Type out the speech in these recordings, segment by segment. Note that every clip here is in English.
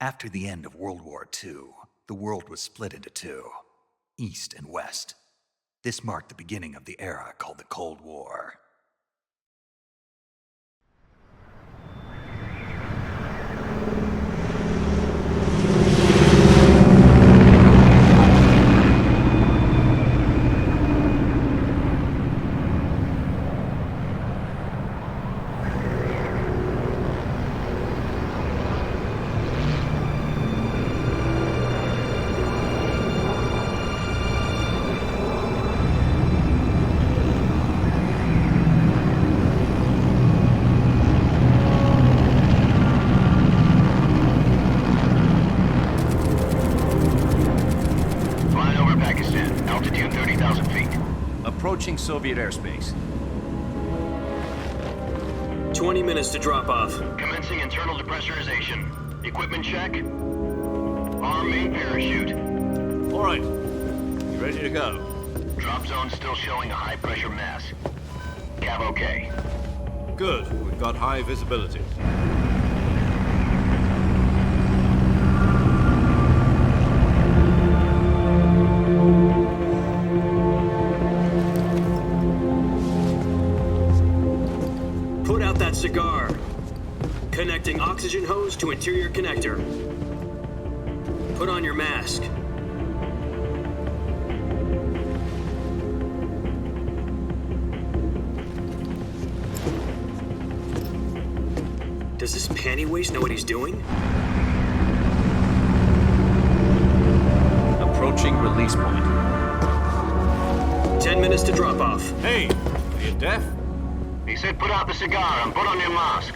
After the end of World War II, the world was split into two, East and West. This marked the beginning of the era called the Cold War. Approaching Soviet airspace. 20 minutes to drop off. Commencing internal depressurization. Equipment check. Arm main parachute. All right. You ready to go? Drop zone still showing a high pressure mass. Cav okay. Good. We've got high visibility. Cigar. Connecting oxygen hose to interior connector. Put on your mask. Does this panty waste know what he's doing? Approaching release point. 10 minutes to drop off. Hey, are you deaf? He said put out the cigar and put on your mask.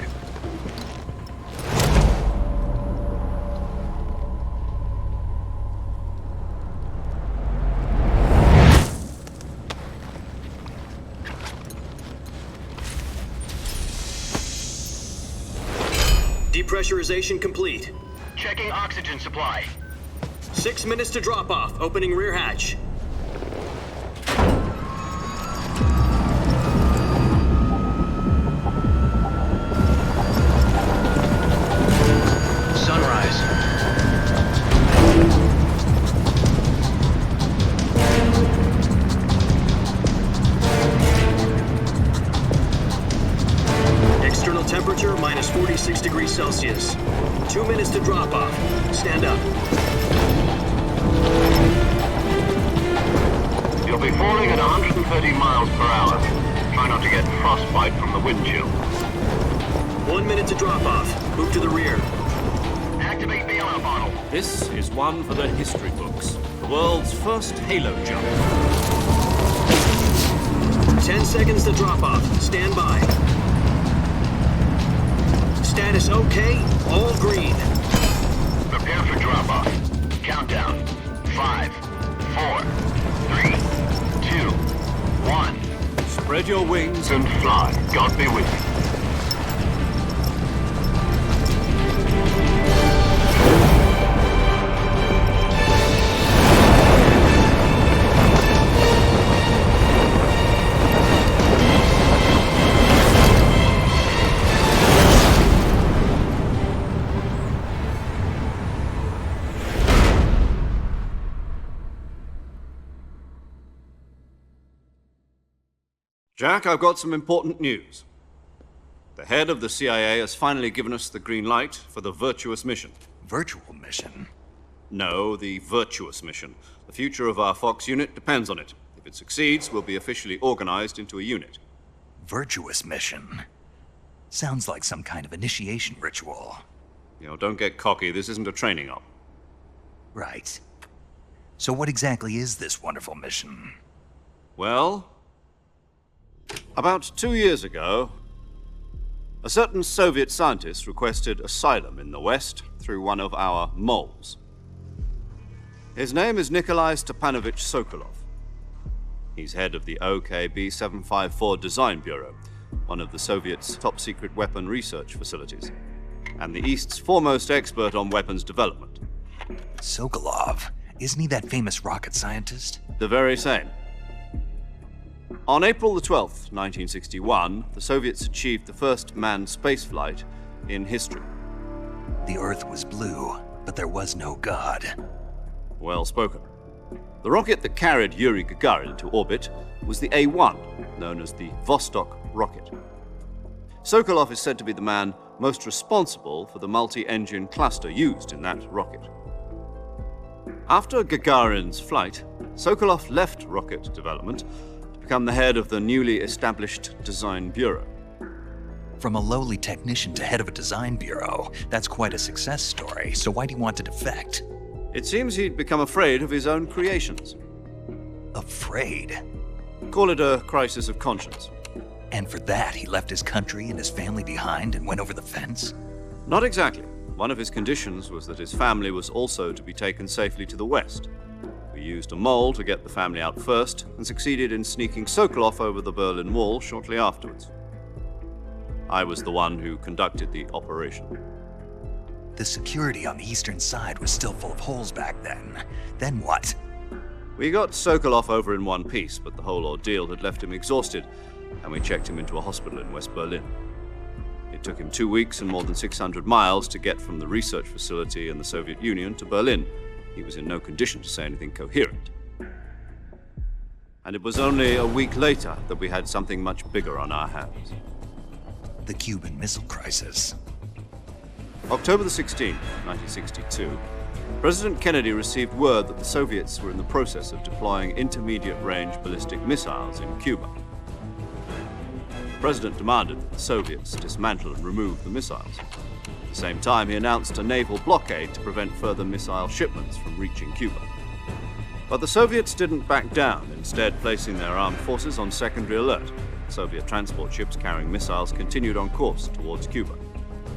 Depressurization complete. Checking oxygen supply. 6 minutes to drop off. Opening rear hatch. Temperature minus 46 degrees Celsius. 2 minutes to drop off. Stand up. You'll be falling at 130 miles per hour. Try not to get frostbite from the wind chill. 1 minute to drop off. Move to the rear. Activate the yellow bottle. This is one for the history books. The world's first halo jump. 10 seconds to drop off. Stand by. Status okay, all green. Prepare for drop-off. Countdown. 5, 4, 3, 2, 1. Spread your wings And fly. God be with you. Jack, I've got some important news. The head of the CIA has finally given us the green light for the virtuous mission. Virtual mission? No, the virtuous mission. The future of our Fox unit depends on it. If it succeeds, we'll be officially organized into a unit. Virtuous mission? Sounds like some kind of initiation ritual. You know, don't get cocky. This isn't a training op. Right. So what exactly is this wonderful mission? Well, about 2 years ago, a certain Soviet scientist requested asylum in the West through one of our moles. His name is Nikolai Stepanovich Sokolov. He's head of the OKB 754 Design Bureau, one of the Soviets' top-secret weapon research facilities, and the East's foremost expert on weapons development. Sokolov? Isn't he that famous rocket scientist? The very same. On April the 12th, 1961, the Soviets achieved the first manned spaceflight in history. The Earth was blue, but there was no God. Well spoken. The rocket that carried Yuri Gagarin to orbit was the A-1, known as the Vostok rocket. Sokolov is said to be the man most responsible for the multi-engine cluster used in that rocket. After Gagarin's flight, Sokolov left rocket development to become the head of the newly established Design Bureau. From a lowly technician to head of a design bureau, that's quite a success story, so why do you want to defect? It seems he'd become afraid of his own creations. Afraid? Call it a crisis of conscience. And for that, he left his country and his family behind and went over the fence? Not exactly. One of his conditions was that his family was also to be taken safely to the west. We used a mole to get the family out first and succeeded in sneaking Sokolov over the Berlin Wall shortly afterwards. I was the one who conducted the operation. The security on the eastern side was still full of holes back then. Then what? We got Sokolov over in one piece, but the whole ordeal had left him exhausted, and we checked him into a hospital in West Berlin. It took him 2 weeks and more than 600 miles to get from the research facility in the Soviet Union to Berlin. He was in no condition to say anything coherent. And it was only a week later that we had something much bigger on our hands. The Cuban Missile Crisis. October the 16th, 1962, President Kennedy received word that the Soviets were in the process of deploying intermediate-range ballistic missiles in Cuba. The President demanded that the Soviets dismantle and remove the missiles. At the same time, he announced a naval blockade to prevent further missile shipments from reaching Cuba. But the Soviets didn't back down, instead placing their armed forces on secondary alert. Soviet transport ships carrying missiles continued on course towards Cuba.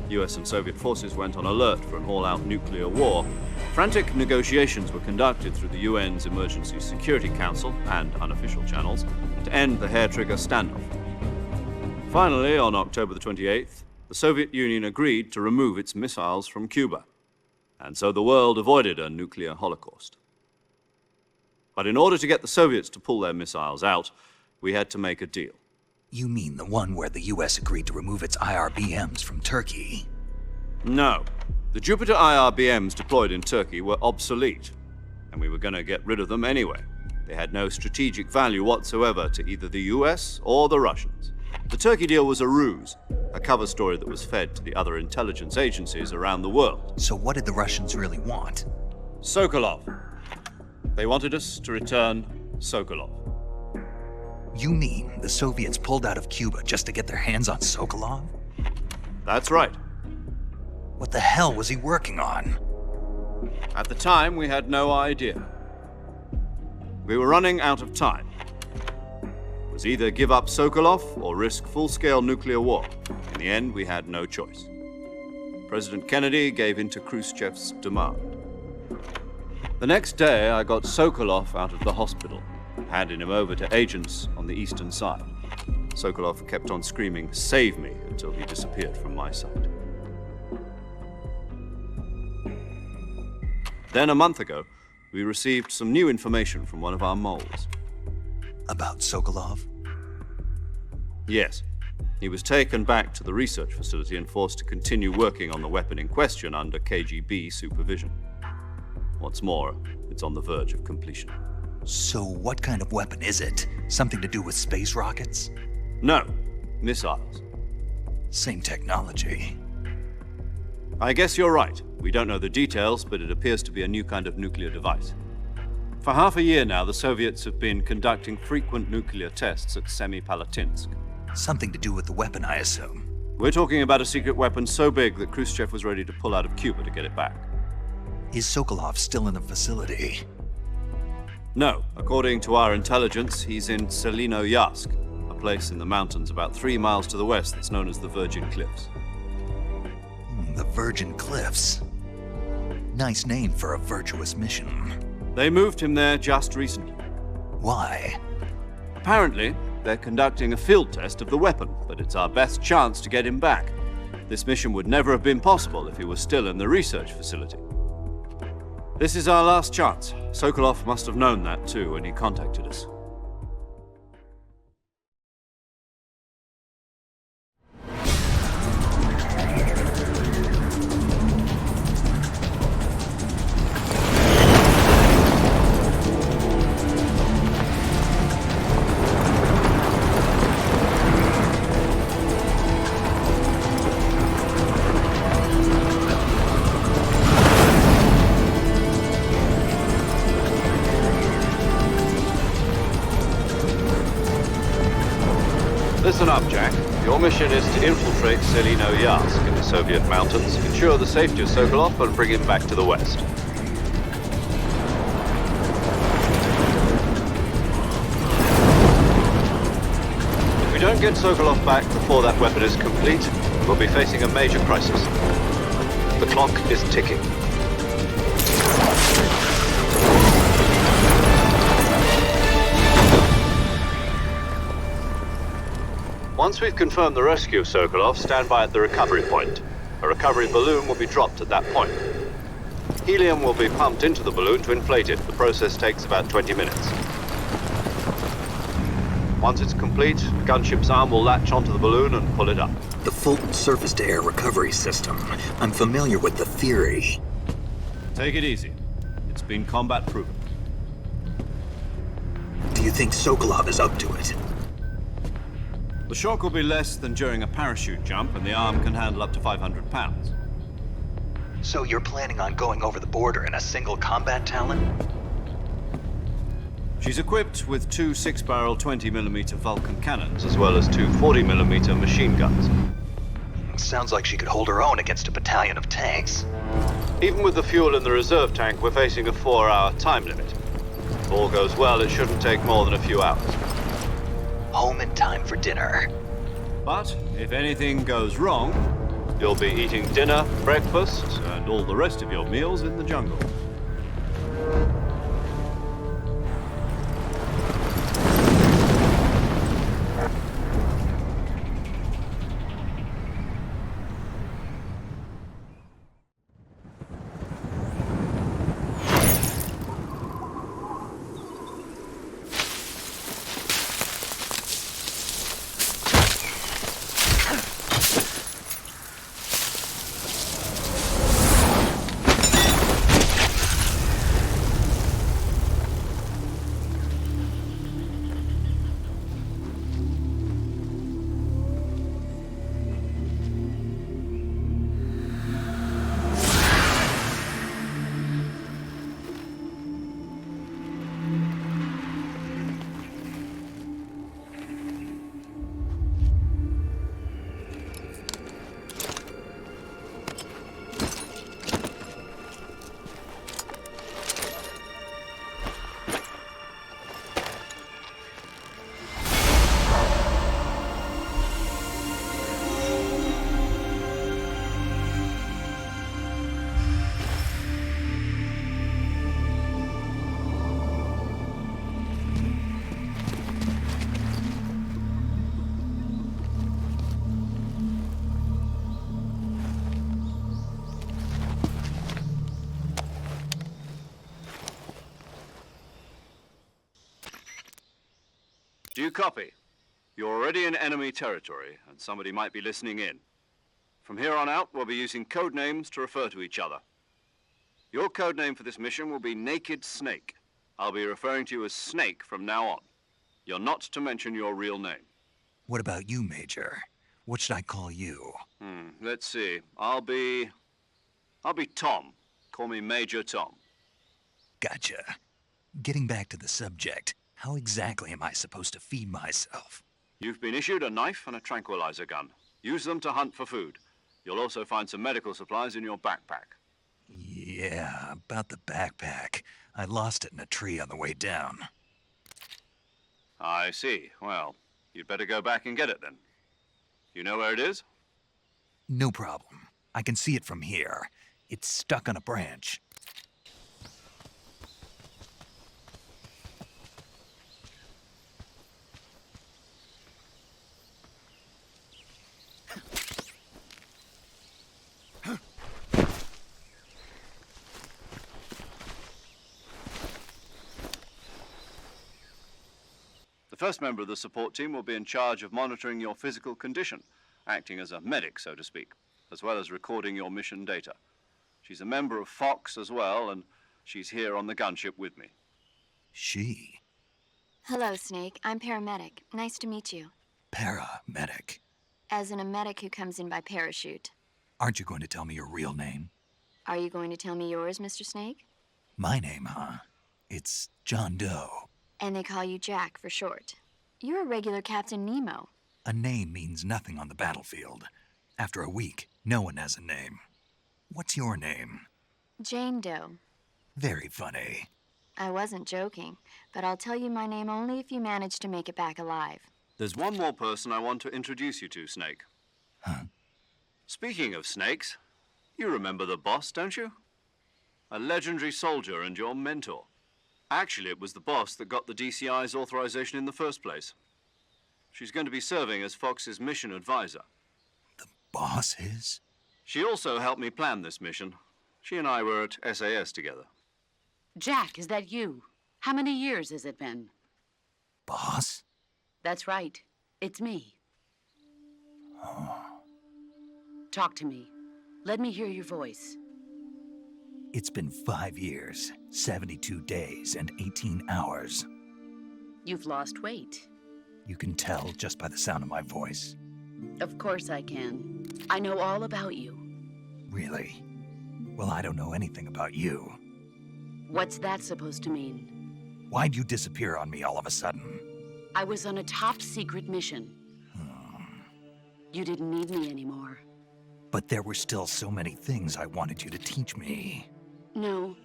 US and Soviet forces went on alert for an all-out nuclear war. Frantic negotiations were conducted through the UN's Emergency Security Council and unofficial channels to end the hair-trigger standoff. Finally, on October the 28th, the Soviet Union agreed to remove its missiles from Cuba, and so the world avoided a nuclear holocaust. But in order to get the Soviets to pull their missiles out, we had to make a deal. You mean the one where the US agreed to remove its IRBMs from Turkey? No. The Jupiter IRBMs deployed in Turkey were obsolete, and we were going to get rid of them anyway. They had no strategic value whatsoever to either the US or the Russians. The Turkey deal was a ruse, a cover story that was fed to the other intelligence agencies around the world. So what did the Russians really want? Sokolov. They wanted us to return Sokolov. You mean the Soviets pulled out of Cuba just to get their hands on Sokolov? That's right. What the hell was he working on? At the time, we had no idea. We were running out of time. It was either give up Sokolov or risk full-scale nuclear war. In the end, we had no choice. President Kennedy gave in to Khrushchev's demand. The next day, I got Sokolov out of the hospital, handing him over to agents on the eastern side. Sokolov kept on screaming, "Save me," until he disappeared from my sight. Then a month ago, we received some new information from one of our moles. About Sokolov? Yes. He was taken back to the research facility and forced to continue working on the weapon in question under KGB supervision. What's more, it's on the verge of completion. So what kind of weapon is it? Something to do with space rockets? No, missiles. Same technology. I guess you're right. We don't know the details, but it appears to be a new kind of nuclear device. For half a year now, the Soviets have been conducting frequent nuclear tests at Semipalatinsk. Something to do with the weapon, I assume. We're talking about a secret weapon so big that Khrushchev was ready to pull out of Cuba to get it back. Is Sokolov still in the facility? No. According to our intelligence, he's in Selinoyarsk, a place in the mountains about 3 miles to the west that's known as the Virgin Cliffs. The Virgin Cliffs. Nice name for a virtuous mission. They moved him there just recently. Why? Apparently, they're conducting a field test of the weapon, but it's our best chance to get him back. This mission would never have been possible if he was still in the research facility. This is our last chance. Sokolov must have known that too when he contacted us. Listen up, Jack. Your mission is to infiltrate Selino Yask in the Soviet mountains, ensure the safety of Sokolov, and bring him back to the West. If we don't get Sokolov back before that weapon is complete, we'll be facing a major crisis. The clock is ticking. Once we've confirmed the rescue of Sokolov, stand by at the recovery point. A recovery balloon will be dropped at that point. Helium will be pumped into the balloon to inflate it. The process takes about 20 minutes. Once it's complete, the gunship's arm will latch onto the balloon and pull it up. The Fulton surface-to-air recovery system. I'm familiar with the theory. Take it easy. It's been combat-proven. Do you think Sokolov is up to it? The shock will be less than during a parachute jump, and the arm can handle up to 500 pounds. So you're planning on going over the border in a single combat Talon? She's equipped with two 6-barrel 20mm Vulcan cannons, as well as two 40mm machine guns. Sounds like she could hold her own against a battalion of tanks. Even with the fuel in the reserve tank, we're facing a 4-hour time limit. If all goes well, it shouldn't take more than a few hours. Home in time for dinner. But if anything goes wrong, you'll be eating dinner, breakfast, and all the rest of your meals in the jungle. Do you copy? You're already in enemy territory, and somebody might be listening in. From here on out, we'll be using code names to refer to each other. Your code name for this mission will be Naked Snake. I'll be referring to you as Snake from now on. You're not to mention your real name. What about you, Major? What should I call you? Let's see. I'll be Tom. Call me Major Tom. Gotcha. Getting back to the subject, how exactly am I supposed to feed myself? You've been issued a knife and a tranquilizer gun. Use them to hunt for food. You'll also find some medical supplies in your backpack. Yeah, about the backpack. I lost it in a tree on the way down. I see. Well, you'd better go back and get it then. You know where it is? No problem. I can see it from here. It's stuck on a branch. The first member of the support team will be in charge of monitoring your physical condition, acting as a medic, so to speak, as well as recording your mission data. She's a member of Fox as well, and she's here on the gunship with me. She? Hello, Snake. I'm paramedic. Nice to meet you. Paramedic. As in a medic who comes in by parachute. Aren't you going to tell me your real name? Are you going to tell me yours, Mr. Snake? My name, huh? It's John Doe. And they call you Jack for short. You're a regular Captain Nemo. A name means nothing on the battlefield. After a week, no one has a name. What's your name? Jane Doe. Very funny. I wasn't joking, but I'll tell you my name only if you manage to make it back alive. There's one more person I want to introduce you to, Snake. Huh? Speaking of snakes, you remember the boss, don't you? A legendary soldier and your mentor. Actually, it was the boss that got the DCI's authorization in the first place. She's going to be serving as Fox's mission advisor. The boss is? She also helped me plan this mission. She and I were at SAS together. Jack, is that you? How many years has it been? Boss? That's right. It's me. Talk to me. Let me hear your voice. It's been 5 years, 72 days, and 18 hours. You've lost weight. You can tell just by the sound of my voice. Of course I can. I know all about you. Really? Well, I don't know anything about you. What's that supposed to mean? Why'd you disappear on me all of a sudden? I was on a top-secret mission. You didn't need me anymore. But there were still so many things I wanted you to teach me. No,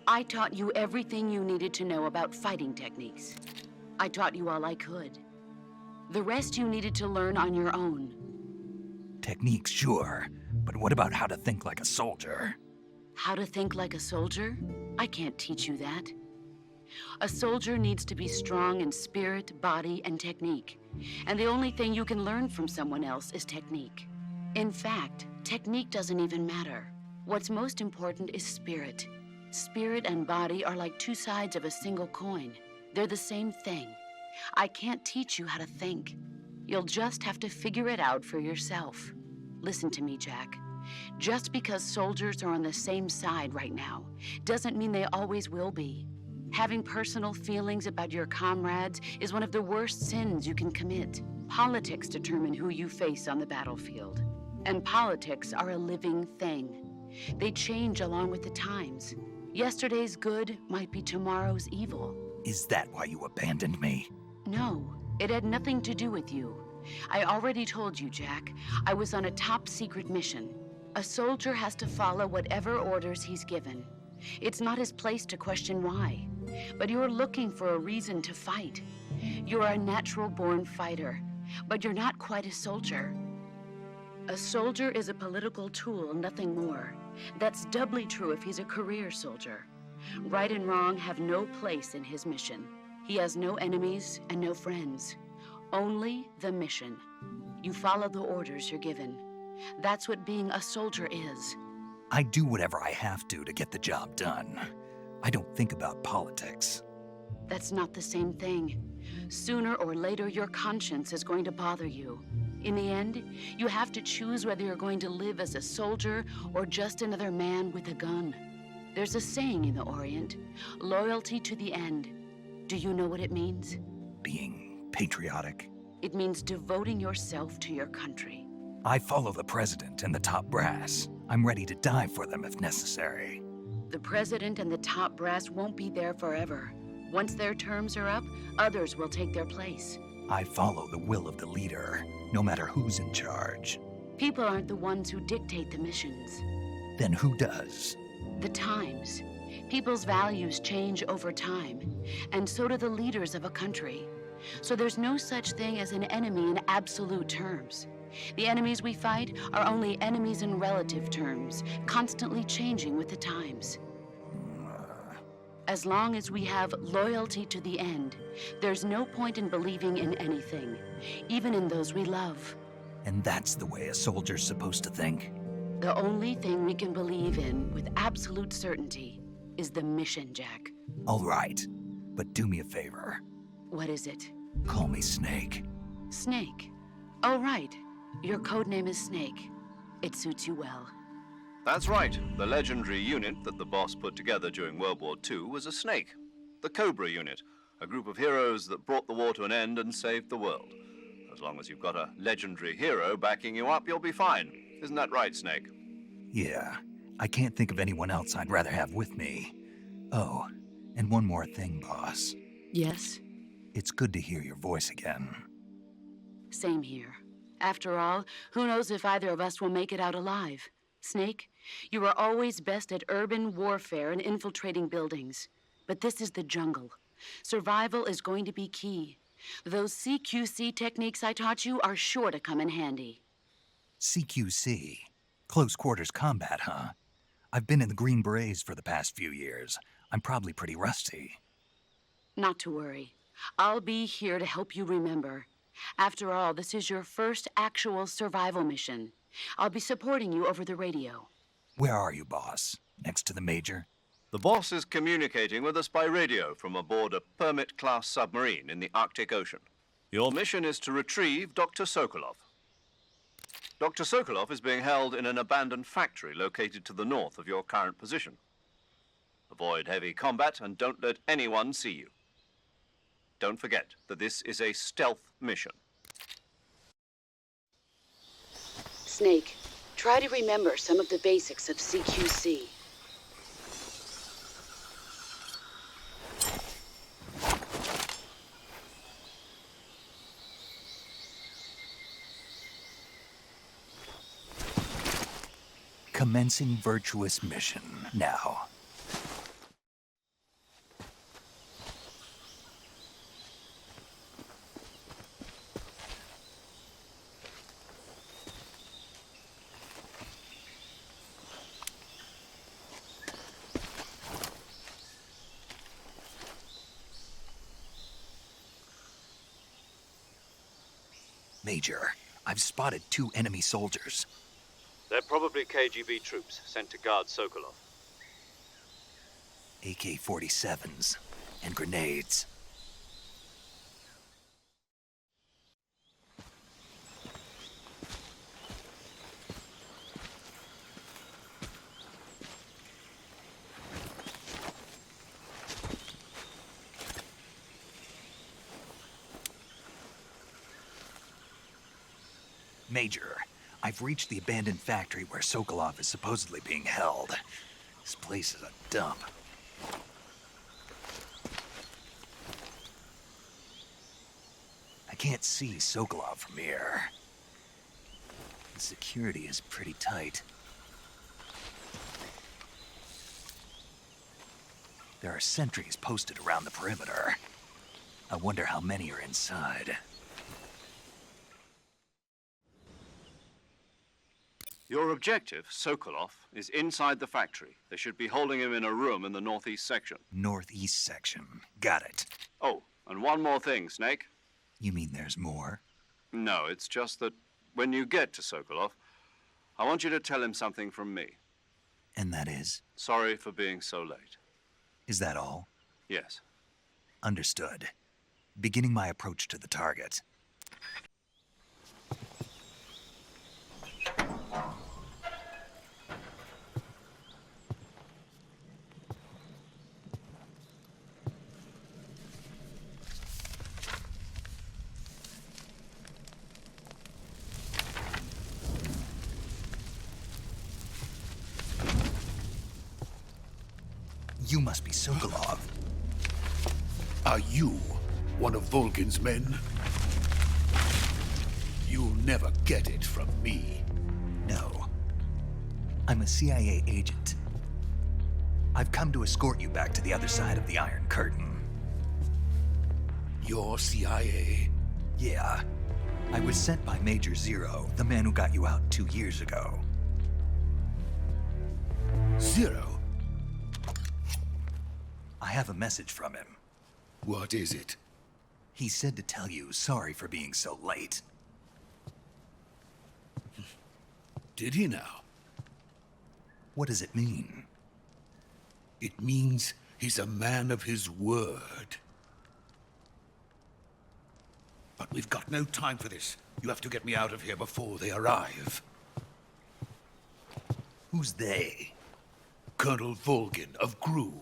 I taught you everything you needed to know about fighting techniques. I taught you all I could. The rest you needed to learn on your own. Techniques, sure. But what about how to think like a soldier? How to think like a soldier? I can't teach you that. A soldier needs to be strong in spirit, body, and technique. And the only thing you can learn from someone else is technique. In fact, technique doesn't even matter. What's most important is spirit. Spirit and body are like two sides of a single coin. They're the same thing. I can't teach you how to think. You'll just have to figure it out for yourself. Listen to me, Jack. Just because soldiers are on the same side right now doesn't mean they always will be. Having personal feelings about your comrades is one of the worst sins you can commit. Politics determine who you face on the battlefield. And politics are a living thing. They change along with the times. Yesterday's good might be tomorrow's evil. Is that why you abandoned me? No, it had nothing to do with you. I already told you, Jack. I was on a top-secret mission. A soldier has to follow whatever orders he's given. It's not his place to question why. But you're looking for a reason to fight. You're a natural-born fighter, but you're not quite a soldier. A soldier is a political tool, nothing more. That's doubly true if he's a career soldier. Right and wrong have no place in his mission. He has no enemies and no friends. Only the mission. You follow the orders you're given. That's what being a soldier is. I do whatever I have to get the job done. I don't think about politics. That's not the same thing. Sooner or later, your conscience is going to bother you. In the end, you have to choose whether you're going to live as a soldier or just another man with a gun. There's a saying in the Orient, loyalty to the end. Do you know what it means? Being patriotic. It means devoting yourself to your country. I follow the president and the top brass. I'm ready to die for them if necessary. The president and the top brass won't be there forever. Once their terms are up, others will take their place. I follow the will of the leader, no matter who's in charge. People aren't the ones who dictate the missions. Then who does? The times. People's values change over time, and so do the leaders of a country. So there's no such thing as an enemy in absolute terms. The enemies we fight are only enemies in relative terms, constantly changing with the times. As long as we have loyalty to the end, there's no point in believing in anything, even in those we love. And that's the way a soldier's supposed to think? The only thing we can believe in with absolute certainty is the mission, Jack. All right, but do me a favor. What is it? Call me Snake. Snake. Oh, right. Your code name is Snake. It suits you well. That's right. The legendary unit that the boss put together during World War II was a snake. The Cobra unit, a group of heroes that brought the war to an end and saved the world. As long as you've got a legendary hero backing you up, you'll be fine. Isn't that right, Snake? Yeah, I can't think of anyone else I'd rather have with me. Oh, and one more thing, boss. Yes? It's good to hear your voice again. Same here. After all, who knows if either of us will make it out alive? Snake, you are always best at urban warfare and infiltrating buildings. But this is the jungle. Survival is going to be key. Those CQC techniques I taught you are sure to come in handy. CQC? Close quarters combat, huh? I've been in the Green Berets for the past few years. I'm probably pretty rusty. Not to worry. I'll be here to help you remember. After all, this is your first actual survival mission. I'll be supporting you over the radio. Where are you, boss? Next to the Major? The boss is communicating with us by radio from aboard a Permit-class submarine in the Arctic Ocean. Your mission is to retrieve Dr. Sokolov. Dr. Sokolov is being held in an abandoned factory located to the north of your current position. Avoid heavy combat and don't let anyone see you. Don't forget that this is a stealth mission. Snake, try to remember some of the basics of CQC. Commencing virtuous mission now. Major, I've spotted 2 enemy soldiers. They're probably KGB troops sent to guard Sokolov. AK-47s and grenades. Major, I've reached the abandoned factory where Sokolov is supposedly being held. This place is a dump. I can't see Sokolov from here. The security is pretty tight. There are sentries posted around the perimeter. I wonder how many are inside. Your objective, Sokolov, is inside the factory. They should be holding him in a room in the northeast section. Northeast section. Got it. Oh, and one more thing, Snake. You mean there's more? No, it's just that when you get to Sokolov, I want you to tell him something from me. And that is? Sorry for being so late. Is that all? Yes. Understood. Beginning my approach to the target. You must be Sokolov. Are you one of Volgin's men? You'll never get it from me. No. I'm a CIA agent. I've come to escort you back to the other side of the Iron Curtain. You're CIA? Yeah. I was sent by Major Zero, the man who got you out 2 years ago. Zero? I have a message from him. What is it? He said to tell you sorry for being so late. Did he now? What does it mean? It means he's a man of his word. But we've got no time for this. You have to get me out of here before they arrive. Who's they? Colonel Volgin of GRU.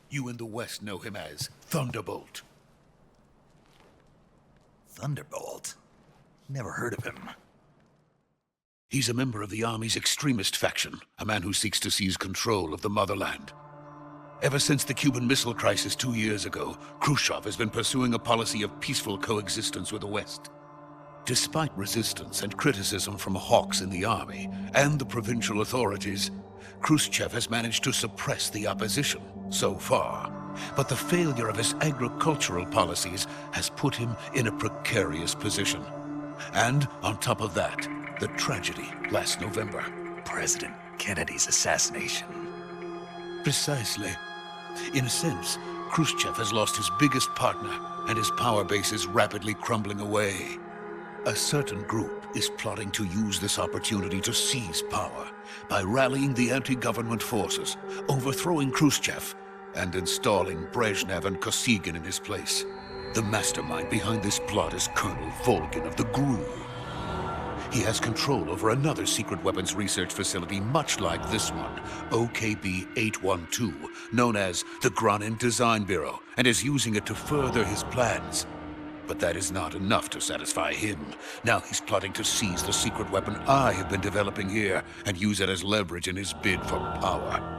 You in the West know him as Thunderbolt. Thunderbolt? Never heard of him. He's a member of the Army's extremist faction, a man who seeks to seize control of the motherland. Ever since the Cuban Missile Crisis 2 years ago, Khrushchev has been pursuing a policy of peaceful coexistence with the West. Despite resistance and criticism from hawks in the army and the provincial authorities, Khrushchev has managed to suppress the opposition so far. But the failure of his agricultural policies has put him in a precarious position. And on top of that, the tragedy last November. President Kennedy's assassination. Precisely. In a sense, Khrushchev has lost his biggest partner, and his power base is rapidly crumbling away. A certain group is plotting to use this opportunity to seize power by rallying the anti-government forces, overthrowing Khrushchev, and installing Brezhnev and Kosygin in his place. The mastermind behind this plot is Colonel Volgin of the GRU. He has control over another secret weapons research facility much like this one, OKB-812, known as the Granin Design Bureau, and is using it to further his plans. But that is not enough to satisfy him. Now he's plotting to seize the secret weapon I have been developing here and use it as leverage in his bid for power.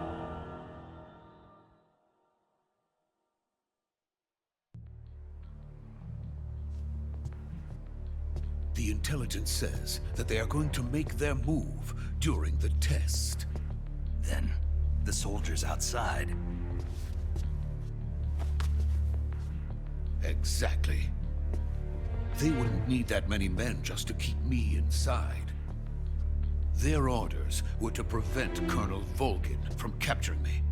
The intelligence says that they are going to make their move during the test. Then, the soldiers outside. Exactly. They wouldn't need that many men just to keep me inside. Their orders were to prevent Colonel Volgin from capturing me.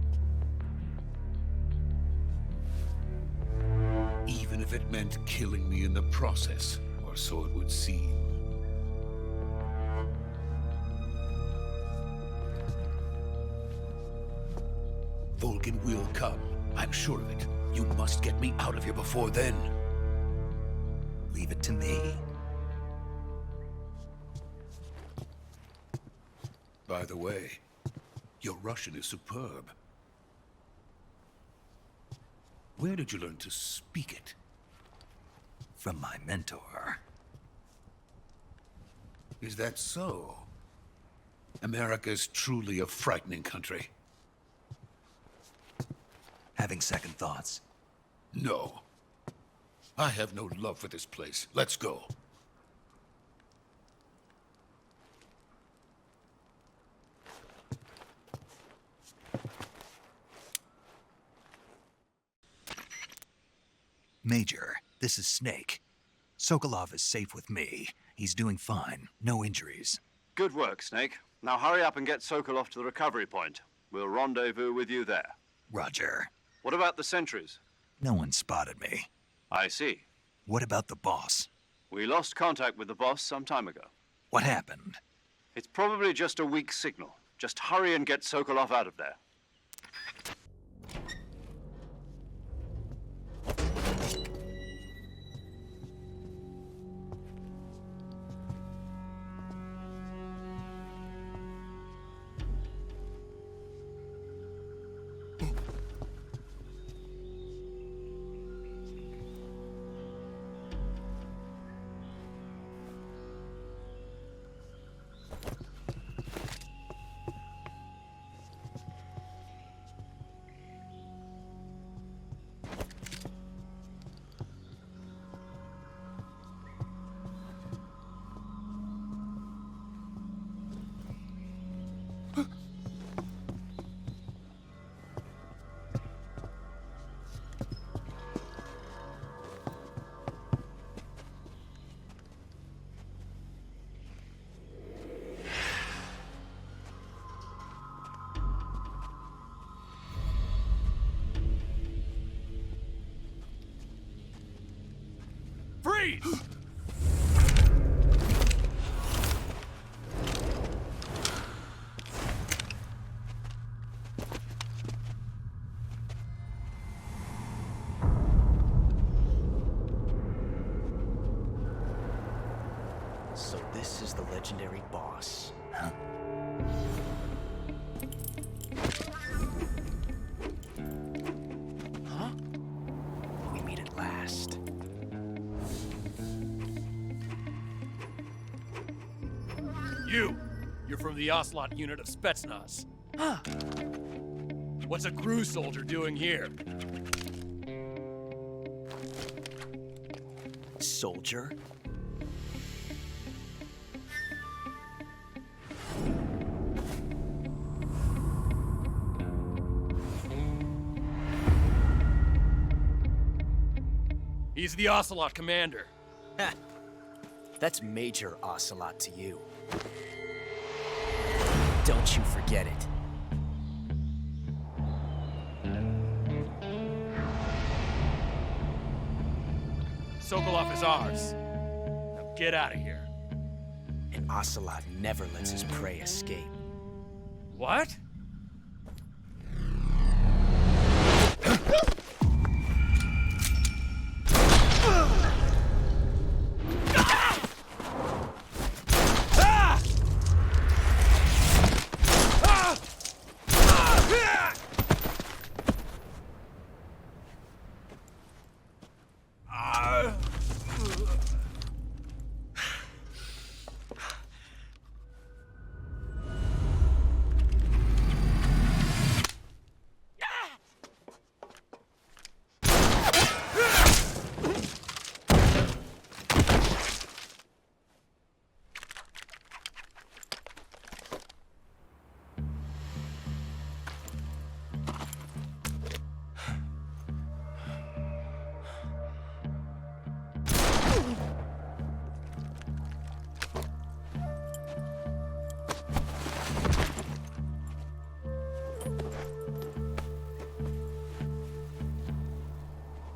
Even if it meant killing me in the process, or so it would seem. Volgin will come. I'm sure of it. You must get me out of here before then. Leave it to me. By the way, your Russian is superb. Where did you learn to speak it? From my mentor. Is that so? America's truly a frightening country. Having second thoughts. No. I have no love for this place. Let's go. Major, this is Snake. Sokolov is safe with me. He's doing fine. No injuries. Good work, Snake. Now hurry up and get Sokolov to the recovery point. We'll rendezvous with you there. Roger. What about the sentries? No one spotted me. I see. What about the boss? We lost contact with the boss some time ago. What happened? It's probably just a weak signal. Just hurry and get Sokolov out of there. Freeze! So this is the legendary boss. Huh? Huh? We meet at last. You're from the Ocelot unit of Spetsnaz. Huh. What's a GRU soldier doing here? Soldier? He's the Ocelot commander. That's Major Ocelot to you. Don't you forget it. Sokolov is ours. Now get out of here. And Ocelot never lets his prey escape. What?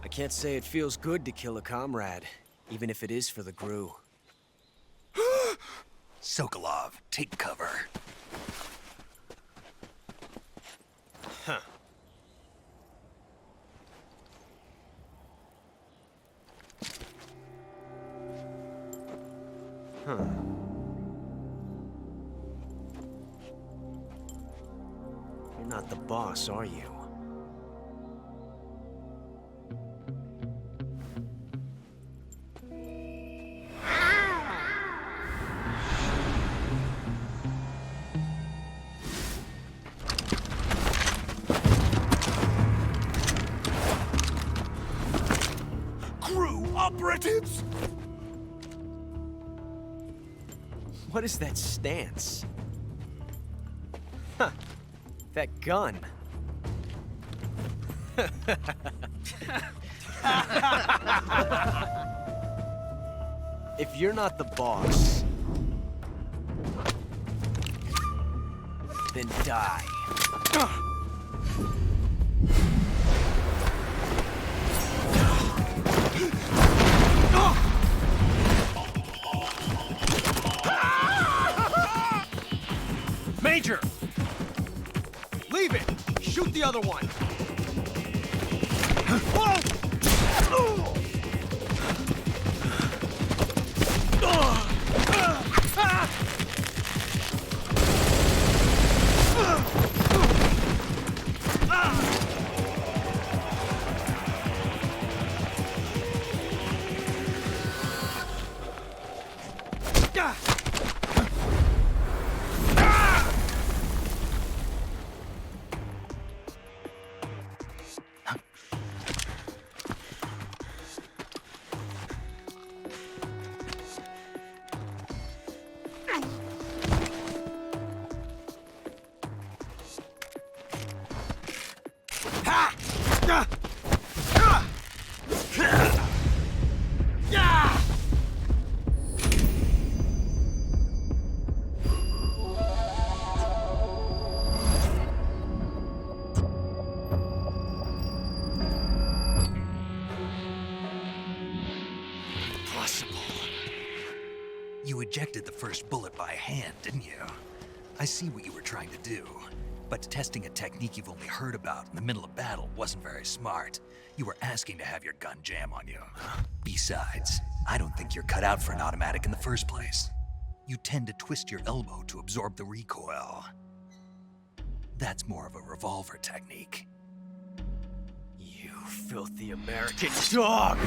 I can't say it feels good to kill a comrade, even if it is for the Gru. Sokolov, take cover. Huh. Huh. You're not the boss, are you? Operatives? What is that stance? Huh. That gun. If you're not the boss, then die. Major! Leave it! Shoot the other one! You ejected the first bullet by hand, didn't you? I see what you were trying to do. But testing a technique you've only heard about in the middle of battle wasn't very smart. You were asking to have your gun jam on you. Besides, I don't think you're cut out for an automatic in the first place. You tend to twist your elbow to absorb the recoil. That's more of a revolver technique. You filthy American dog!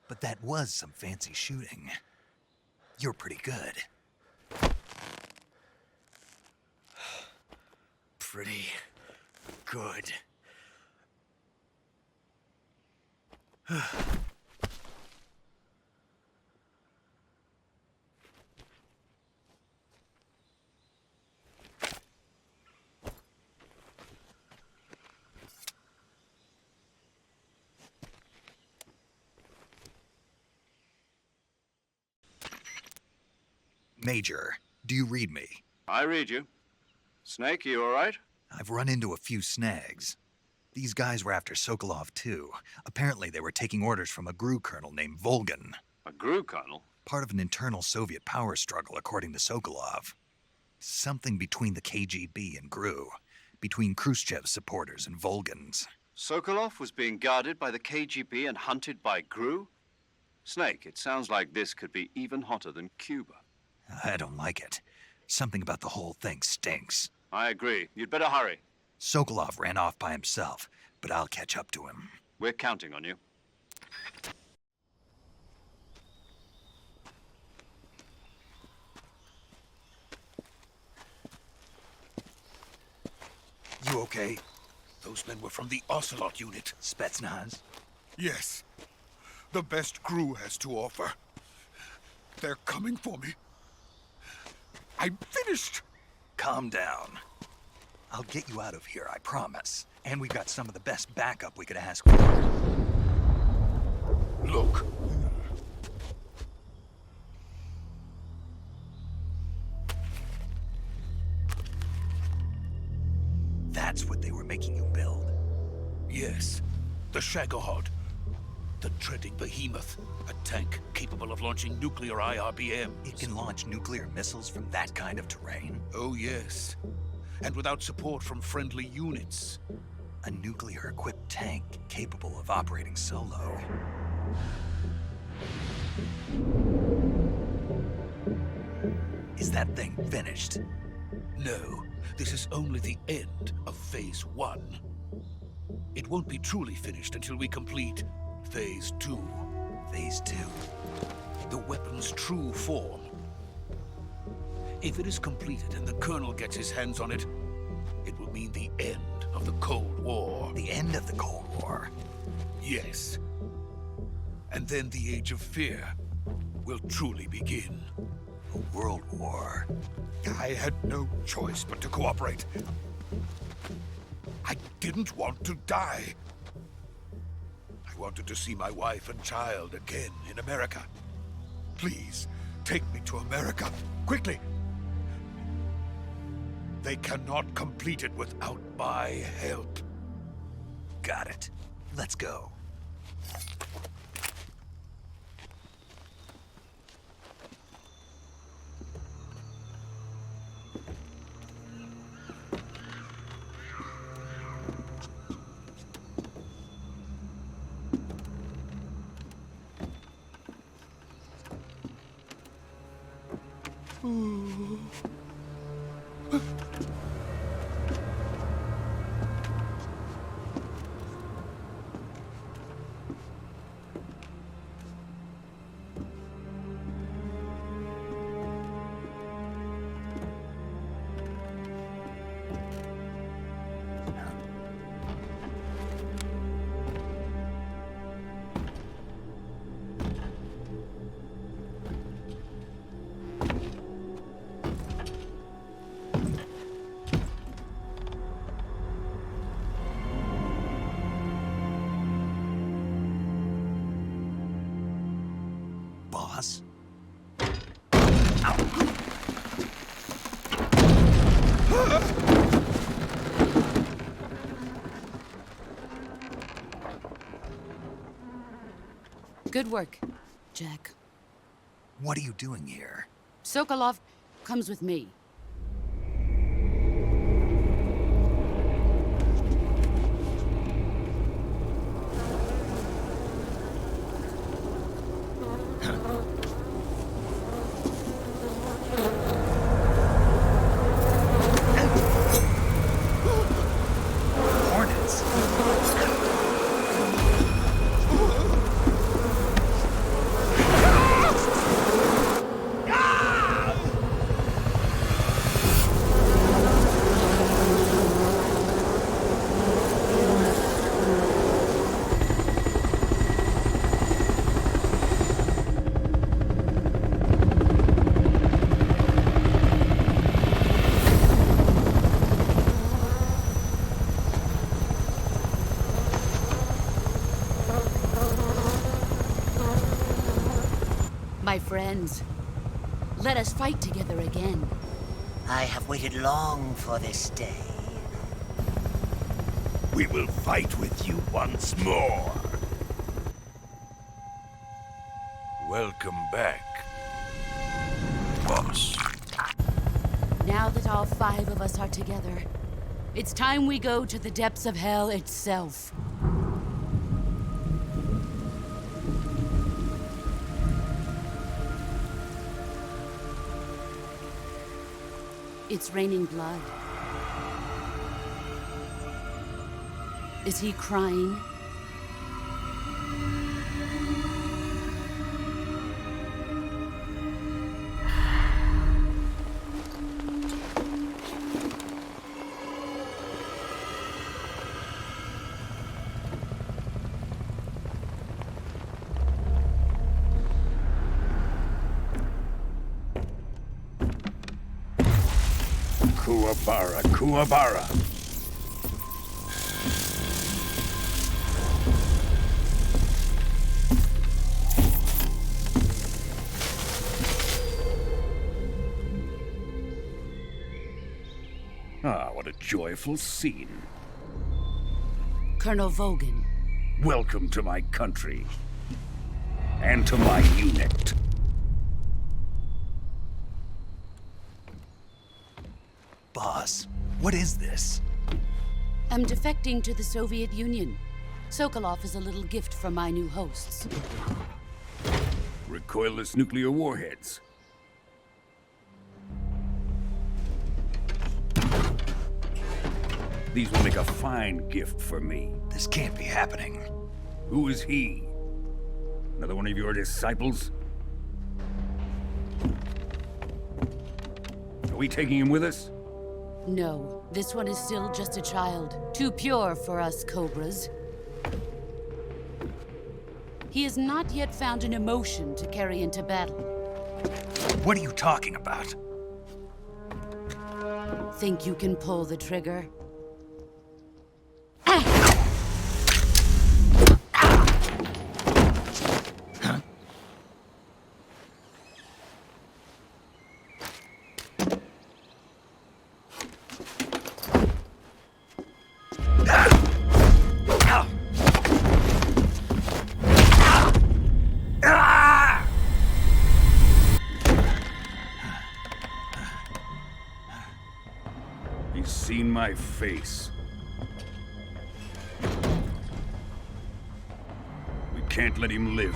But that was some fancy shooting. You're pretty good. Pretty good. Major, do you read me? I read you. Snake, you all right? I've run into a few snags. These guys were after Sokolov too. Apparently they were taking orders from a GRU colonel named Volgan. A GRU colonel? Part of an internal Soviet power struggle, according to Sokolov. Something between the KGB and GRU. Between Khrushchev's supporters and Volgan's. Sokolov was being guarded by the KGB and hunted by GRU? Snake, it sounds like this could be even hotter than Cuba. I don't like it. Something about the whole thing stinks. I agree. You'd better hurry. Sokolov ran off by himself, but I'll catch up to him. We're counting on you. You okay? Those men were from the Ocelot unit. Spetsnaz? Yes. The best GRU has to offer. They're coming for me. I'm finished. Calm down. I'll get you out of here, I promise. And we've got some of the best backup we could ask for. Look. That's what they were making you build? Yes. The Shagohod. The treading behemoth. A tank capable of launching nuclear IRBMs. It can launch nuclear missiles from that kind of terrain? Oh, yes. And without support from friendly units. A nuclear-equipped tank capable of operating solo. Is that thing finished? No. This is only the end of Phase 1. It won't be truly finished until we complete Phase 2. Phase 2? The weapon's true form. If it is completed and the Colonel gets his hands on it, it will mean the end of the Cold War. The end of the Cold War? Yes. And then the Age of Fear will truly begin. A world war? I had no choice but to cooperate. I didn't want to die. I wanted to see my wife and child again in America. Please, take me to America, quickly. They cannot complete it without my help. Got it. Let's go. Boss? Good work, Jack. What are you doing here? Sokolov comes with me. Hornets? My friends, Let us fight together again. I have waited long for this day. We will fight with you once more. Welcome back, boss. Now that all 5 of us are together, it's time we go to the depths of hell itself. It's raining blood. Is he crying? Kuwabara, Kuwabara. Ah, what a joyful scene. Colonel Vogan. Welcome to my country. And to my unit. Boss, what is this? I'm defecting to the Soviet Union. Sokolov is a little gift from my new hosts. Recoilless nuclear warheads. These will make a fine gift for me. This can't be happening. Who is he? Another one of your disciples? Are we taking him with us? No, this one is still just a child. Too pure for us Cobras. He has not yet found an emotion to carry into battle. What are you talking about? Think you can pull the trigger? He's seen my face. We can't let him live.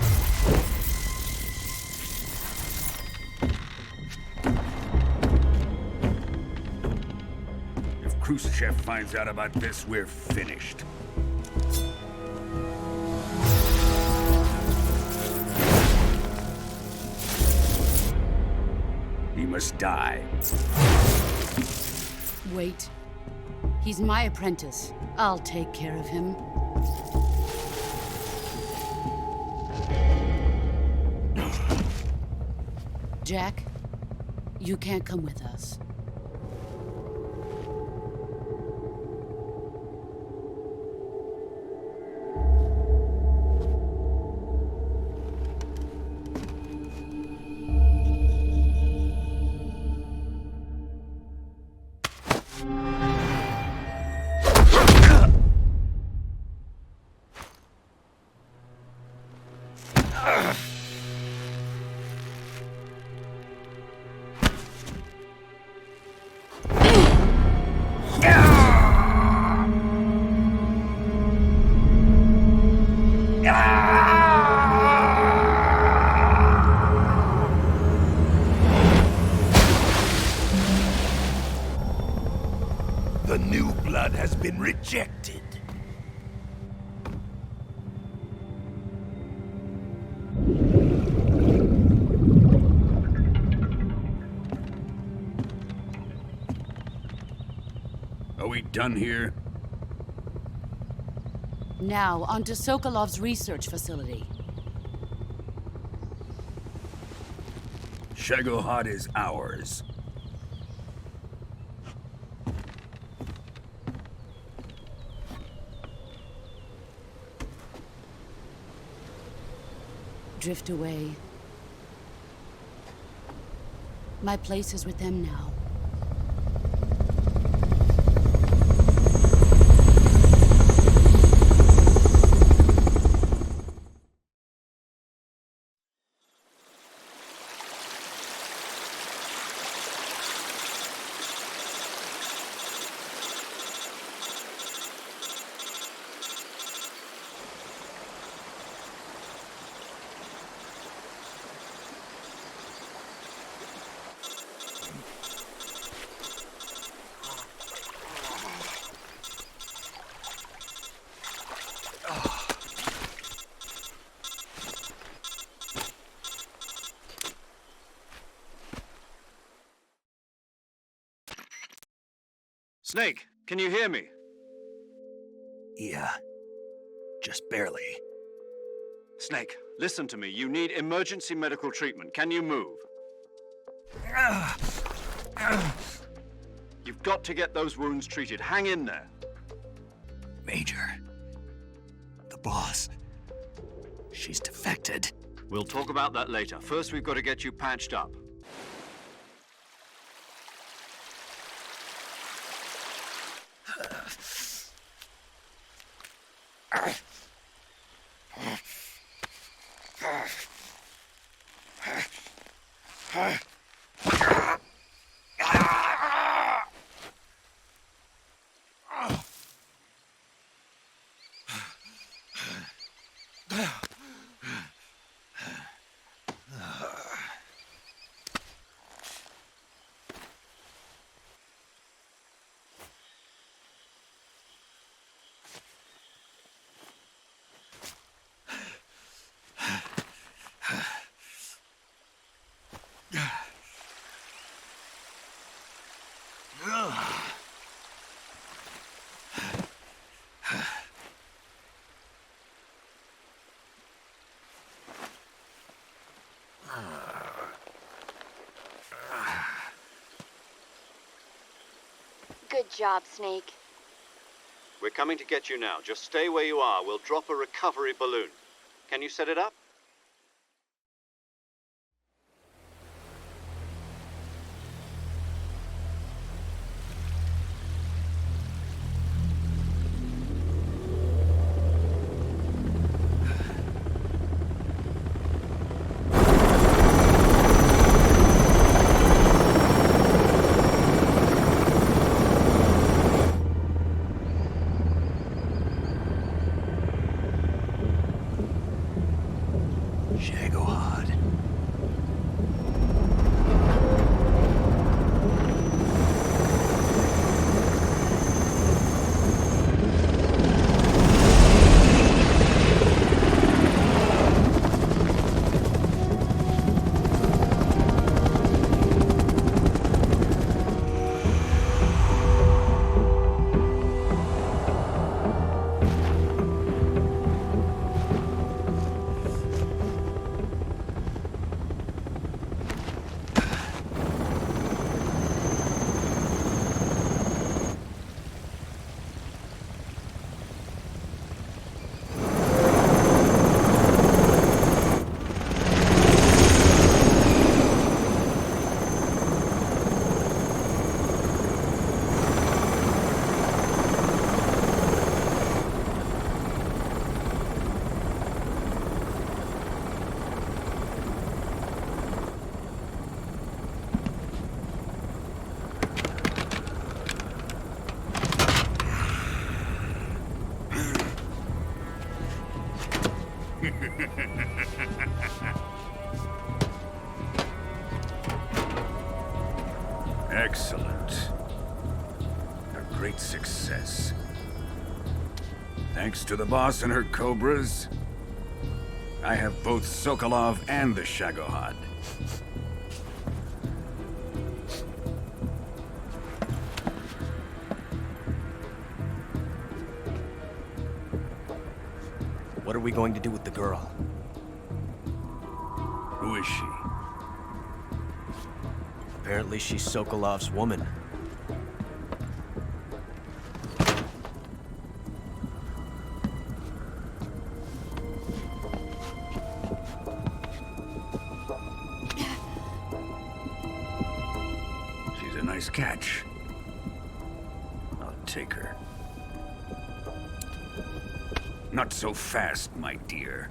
If Khrushchev finds out about this, we're finished. He must die. Wait. He's my apprentice. I'll take care of him. Jack, you can't come with us. The new blood has been rejected. Are we done here? Now, onto Sokolov's research facility. Shagohod is ours. Drift away. My place is with them now. Snake, can you hear me? Yeah. Just barely. Snake, listen to me. You need emergency medical treatment. Can you move? You've got to get those wounds treated. Hang in there. Major. The boss. She's defected. We'll talk about that later. First, we've got to get you patched up. Good job, Snake. We're coming to get you now. Just stay where you are. We'll drop a recovery balloon. Can you set it up? Excellent. A great success. Thanks to the boss and her cobras, I have both Sokolov and the Shagohod. What are we going to do with the girl? Who is she? Apparently she's Sokolov's woman. Nice catch. I'll take her. Not so fast, my dear.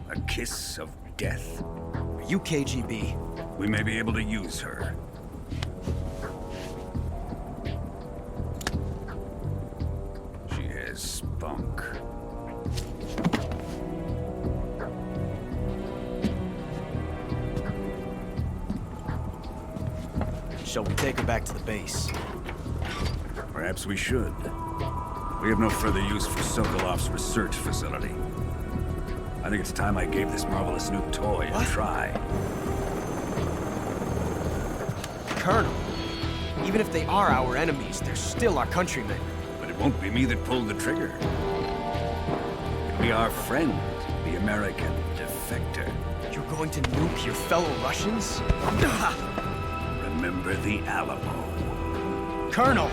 A kiss of death. Are you KGB? We may be able to use her. She has spunk. Shall we take her back to the base? Perhaps we should. We have no further use for Sokolov's research facility. I think it's time I gave this marvelous new toy a try. Colonel, even if they are our enemies, they're still our countrymen. But it won't be me that pulled the trigger. It'll be our friend, the American defector. You're going to nuke your fellow Russians? Remember the Alamo. Colonel!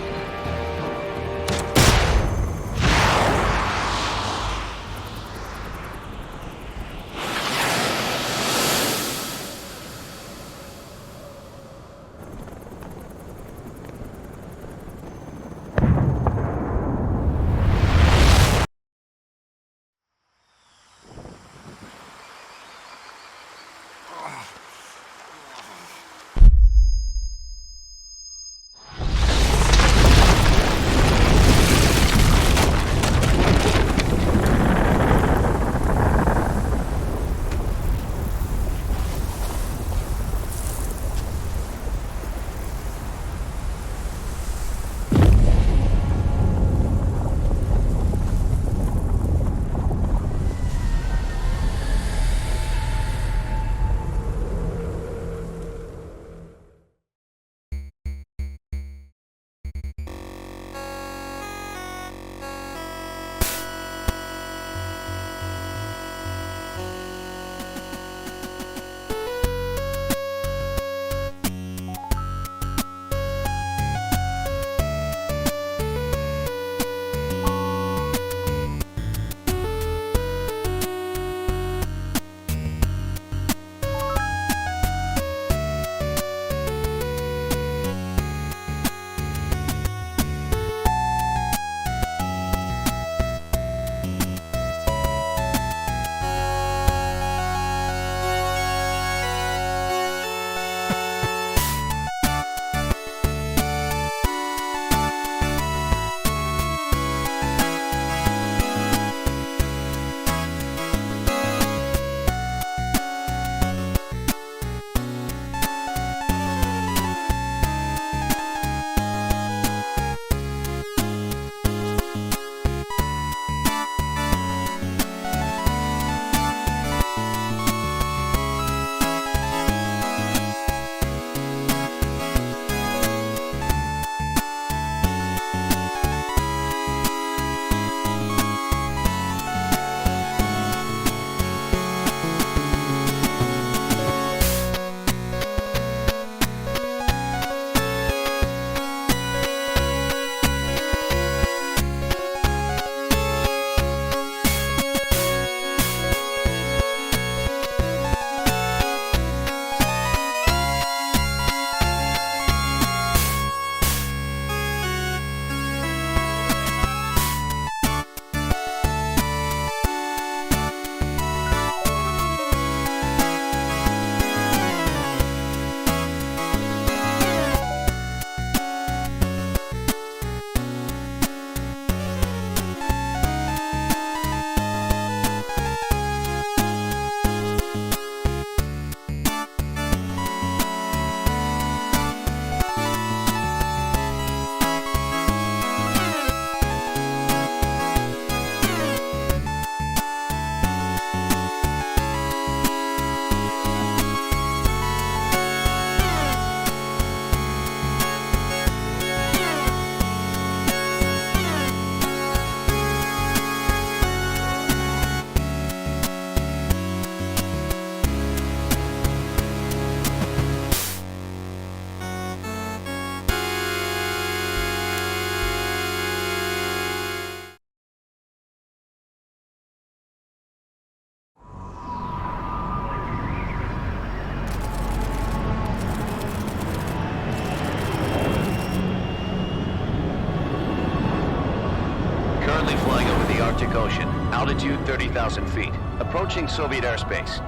Altitude 30,000 feet. Approaching Soviet airspace.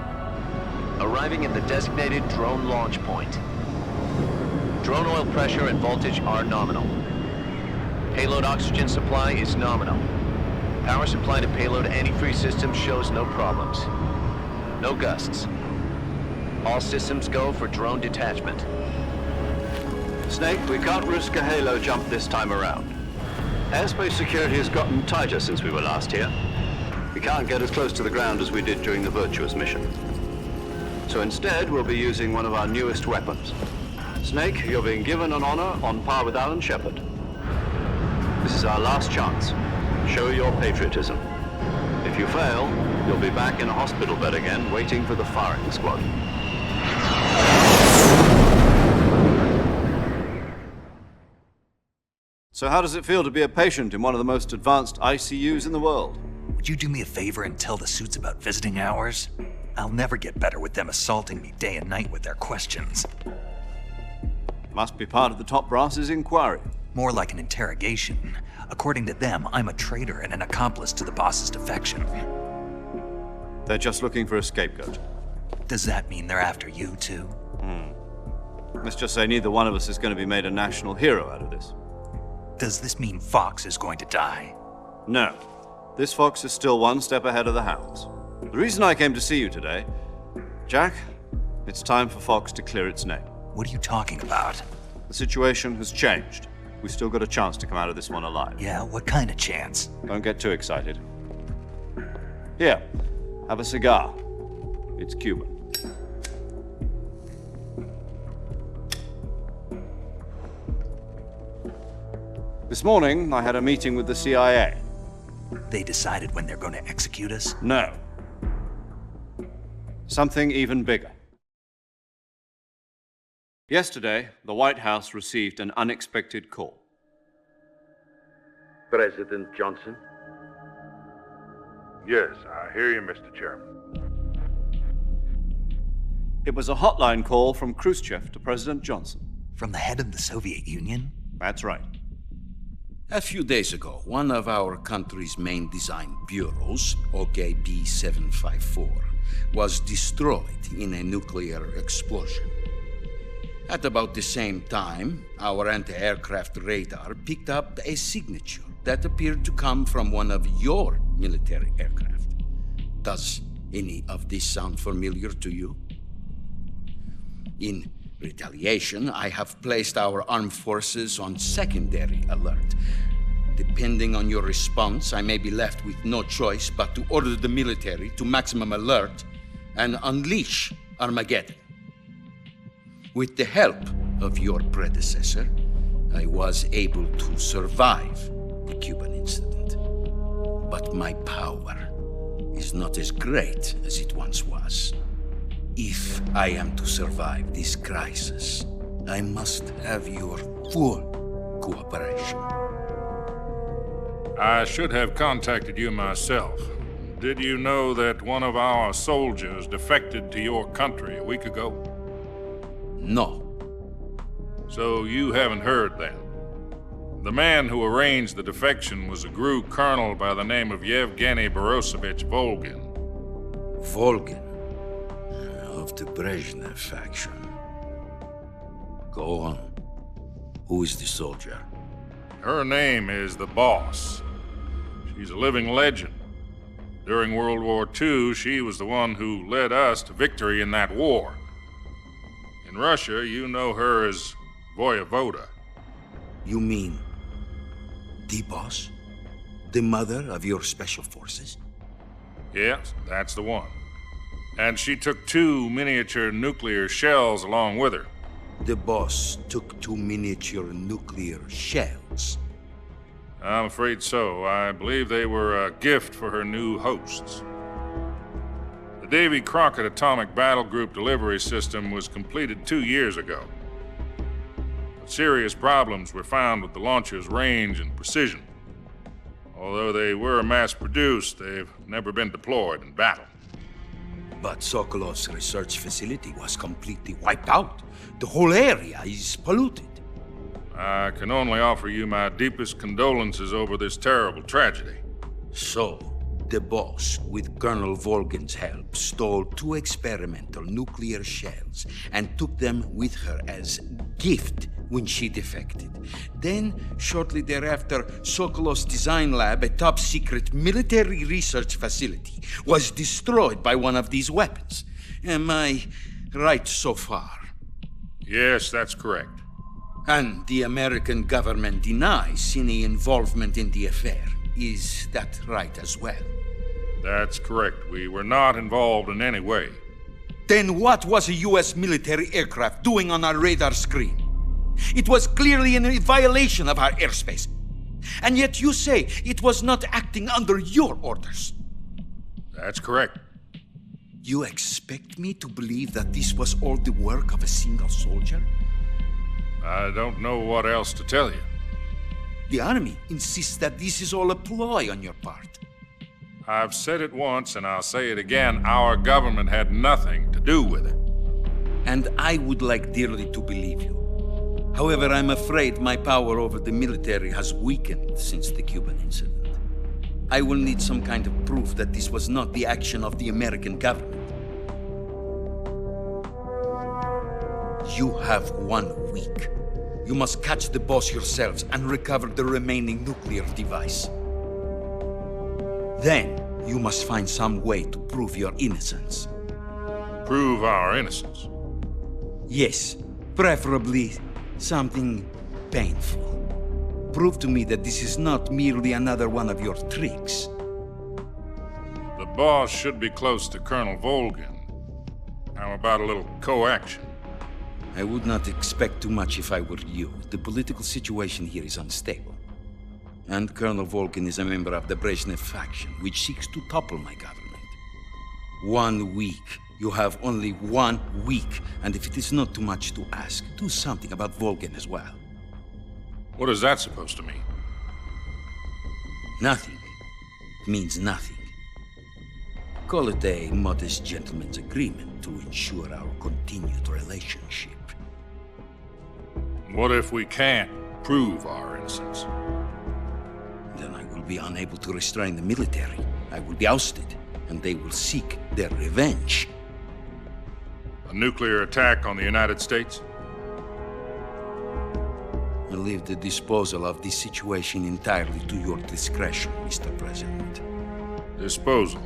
Arriving at the designated drone launch point. Drone oil pressure and voltage are nominal. Payload oxygen supply is nominal. Power supply to payload antifreeze system shows no problems. No gusts. All systems go for drone detachment. Snake, we can't risk a halo jump this time around. Airspace security has gotten tighter since we were last here. We can't get as close to the ground as we did during the Virtuous mission. So instead, we'll be using one of our newest weapons. Snake, you're being given an honor on par with Alan Shepard. This is our last chance. Show your patriotism. If you fail, you'll be back in a hospital bed again, waiting for the firing squad. So how does it feel to be a patient in one of the most advanced ICUs in the world? Would you do me a favor and tell the suits about visiting hours? I'll never get better with them assaulting me day and night with their questions. Must be part of the top brass's inquiry. More like an interrogation. According to them, I'm a traitor and an accomplice to the boss's defection. They're just looking for a scapegoat. Does that mean they're after you, too? Let's just say neither one of us is going to be made a national hero out of this. Does this mean Fox is going to die? No. This fox is still one step ahead of the hounds. The reason I came to see you today, Jack, it's time for Fox to clear its name. What are you talking about? The situation has changed. We've still got a chance to come out of this one alive. Yeah, what kind of chance? Don't get too excited. Here, have a cigar. It's Cuban. This morning, I had a meeting with the CIA. They decided when they're going to execute us? No. Something even bigger. Yesterday, the White House received an unexpected call. President Johnson? Yes, I hear you, Mr. Chairman. It was a hotline call from Khrushchev to President Johnson. From the head of the Soviet Union? That's right. A few days ago, one of our country's main design bureaus, OKB 754, was destroyed in a nuclear explosion. At about the same time, our anti-aircraft radar picked up a signature that appeared to come from one of your military aircraft. Does any of this sound familiar to you? In retaliation, I have placed our armed forces on secondary alert. Depending on your response, I may be left with no choice but to order the military to maximum alert and unleash Armageddon. With the help of your predecessor, I was able to survive the Cuban incident. But my power is not as great as it once was. If I am to survive this crisis, I must have your full cooperation. I should have contacted you myself. Did you know that one of our soldiers defected to your country a week ago? No. So you haven't heard then. The man who arranged the defection was a GRU colonel by the name of Yevgeny Borisovich Volgin. Volgin? Of the Brezhnev faction. Go on. Who is the soldier? Her name is the Boss. She's a living legend. During World War II, she was the one who led us to victory in that war. In Russia, you know her as Voyevoda. You mean the Boss? The mother of your special forces? Yes, that's the one. And she took 2 miniature nuclear shells along with her. The Boss took 2 miniature nuclear shells? I'm afraid so. I believe they were a gift for her new hosts. The Davy Crockett Atomic Battle Group delivery system was completed 2 years ago. But serious problems were found with the launcher's range and precision. Although they were mass-produced, they've never been deployed in battle. But Sokolov's research facility was completely wiped out. The whole area is polluted. I can only offer you my deepest condolences over this terrible tragedy. So, the boss, with Colonel Volgin's help, stole 2 experimental nuclear shells and took them with her as gift when she defected. Then, shortly thereafter, Sokolov's design lab, a top-secret military research facility, was destroyed by one of these weapons. Am I right so far? Yes, that's correct. And the American government denies any involvement in the affair. Is that right as well? That's correct. We were not involved in any way. Then what was a U.S. military aircraft doing on our radar screen? It was clearly in violation of our airspace. And yet you say it was not acting under your orders. That's correct. You expect me to believe that this was all the work of a single soldier? I don't know what else to tell you. The Army insists that this is all a ploy on your part. I've said it once and I'll say it again. Our government had nothing to do with it. And I would like dearly to believe you. However, I'm afraid my power over the military has weakened since the Cuban incident. I will need some kind of proof that this was not the action of the American government. You have 1 week. You must catch the boss yourselves and recover the remaining nuclear device. Then, you must find some way to prove your innocence. Prove our innocence? Yes, preferably something painful. Prove to me that this is not merely another one of your tricks. The boss should be close to Colonel Volgin. How about a little co-action? I would not expect too much if I were you. The political situation here is unstable. And Colonel Volgin is a member of the Brezhnev faction, which seeks to topple my government. 1 week. You have only 1 week. And if it is not too much to ask, do something about Volgin as well. What is that supposed to mean? Nothing. It means nothing. Call it a modest gentleman's agreement to ensure our continued relationship. What if we can't prove our innocence? Then I will be unable to restrain the military. I will be ousted, and they will seek their revenge. A nuclear attack on the United States? I leave the disposal of this situation entirely to your discretion, Mr. President. Disposal?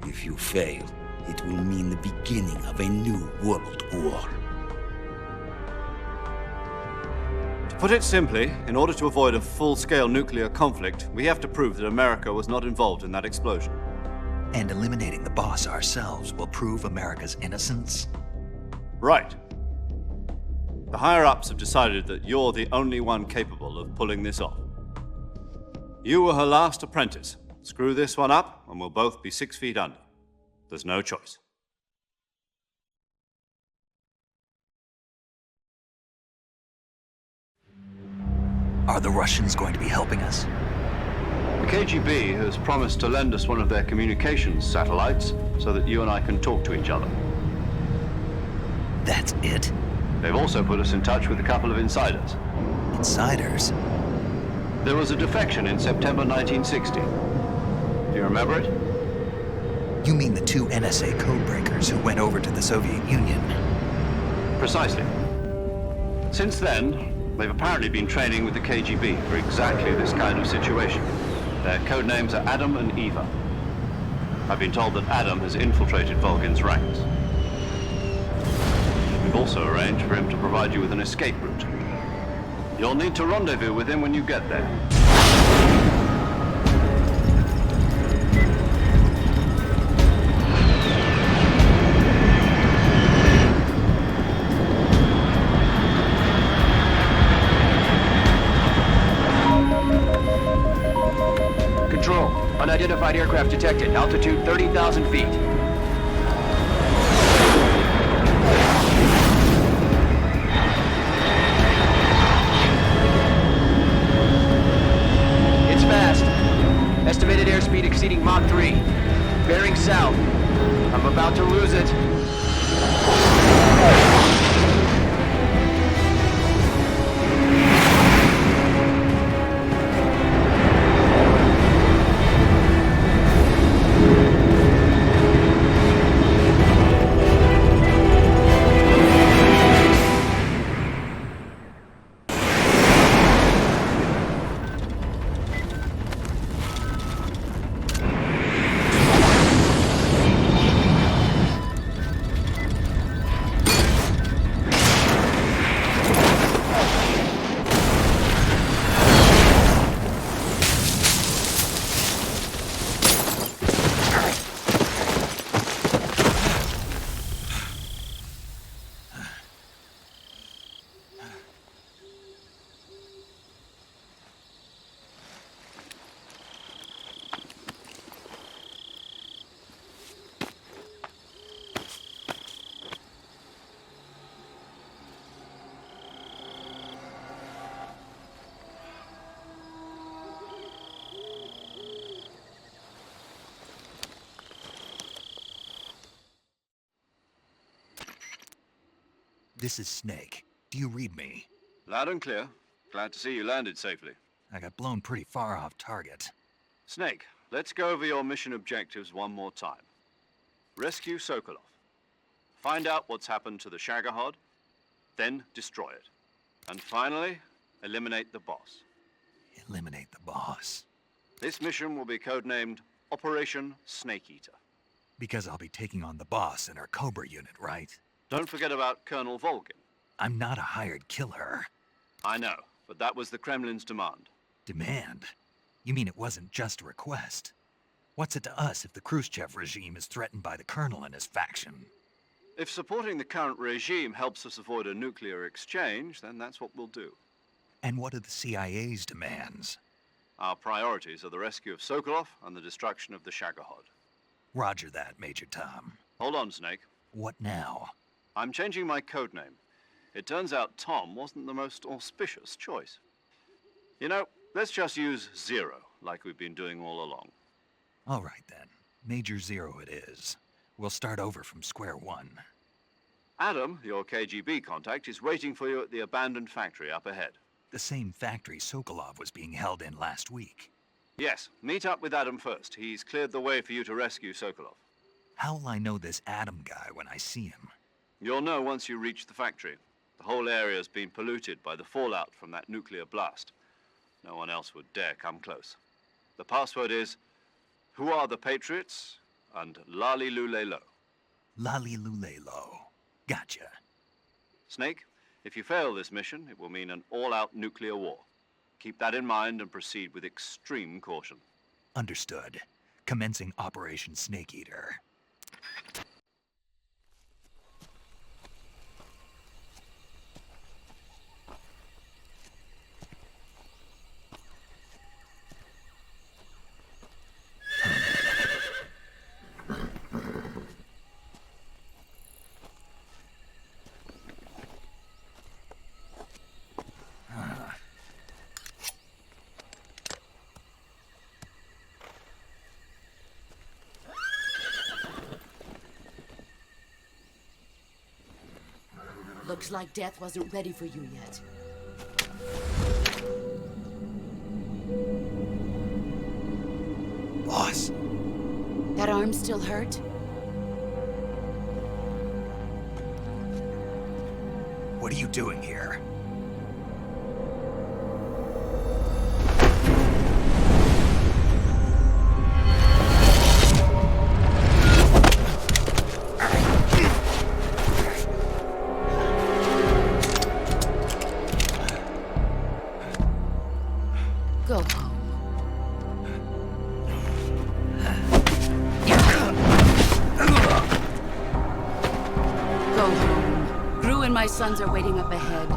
If you fail, it will mean the beginning of a new world war. To put it simply, in order to avoid a full-scale nuclear conflict, we have to prove that America was not involved in that explosion. And eliminating the boss ourselves will prove America's innocence? Right. The higher-ups have decided that you're the only one capable of pulling this off. You were her last apprentice. Screw this one up, and we'll both be 6 feet under. There's no choice. Are the Russians going to be helping us? The KGB has promised to lend us one of their communications satellites so that you and I can talk to each other. That's it? They've also put us in touch with a couple of insiders. Insiders? There was a defection in September 1960. Do you remember it? You mean the 2 NSA codebreakers who went over to the Soviet Union? Precisely. Since then, they've apparently been training with the KGB for exactly this kind of situation. Their code names are Adam and Eva. I've been told that Adam has infiltrated Volgin's ranks. We've also arranged for him to provide you with an escape route. You'll need to rendezvous with him when you get there. Control. Unidentified aircraft detected. Altitude 30,000 feet. It's fast. Estimated airspeed exceeding Mach 3. Bearing south. I'm about to lose it. This is Snake. Do you read me? Loud and clear. Glad to see you landed safely. I got blown pretty far off target. Snake, let's go over your mission objectives one more time. Rescue Sokolov. Find out what's happened to the Shagohod, then destroy it. And finally, eliminate the boss. Eliminate the boss. This mission will be codenamed Operation Snake Eater. Because I'll be taking on the boss in our Cobra unit, right? Don't forget about Colonel Volgin. I'm not a hired killer. I know, but that was the Kremlin's demand. Demand? You mean it wasn't just a request? What's it to us if the Khrushchev regime is threatened by the Colonel and his faction? If supporting the current regime helps us avoid a nuclear exchange, then that's what we'll do. And what are the CIA's demands? Our priorities are the rescue of Sokolov and the destruction of the Shagohod. Roger that, Major Tom. Hold on, Snake. What now? I'm changing my codename. It turns out Tom wasn't the most auspicious choice. You know, let's just use Zero, like we've been doing all along. All right, then. Major Zero it is. We'll start over from square one. Adam, your KGB contact, is waiting for you at the abandoned factory up ahead. The same factory Sokolov was being held in last week. Yes, meet up with Adam first. He's cleared the way for you to rescue Sokolov. How will I know this Adam guy when I see him? You'll know once you reach the factory. The whole area's been polluted by the fallout from that nuclear blast. No one else would dare come close. The password is, "Who are the Patriots?" and "Lali Lule Lo." Lali Lule Lo. Gotcha. Snake, if you fail this mission, it will mean an all-out nuclear war. Keep that in mind and proceed with extreme caution. Understood. Commencing Operation Snake Eater. Looks like death wasn't ready for you yet. Boss! That arm still hurt? What are you doing here? Go home. Go home. Gru and my sons are waiting up ahead.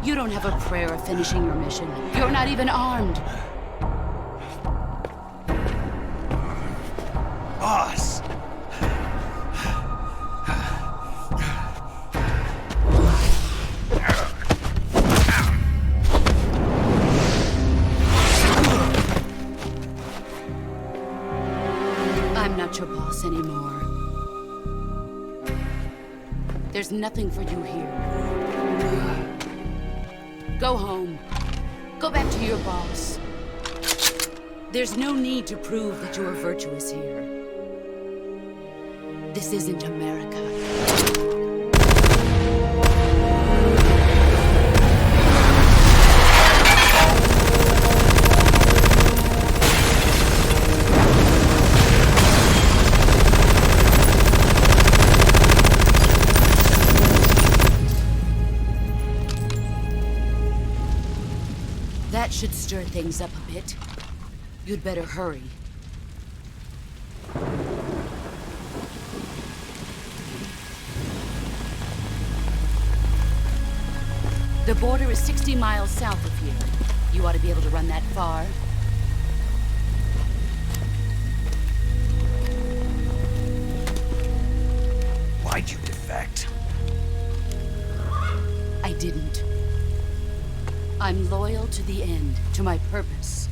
You don't have a prayer of finishing your mission. You're not even armed. Boss! I'm not your boss anymore. There's nothing for you here. Go home. Go back to your boss. There's no need to prove that you are virtuous here. This isn't America. That should stir things up a bit. You'd better hurry. The border is 60 miles south of here. You ought to be able to run that far. Why'd you defect? I didn't. I'm loyal to the end, to my purpose.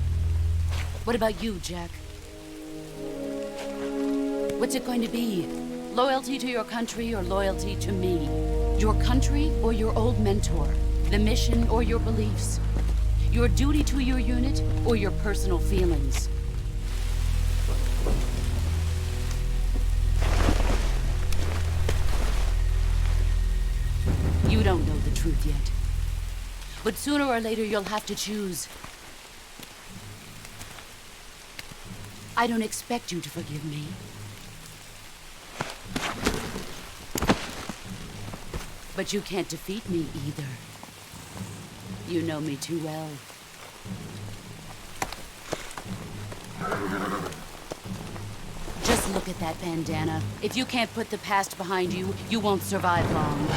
What about you, Jack? What's it going to be? Loyalty to your country or loyalty to me? Your country or your old mentor? The mission or your beliefs? Your duty to your unit or your personal feelings? You don't know the truth yet. But sooner or later you'll have to choose. I don't expect you to forgive me. But you can't defeat me either. You know me too well. Just look at that bandana. If you can't put the past behind you, you won't survive long.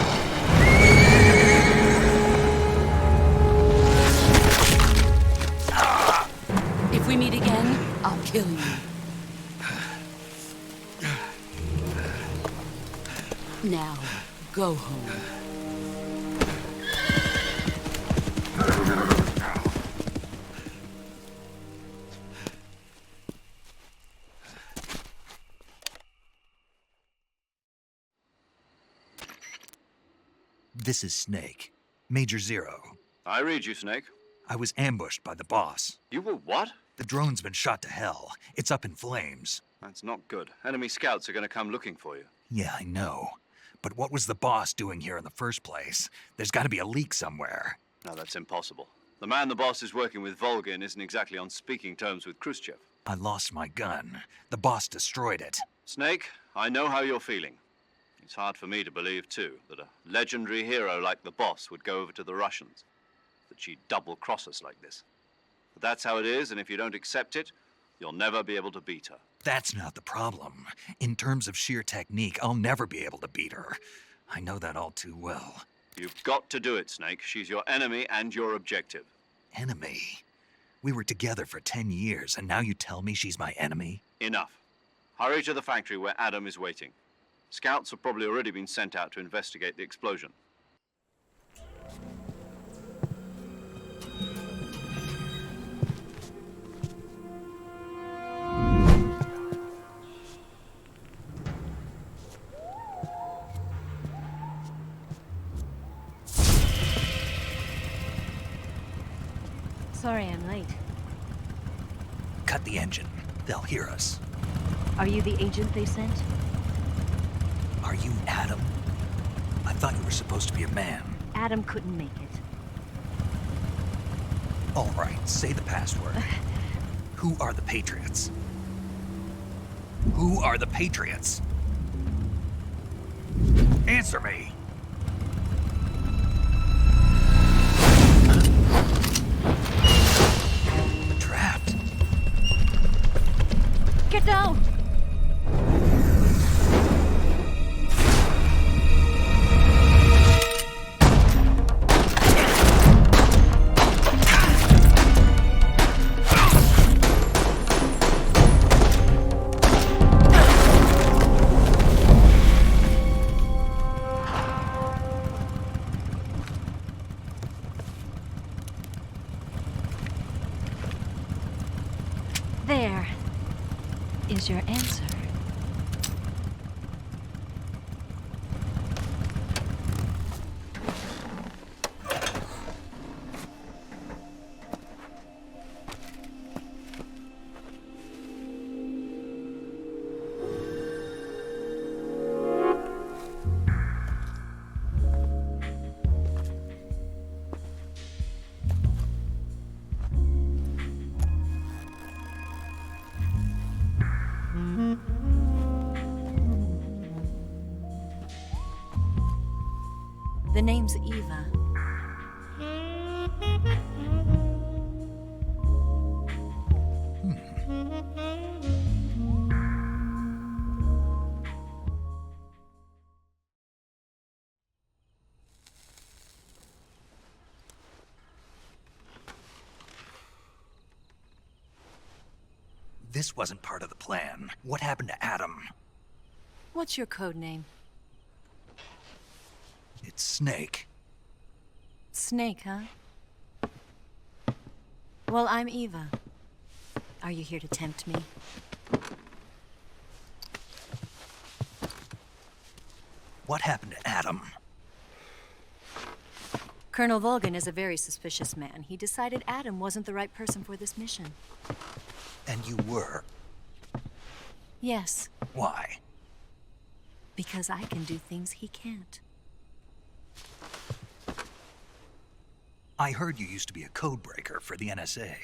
If we meet again, I'll kill you. Now, go home. This is Snake. Major Zero. I read you, Snake. I was ambushed by the boss. You were what? The drone's been shot to hell. It's up in flames. That's not good. Enemy scouts are going to come looking for you. Yeah, I know. But what was the boss doing here in the first place? There's got to be a leak somewhere. No, that's impossible. The man the boss is working with, Volgin, isn't exactly on speaking terms with Khrushchev. I lost my gun. The boss destroyed it. Snake, I know how you're feeling. It's hard for me to believe, too, that a legendary hero like the boss would go over to the Russians. That she'd double-cross us like this. But that's how it is, and if you don't accept it, you'll never be able to beat her. That's not the problem. In terms of sheer technique, I'll never be able to beat her. I know that all too well. You've got to do it, Snake. She's your enemy and your objective. Enemy? We were together for 10 years, and now you tell me she's my enemy? Enough. Hurry to the factory where Adam is waiting. Scouts have probably already been sent out to investigate the explosion. Sorry I'm late. Cut the engine. They'll hear us. Are you the agent they sent? Are you Adam? I thought you were supposed to be a man. Adam couldn't make it. All right, say the password. Who are the Patriots? Who are the Patriots? Answer me! Trapped. Get down! There is your answer. The name's Eva. This wasn't part of the plan. What happened to Adam? What's your code name? It's Snake. Snake, huh? Well, I'm Eva. Are you here to tempt me? What happened to Adam? Colonel Volgan is a very suspicious man. He decided Adam wasn't the right person for this mission. And you were? Yes. Why? Because I can do things he can't. I heard you used to be a codebreaker for the NSA.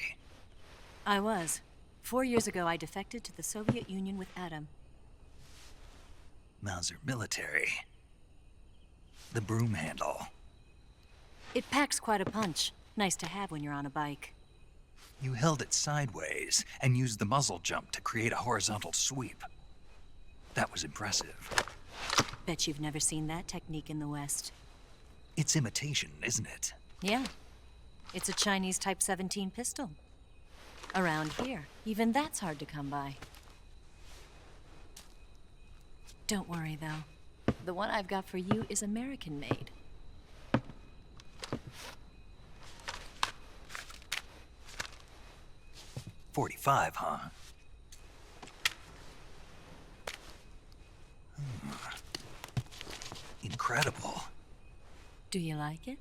I was. 4 years ago, I defected to the Soviet Union with Adam. Mauser military. The broom handle. It packs quite a punch. Nice to have when you're on a bike. You held it sideways and used the muzzle jump to create a horizontal sweep. That was impressive. Bet you've never seen that technique in the West. It's imitation, isn't it? Yeah. It's a Chinese Type 17 pistol. Around here, even that's hard to come by. Don't worry, though. The one I've got for you is American-made. .45, huh? Incredible. Do you like it?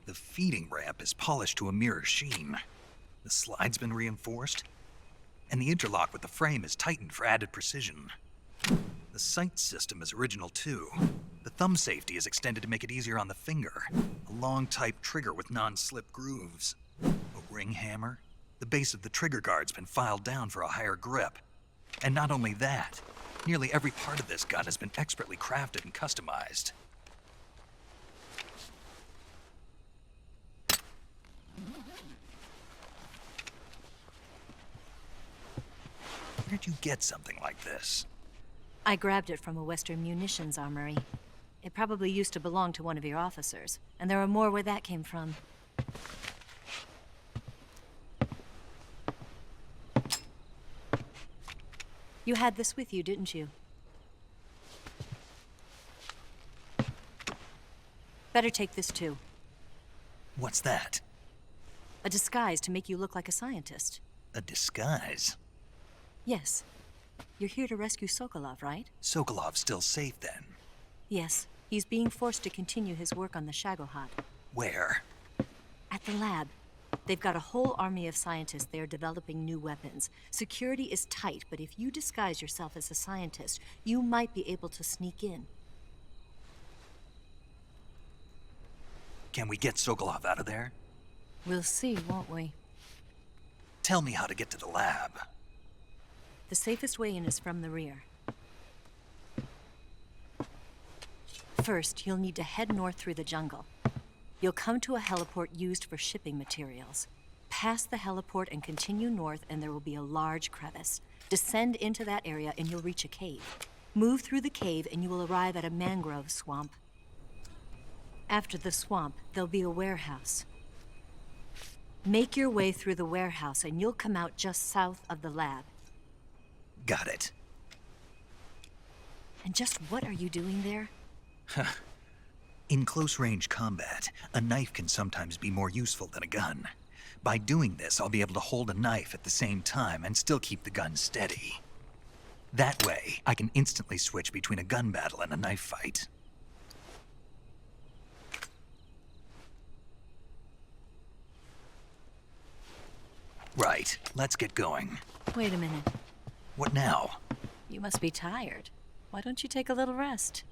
The feeding ramp is polished to a mirror sheen. The slide's been reinforced, and the interlock with the frame is tightened for added precision. The sight system is original too. The thumb safety is extended to make it easier on the finger. A long type trigger with non-slip grooves. A ring hammer. The base of the trigger guard's been filed down for a higher grip. And not only that, nearly every part of this gun has been expertly crafted and customized. Where'd you get something like this? I grabbed it from a Western munitions armory. It probably used to belong to one of your officers, and there are more where that came from. You had this with you, didn't you? Better take this too. What's that? A disguise to make you look like a scientist. A disguise? Yes. You're here to rescue Sokolov, right? Sokolov's still safe then? Yes. He's being forced to continue his work on the Shagohod. Where? At the lab. They've got a whole army of scientists there developing new weapons. Security is tight, but if you disguise yourself as a scientist, you might be able to sneak in. Can we get Sokolov out of there? We'll see, won't we? Tell me how to get to the lab. The safest way in is from the rear. First, you'll need to head north through the jungle. You'll come to a heliport used for shipping materials. Pass the heliport and continue north, and there will be a large crevice. Descend into that area and you'll reach a cave. Move through the cave and you will arrive at a mangrove swamp. After the swamp, there'll be a warehouse. Make your way through the warehouse and you'll come out just south of the lab. Got it. And just what are you doing there? In close-range combat, a knife can sometimes be more useful than a gun. By doing this, I'll be able to hold a knife at the same time and still keep the gun steady. That way, I can instantly switch between a gun battle and a knife fight. Right, let's get going. Wait a minute. What now? You must be tired. Why don't you take a little rest?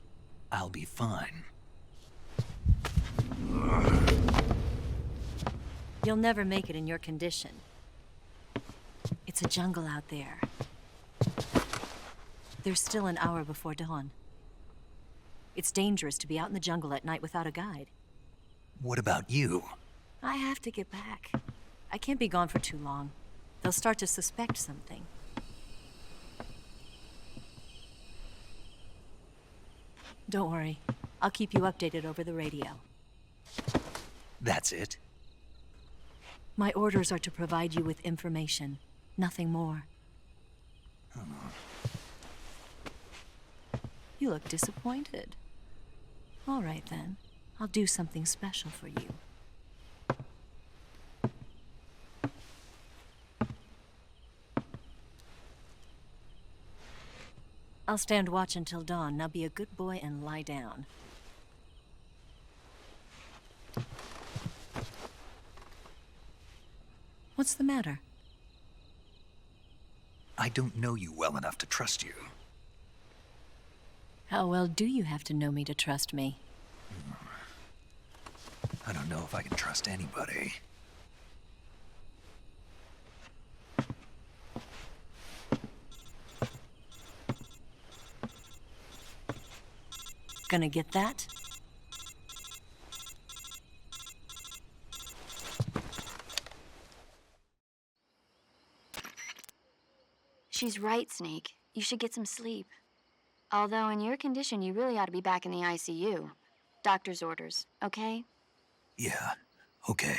I'll be fine. You'll never make it in your condition. It's a jungle out there. There's still an hour before dawn. It's dangerous to be out in the jungle at night without a guide. What about you? I have to get back. I can't be gone for too long. They'll start to suspect something. Don't worry. I'll keep you updated over the radio. That's it? My orders are to provide you with information. Nothing more. You look disappointed. All right, then. I'll do something special for you. I'll stand watch until dawn. Now be a good boy and lie down. What's the matter? I don't know you well enough to trust you. How well do you have to know me to trust me? I don't know if I can trust anybody. Gonna get that? She's right, Snake. You should get some sleep. Although in your condition, you really ought to be back in the ICU. Doctor's orders, okay? Yeah, okay.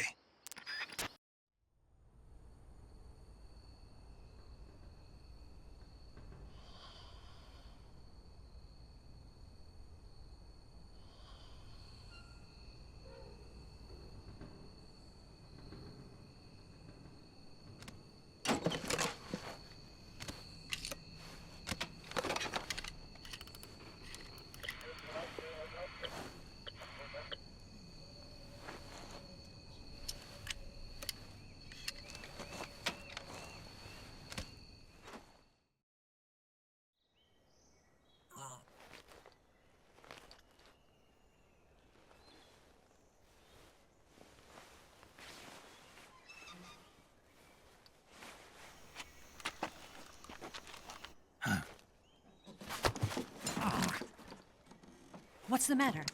What's the matter?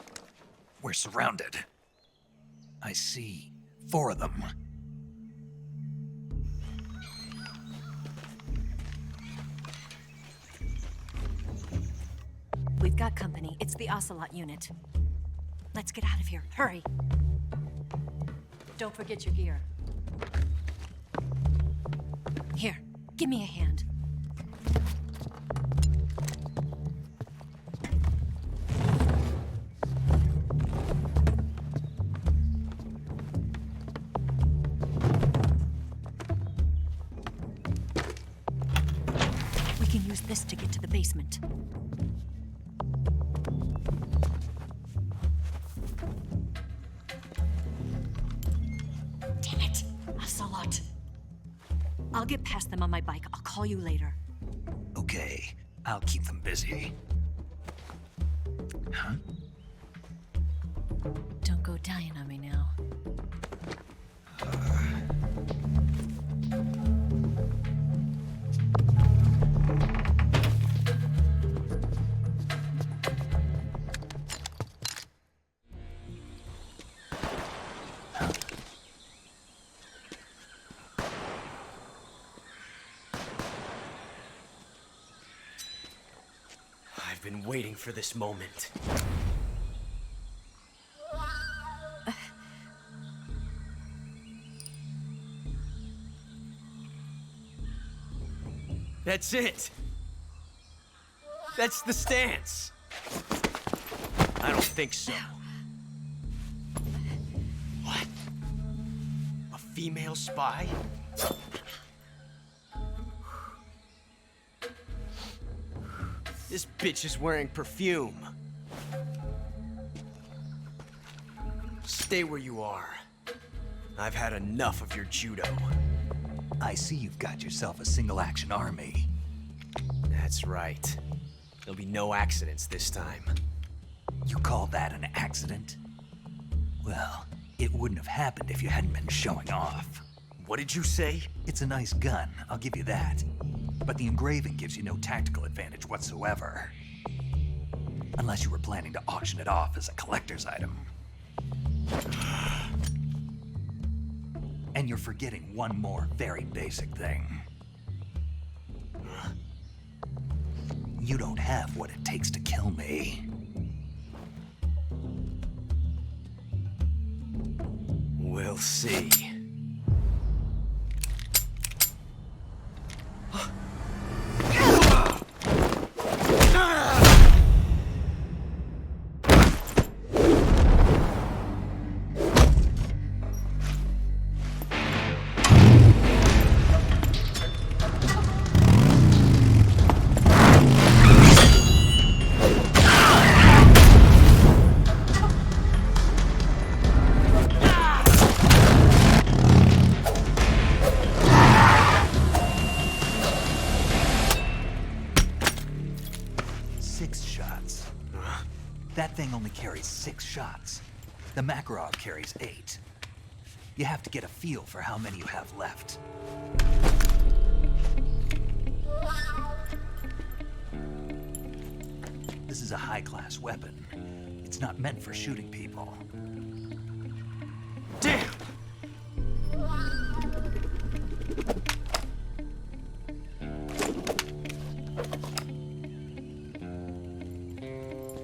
We're surrounded. I see 4 of them. We've got company. It's the Ocelot unit. Let's get out of here. Hurry. Don't forget your gear. Here, give me a hand. We can use this to get to the basement. Damn it, Ocelot. I'll get past them on my bike. I'll call you later. Okay, I'll keep them busy. Huh? Don't go dying on me now. I've been waiting for this moment. That's it. That's the stance. I don't think so. What? A female spy? This bitch is wearing perfume. Stay where you are. I've had enough of your judo. I see you've got yourself a single-action army. That's right. There'll be no accidents this time. You call that an accident? Well, it wouldn't have happened if you hadn't been showing off. What did you say? It's a nice gun, I'll give you that. But the engraving gives you no tactical advantage whatsoever. Unless you were planning to auction it off as a collector's item. And you're forgetting one more very basic thing. You don't have what it takes to kill me. We'll see. That thing only carries 6 shots. The Makarov carries 8. You have to get a feel for how many you have left. This is a high-class weapon. It's not meant for shooting people. Damn!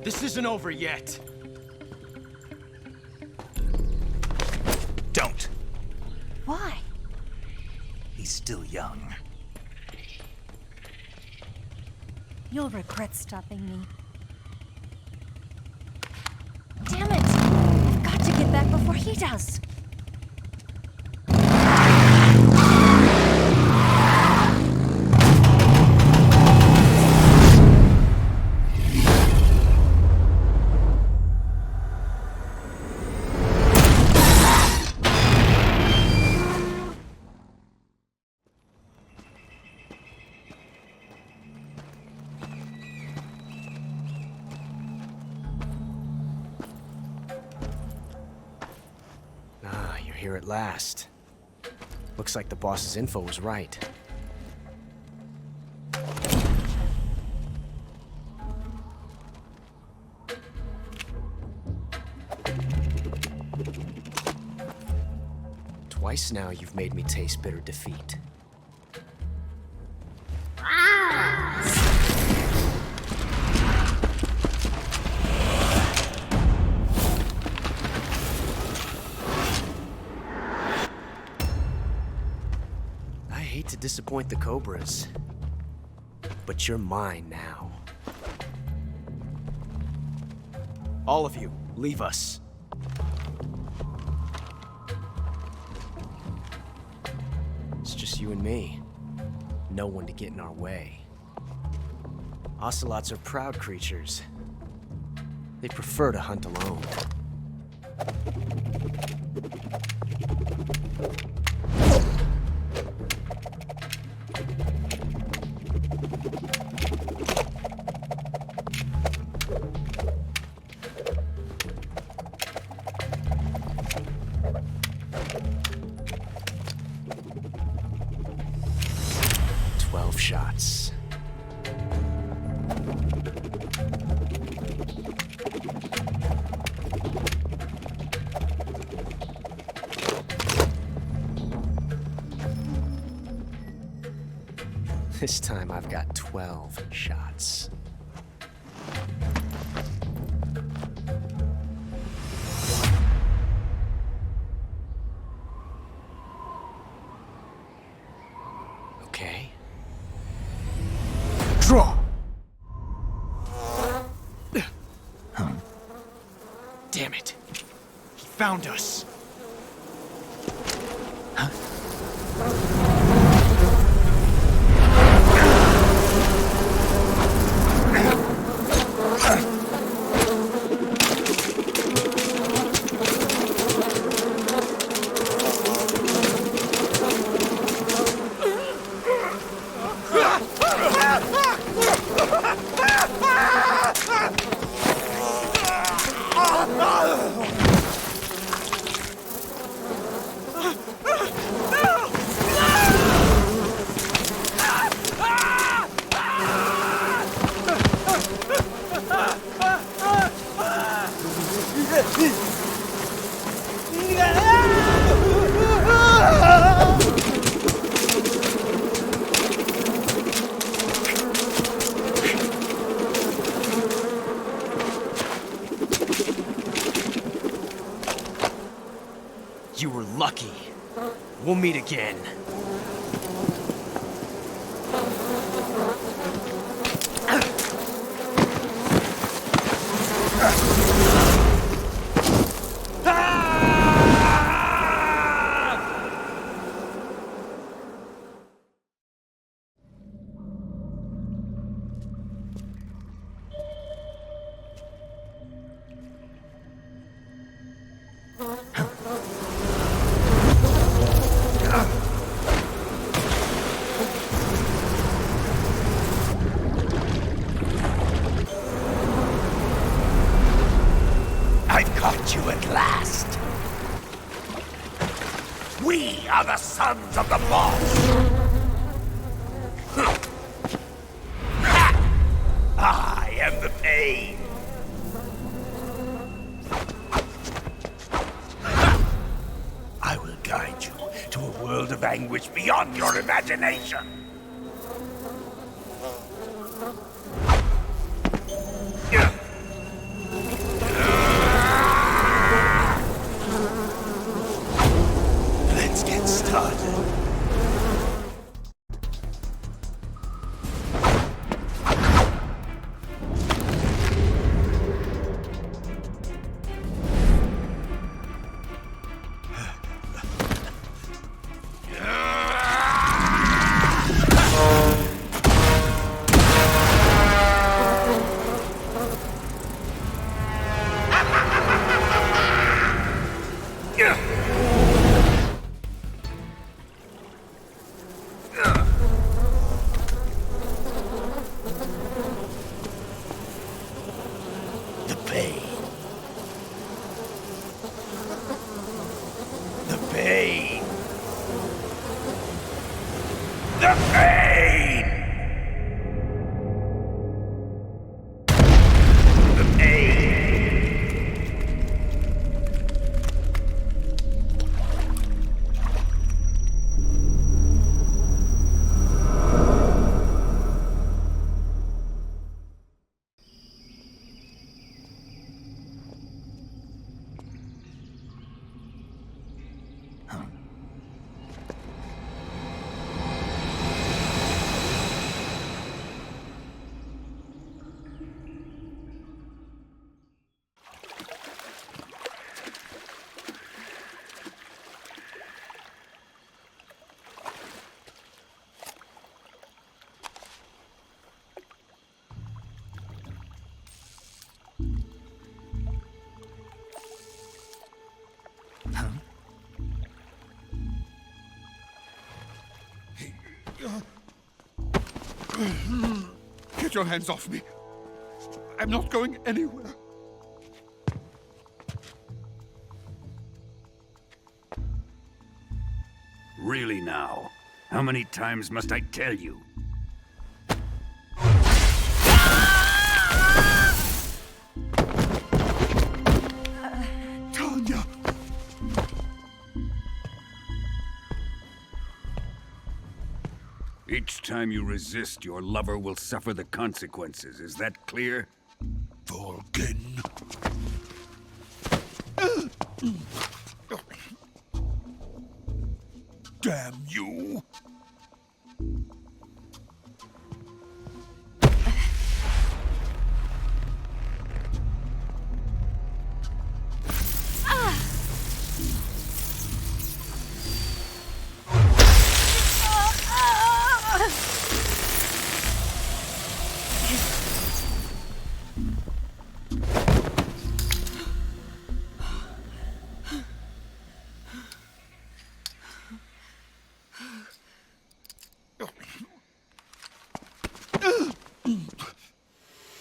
This isn't over yet. Don't. Why? He's still young. You'll regret stopping me. Damn it! I've got to get back before he does. Here at last. Looks like the boss's info was right. Twice now you've made me taste bitter defeat. To disappoint the Cobras, but you're mine now. All of you, leave us. It's just you and me. No one to get in our way. Ocelots are proud creatures. They prefer to hunt alone. Shots. This time I've got 12 shots. Okay. Draw! Damn it. He found us. You were lucky. We'll meet again. are the sons of the boss! I am the pain! I will guide you to a world of anguish beyond your imagination! Let's get started. Get your hands off me. I'm not going anywhere. Really now? How many times must I tell you? Tanya! Each time you resist, your lover will suffer the consequences. Is that clear? Volgin. Damn you!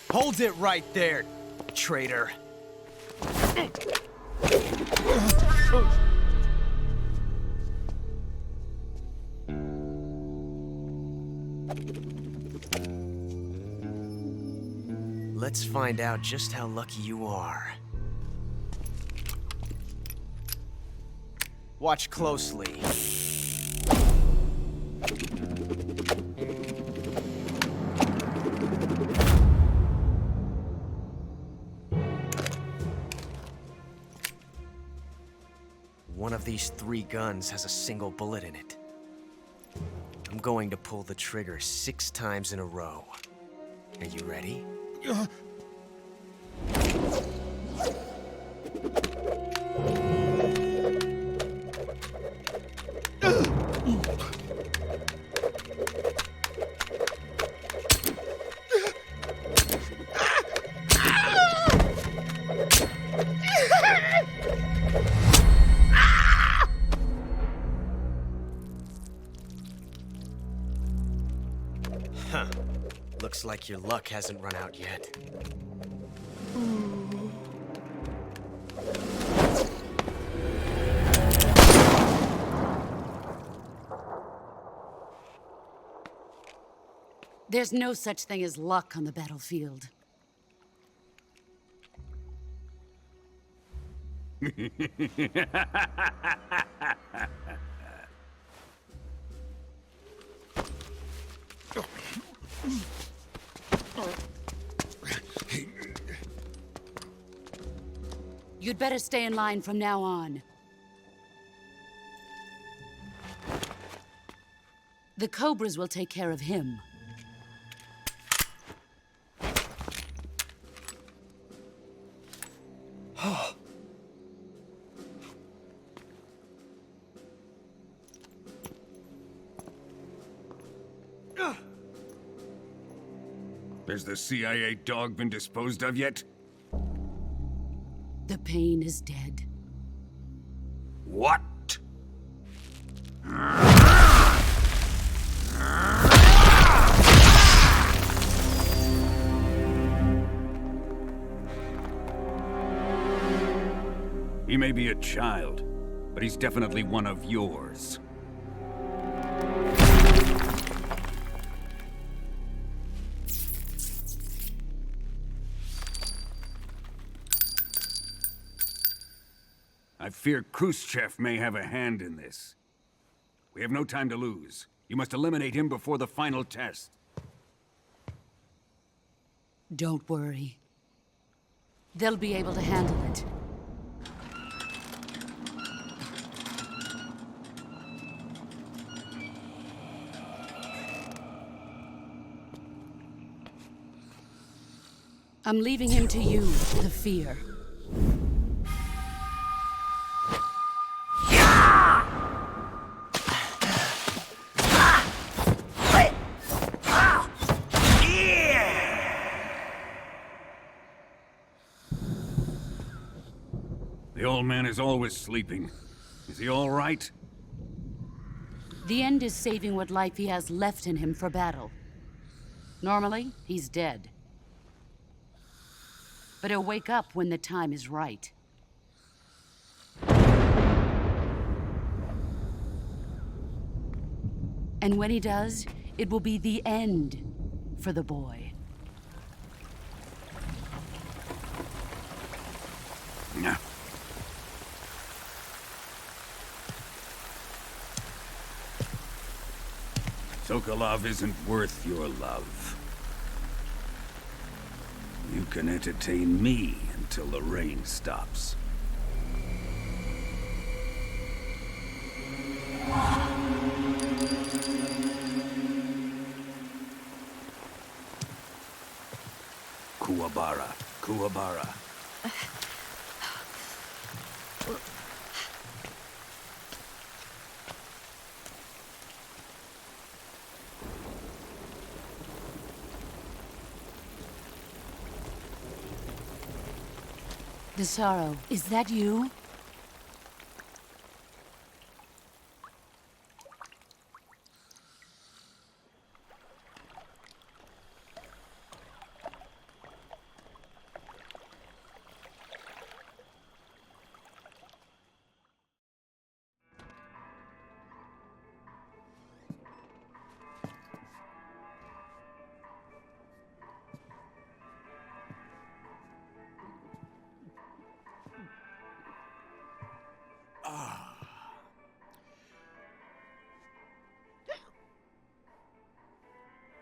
Hold it right there, traitor. Let's find out just how lucky you are. Watch closely. One of these 3 guns has a single bullet in it. I'm going to pull the trigger 6 times in a row. Are you ready? Huh. Looks like your luck hasn't run out yet. There's no such thing as luck on the battlefield. You'd better stay in line from now on. The Cobras will take care of him. Has the CIA dog been disposed of yet? The pain is dead. What? He may be a child, but he's definitely one of yours. I fear Khrushchev may have a hand in this. We have no time to lose. You must eliminate him before the final test. Don't worry. They'll be able to handle it. I'm leaving him to you, the fear. The old man is always sleeping. Is he all right? The end is saving what life he has left in him for battle. Normally, he's dead. But he'll wake up when the time is right. And when he does, it will be the end for the boy. No. Sokolov isn't worth your love. You can entertain me until the rain stops. Kuwabara, Kuwabara. The sorrow, is that you?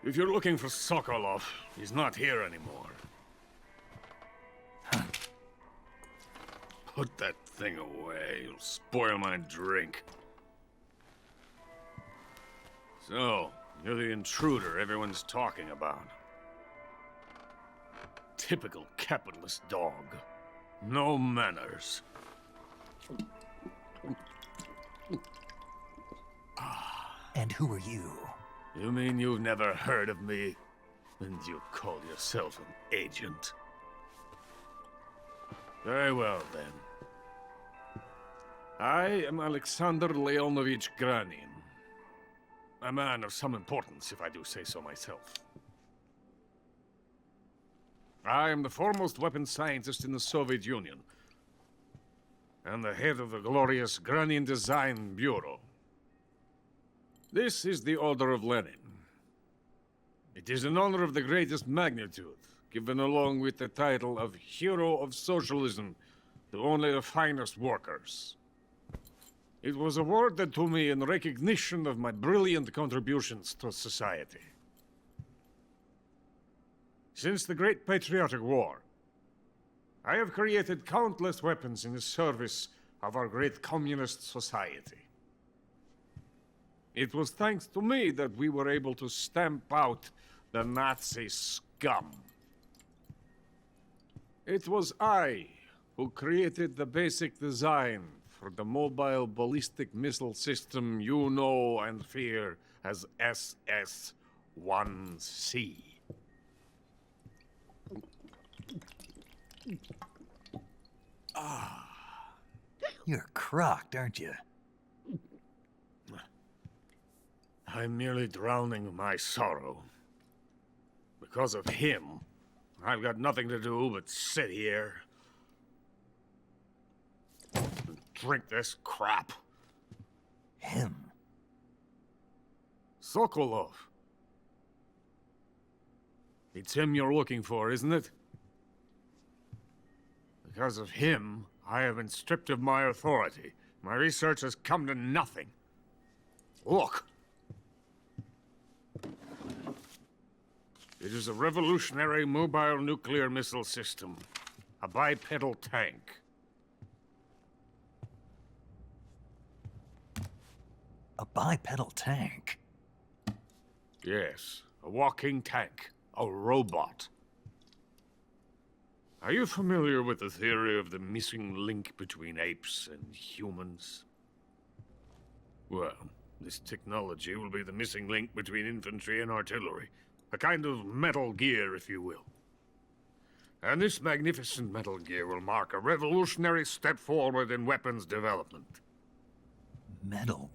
If you're looking for Sokolov, he's not here anymore. Put that thing away. You'll spoil my drink. So, you're the intruder everyone's talking about. Typical capitalist dog. No manners. And who are you? You mean you've never heard of me? And you call yourself an agent? Very well, then. I am Alexander Leonovich Granin. A man of some importance, if I do say so myself. I am the foremost weapons scientist in the Soviet Union, and the head of the glorious Granin Design Bureau. This is the Order of Lenin. It is an honor of the greatest magnitude, given along with the title of Hero of Socialism to only the finest workers. It was awarded to me in recognition of my brilliant contributions to society. Since the Great Patriotic War, I have created countless weapons in the service of our great communist society. It was thanks to me that we were able to stamp out the Nazi scum. It was I who created the basic design for the mobile ballistic missile system you know and fear as SS-1C. You're crocked, aren't you? I'm merely drowning my sorrow. Because of him, I've got nothing to do but sit here and drink this crap. Him? Sokolov. It's him you're looking for, isn't it? Because of him, I have been stripped of my authority. My research has come to nothing. Look. It is a revolutionary mobile nuclear missile system. A bipedal tank. A bipedal tank? Yes, a walking tank. A robot. Are you familiar with the theory of the missing link between apes and humans? Well, this technology will be the missing link between infantry and artillery. A kind of Metal Gear, if you will. And this magnificent Metal Gear will mark a revolutionary step forward in weapons development. Metal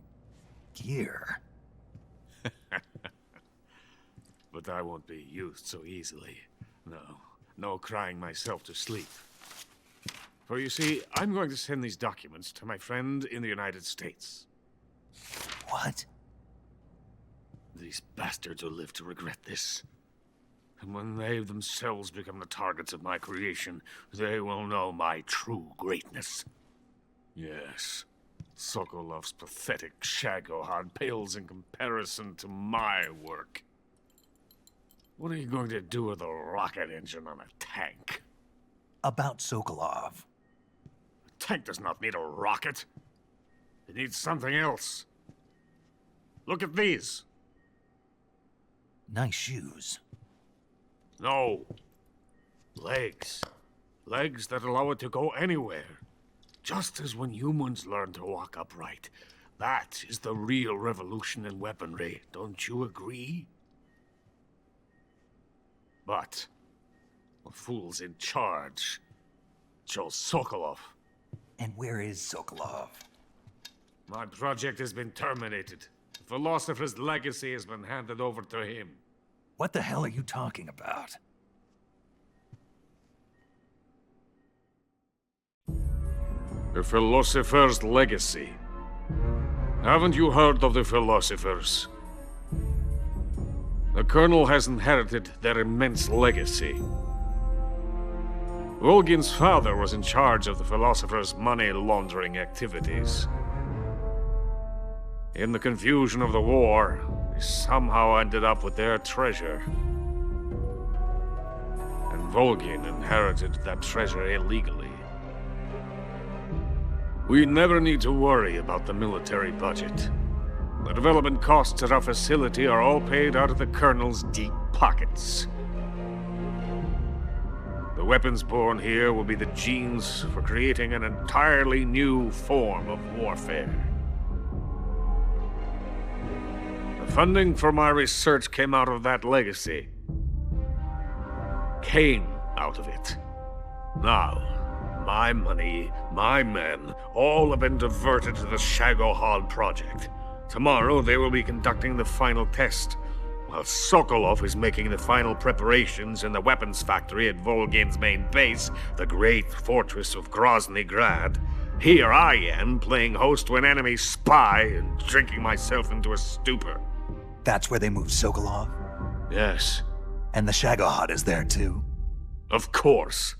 Gear? But I won't be used so easily. No crying myself to sleep. For you see, I'm going to send these documents to my friend in the United States. What? These bastards will live to regret this. And when they themselves become the targets of my creation, they will know my true greatness. Yes, Sokolov's pathetic Shagohod pales in comparison to my work. What are you going to do with a rocket engine on a tank? About Sokolov. A tank does not need a rocket. It needs something else. Look at these. Nice shoes. No. Legs. Legs that allow it to go anywhere. Just as when humans learn to walk upright. That is the real revolution in weaponry. Don't you agree? But the fool's in charge. Joe Sokolov. And where is Sokolov? My project has been terminated. The philosopher's legacy has been handed over to him. What the hell are you talking about? The philosopher's legacy. Haven't you heard of the philosophers? The Colonel has inherited their immense legacy. Volgin's father was in charge of the philosophers' money laundering activities. In the confusion of the war, they somehow ended up with their treasure. And Volgin inherited that treasure illegally. We never need to worry about the military budget. The development costs at our facility are all paid out of the Colonel's deep pockets. The weapons born here will be the genes for creating an entirely new form of warfare. The funding for my research came out of that legacy. Came out of it. Now, my money, my men, all have been diverted to the Shagohod project. Tomorrow, they will be conducting the final test, while Sokolov is making the final preparations in the weapons factory at Volgin's main base, the great fortress of Grozny Grad. Here I am, playing host to an enemy spy and drinking myself into a stupor. That's where they moved Sokolov? Yes. And the Shagohod is there too? Of course.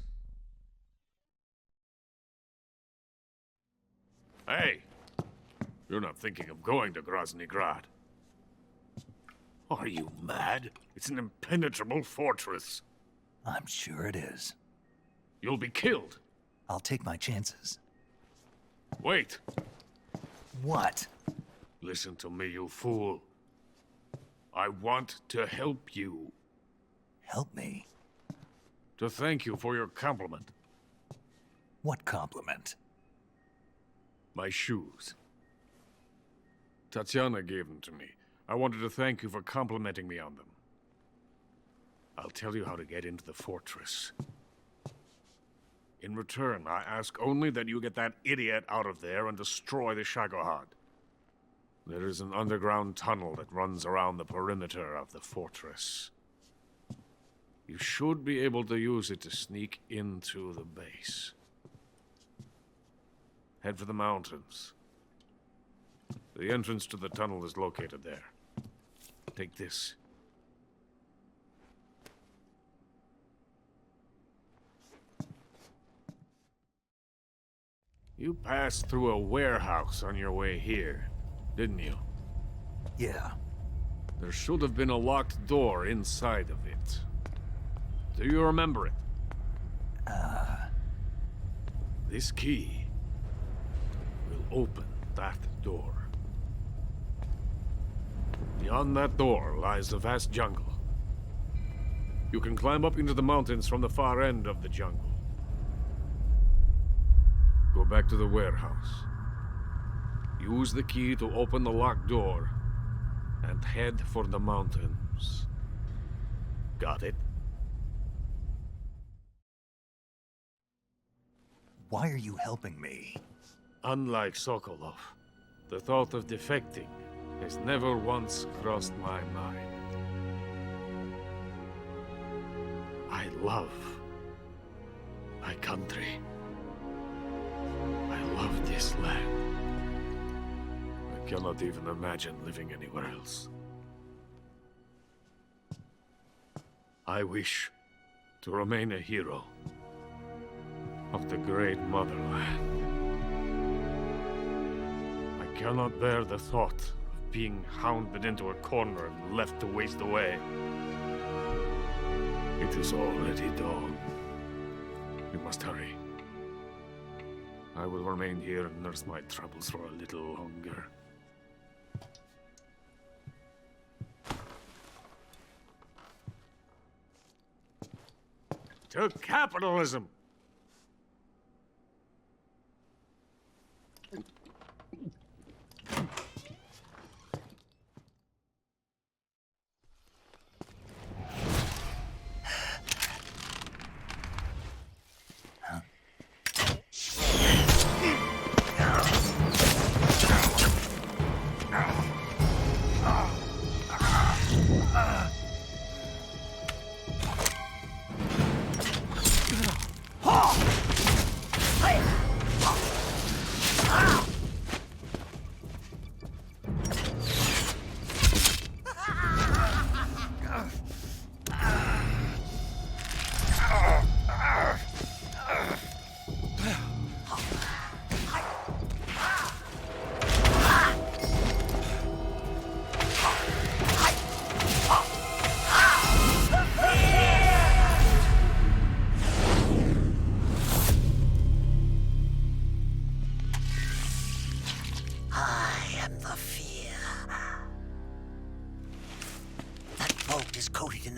Hey! You're not thinking of going to Grozny Grad. Are you mad? It's an impenetrable fortress. I'm sure it is. You'll be killed. I'll take my chances. Wait. What? Listen to me, you fool. I want to help you. Help me? To thank you for your compliment. What compliment? My shoes. Tatiana gave them to me. I wanted to thank you for complimenting me on them. I'll tell you how to get into the fortress. In return, I ask only that you get that idiot out of there and destroy the Shagohod. There is an underground tunnel that runs around the perimeter of the fortress. You should be able to use it to sneak into the base. Head for the mountains. The entrance to the tunnel is located there. Take this. You passed through a warehouse on your way here, didn't you? Yeah. There should have been a locked door inside of it. Do you remember it? This key will open that door. Beyond that door lies a vast jungle. You can climb up into the mountains from the far end of the jungle. Go back to the warehouse. Use the key to open the locked door and head for the mountains. Got it? Why are you helping me? Unlike Sokolov, the thought of defecting has never once crossed my mind. I love my country. I love this land. I cannot even imagine living anywhere else. I wish to remain a hero of the great motherland. I cannot bear the thought of being hounded into a corner and left to waste away. It is already dawn. We must hurry. I will remain here and nurse my troubles for a little longer. To capitalism!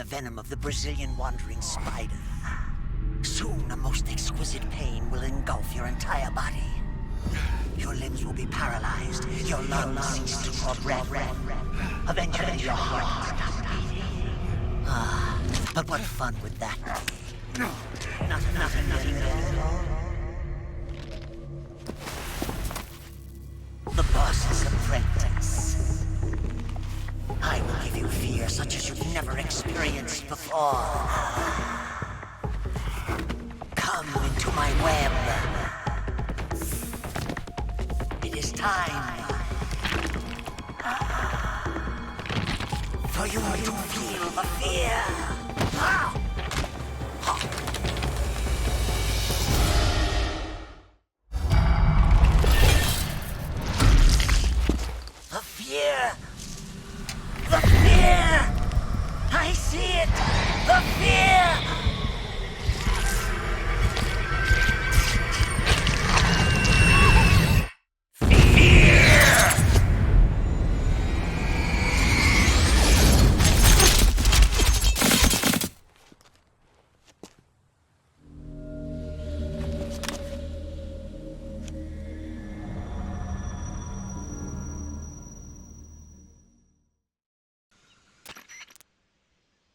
Venom of the Brazilian wandering spider. Soon, a most exquisite pain will engulf your entire body. Your limbs will be paralyzed, your lungs cease to draw breath. Eventually, your heart stops beating. Ah, but what fun would that be? Nothing at all. The boss's apprentice. I will give you fear such as you've never experienced before. Come into my web. It is time for you want to feel the fear? Ah! The fear! The fear! I see it! The fear!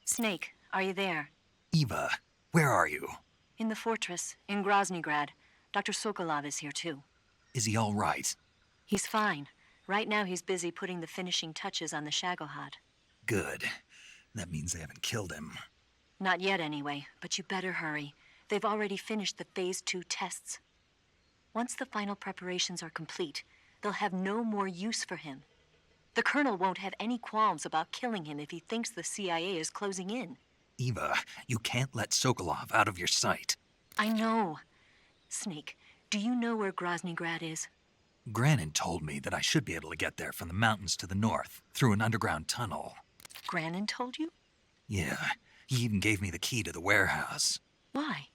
Snake, are you there? Eva, where are you? In the fortress, in Groznygrad. Dr. Sokolov is here too. Is he all right? He's fine. Right now he's busy putting the finishing touches on the Shagohod. Good. That means they haven't killed him. Not yet anyway, but you better hurry. They've already finished the Phase 2 tests. Once the final preparations are complete, they'll have no more use for him. The Colonel won't have any qualms about killing him if he thinks the CIA is closing in. Eva, you can't let Sokolov out of your sight. I know. Snake, do you know where Groznygrad is? Granin told me that I should be able to get there from the mountains to the north, through an underground tunnel. Granin told you? Yeah, he even gave me the key to the warehouse. Why?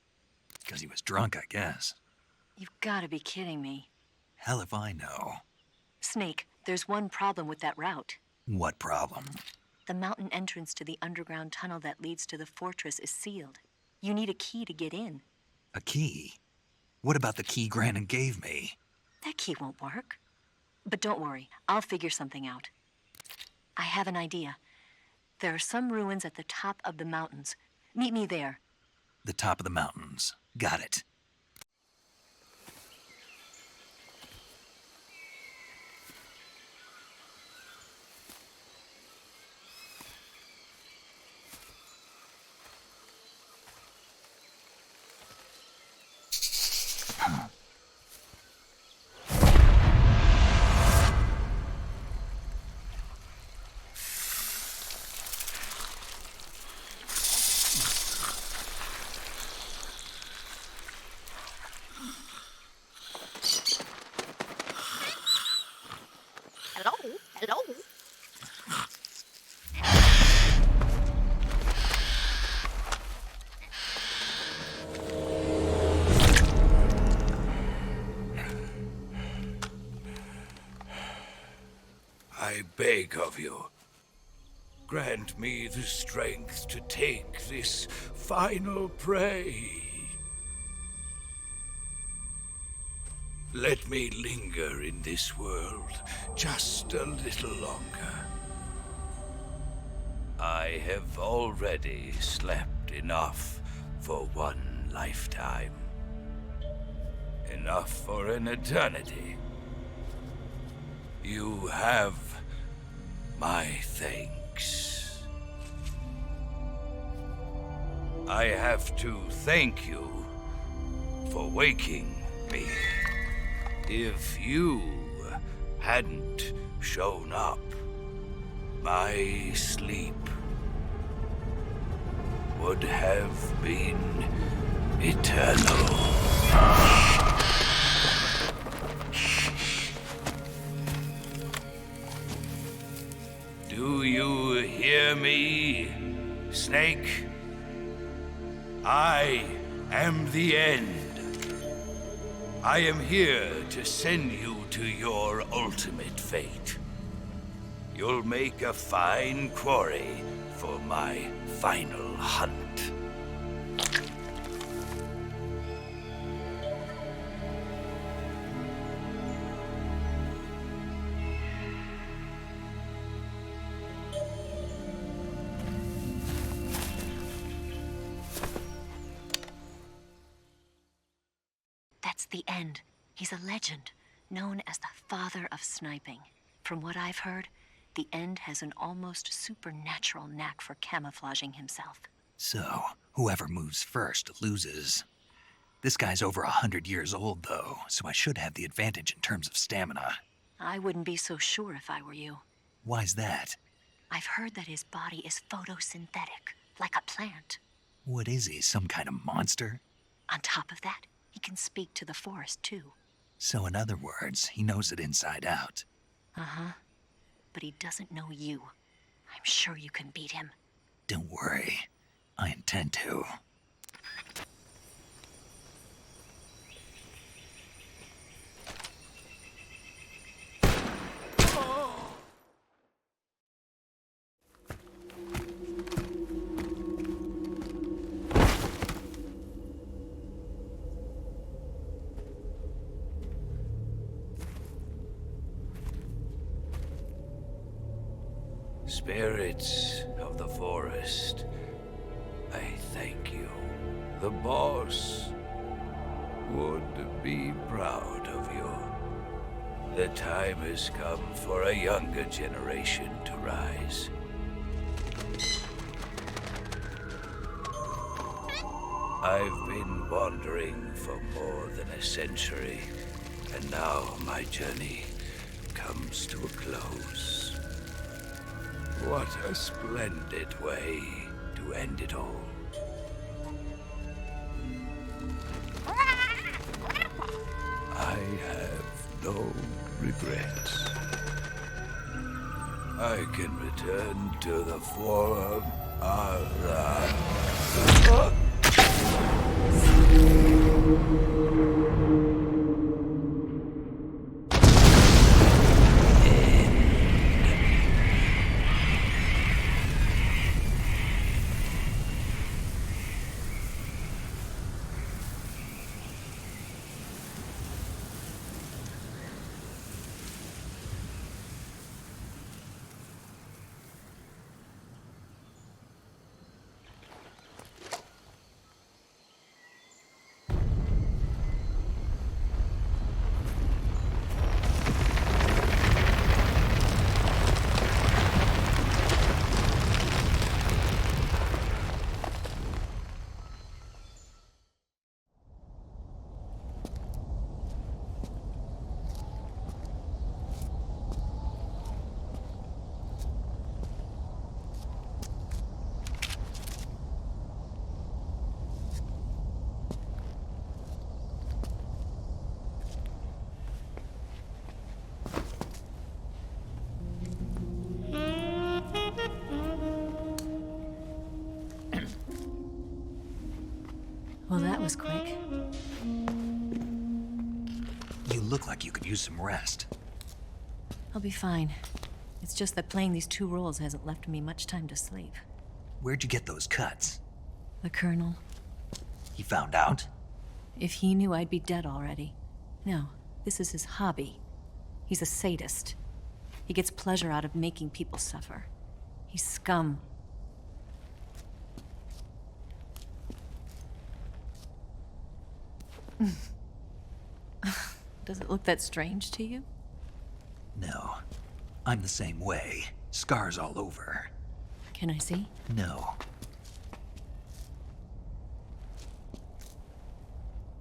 Because he was drunk, I guess. You've got to be kidding me. Hell if I know. Snake, there's one problem with that route. What problem? The mountain entrance to the underground tunnel that leads to the fortress is sealed. You need a key to get in. A key? What about the key Granin gave me? That key won't work. But don't worry, I'll figure something out. I have an idea. There are some ruins at the top of the mountains. Meet me there. The top of the mountains. Got it. Hello? I beg of you, grant me the strength to take this final prey. Let me linger in this world just a little longer. I have already slept enough for one lifetime. Enough for an eternity. You have my thanks. I have to thank you for waking me. If you hadn't shown up, my sleep would have been eternal. Do you hear me, Snake? I am the end. I am here to send you to your ultimate fate. You'll make a fine quarry for my final hunt. That's the end. He's a legend, known as the father of sniping. From what I've heard, the End has an almost supernatural knack for camouflaging himself. So, whoever moves first loses. This guy's over 100 years old, though, so I should have the advantage in terms of stamina. I wouldn't be so sure if I were you. Why's that? I've heard that his body is photosynthetic, like a plant. What is he, some kind of monster? On top of that, he can speak to the forest, too. So in other words, he knows it inside out. Uh-huh. But he doesn't know you. I'm sure you can beat him. Don't worry. I intend to. Spirits of the forest, I thank you. The boss would be proud of you. The time has come for a younger generation to rise. I've been wandering for more than a century, and now my journey comes to a close. What a splendid way to end it all. I have no regrets. I can return to the form Well, that was quick. You look like you could use some rest. I'll be fine. It's just that playing these two roles hasn't left me much time to sleep. Where'd you get those cuts? The Colonel. He found out? If he knew, I'd be dead already. No, this is his hobby. He's a sadist. He gets pleasure out of making people suffer. He's scum. Does it look that strange to you? No. I'm the same way. Scars all over. Can I see? No.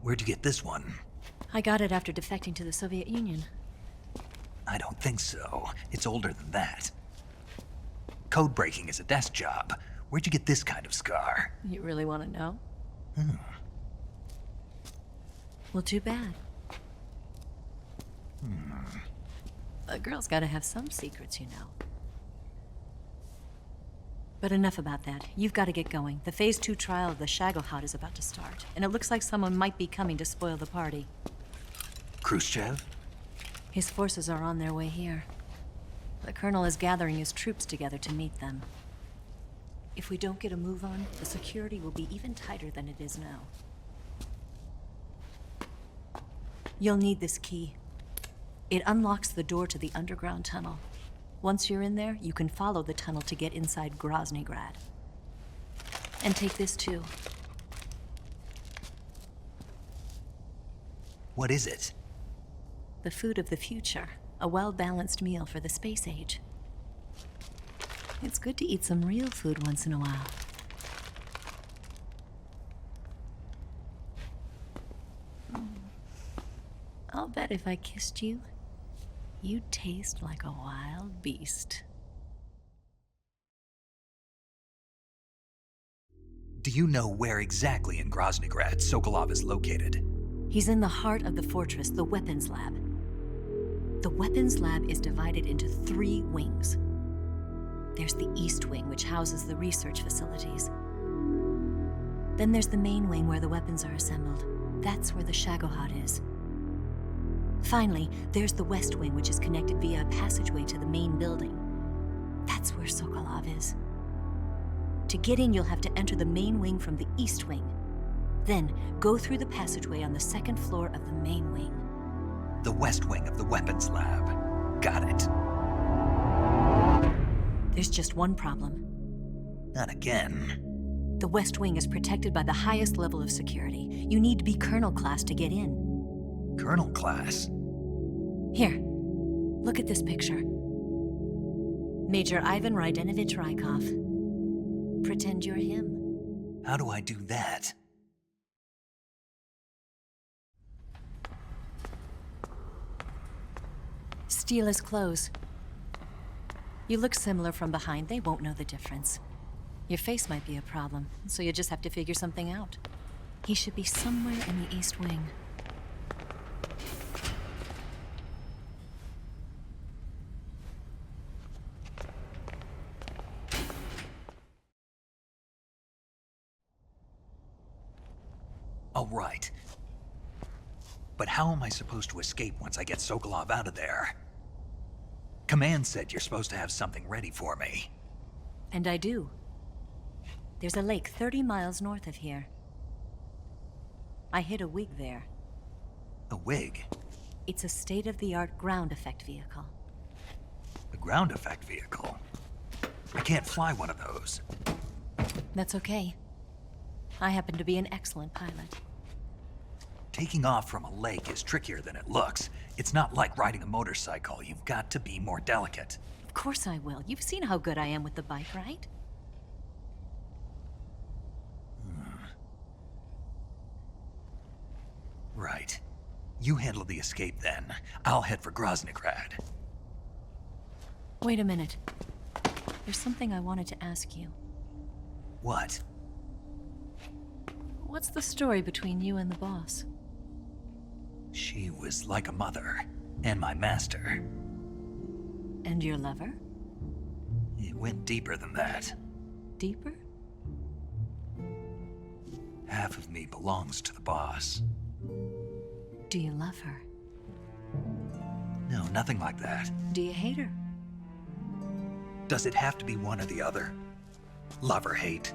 Where'd you get this one? I got it after defecting to the Soviet Union. I don't think so. It's older than that. Code breaking is a desk job. Where'd you get this kind of scar? You really want to know? Well, too bad. A girl's gotta have some secrets, you know. But enough about that. You've got to get going. The Phase 2 trial of the Shagohod is about to start, and it looks like someone might be coming to spoil the party. Khrushchev? His forces are on their way here. The Colonel is gathering his troops together to meet them. If we don't get a move on, the security will be even tighter than it is now. You'll need this key. It unlocks the door to the underground tunnel. Once you're in there, you can follow the tunnel to get inside Groznygrad. And take this too. What is it? The food of the future. A well-balanced meal for the space age. It's good to eat some real food once in a while. I'll bet if I kissed you, you'd taste like a wild beast. Do you know where exactly in Groznygrad Sokolov is located? He's in the heart of the fortress, the weapons lab. The weapons lab is divided into 3 wings. There's the East Wing, which houses the research facilities. Then there's the main wing where the weapons are assembled. That's where the Shagohod is. Finally, there's the West Wing, which is connected via a passageway to the main building. That's where Sokolov is. To get in, you'll have to enter the main wing from the East Wing. Then, go through the passageway on the 2nd floor of the main wing. The West Wing of the weapons lab. Got it. There's just one problem. Not again. The West Wing is protected by the highest level of security. You need to be Colonel class to get in. Colonel class? Here, look at this picture. Major Ivan Rydenovich Rykov. Pretend you're him. How do I do that? Steal his clothes. You look similar from behind. They won't know the difference. Your face might be a problem, so you just have to figure something out. He should be somewhere in the East Wing. All right. But how am I supposed to escape once I get Sokolov out of there? Command said you're supposed to have something ready for me. And I do. There's a lake 30 miles north of here. I hid a wig there. A wig? It's a state-of-the-art ground effect vehicle. A ground effect vehicle? I can't fly one of those. That's okay. I happen to be an excellent pilot. Taking off from a lake is trickier than it looks. It's not like riding a motorcycle. You've got to be more delicate. Of course I will. You've seen how good I am with the bike, right? Right. You handle the escape then. I'll head for Groznygrad. Wait a minute. There's something I wanted to ask you. What? What's the story between you and the boss? She was like a mother, and my master. And your lover? It went deeper than that. Deeper? Half of me belongs to the boss. Do you love her? No, nothing like that. Do you hate her? Does it have to be one or the other? Love or hate?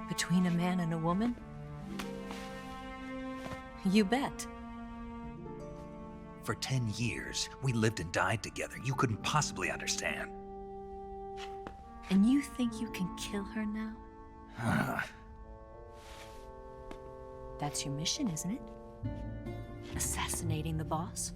Between a man and a woman? You bet. For 10 years, we lived and died together. You couldn't possibly understand. And you think you can kill her now? That's your mission, isn't it? Assassinating the boss?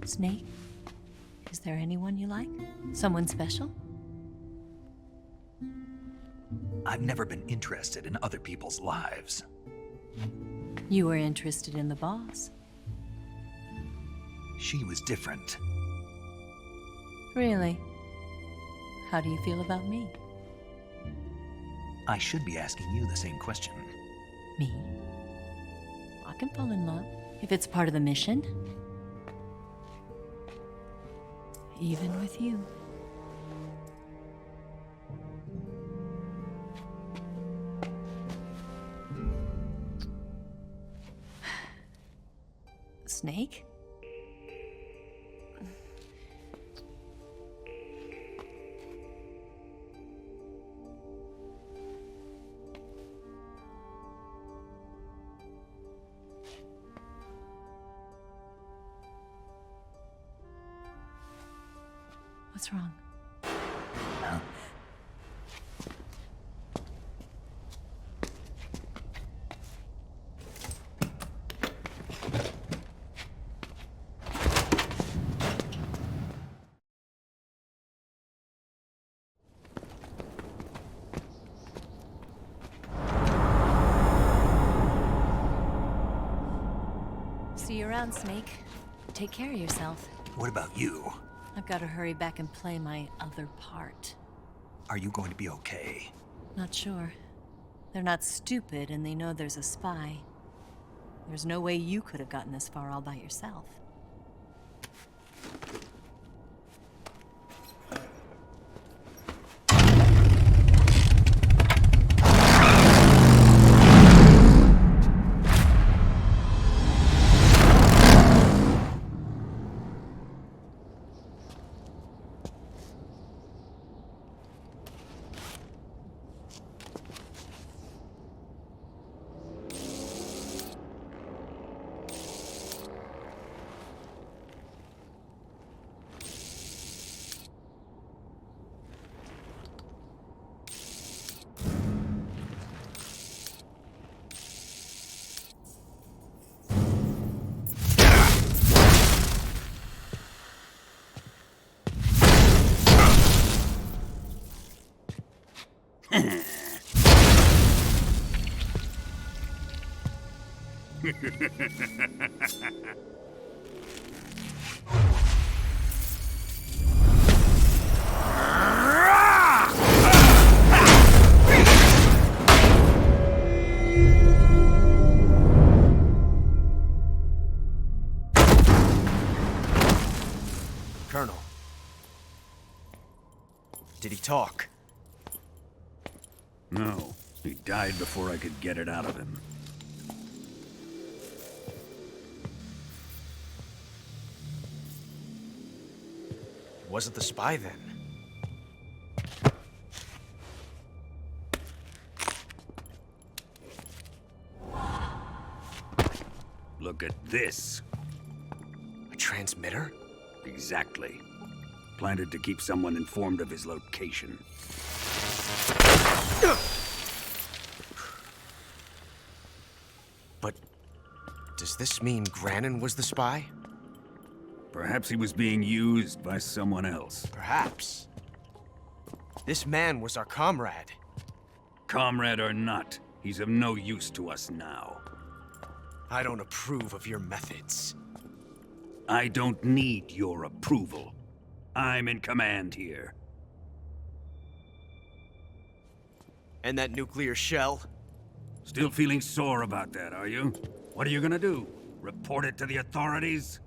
Snake, is there anyone you like? Someone special? I've never been interested in other people's lives. You were interested in the boss. She was different. Really? How do you feel about me? I should be asking you the same question. Me? I can fall in love if it's part of the mission. Even with you. Snake? What's wrong? Huh? See you around, Snake. Take care of yourself. What about you? I've got to hurry back and play my other part. Are you going to be okay? Not sure. They're not stupid, and they know there's a spy. There's no way you could have gotten this far all by yourself. Colonel. Did he talk? No. He died before I could get it out of him. Wasn't the spy then? Look at this. A transmitter? Exactly. Planted to keep someone informed of his location. But does this mean Granin was the spy? Perhaps he was being used by someone else. Perhaps. This man was our comrade. Comrade or not, he's of no use to us now. I don't approve of your methods. I don't need your approval. I'm in command here. And that nuclear shell? Still feeling sore about that, are you? What are you gonna do? Report it to the authorities?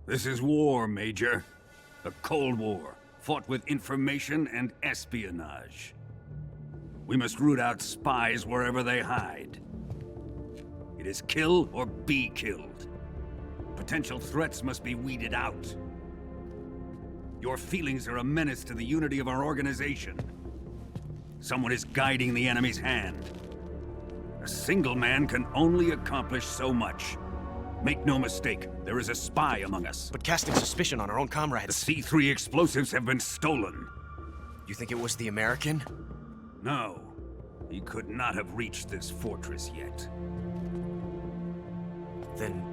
This is war, Major. A Cold War, fought with information and espionage. We must root out spies wherever they hide. It is kill or be killed. Potential threats must be weeded out. Your feelings are a menace to the unity of our organization. Someone is guiding the enemy's hand. A single man can only accomplish so much. Make no mistake, there is a spy among us. But casting suspicion on our own comrades... The C3 explosives have been stolen. You think it was the American? No. He could not have reached this fortress yet. Then...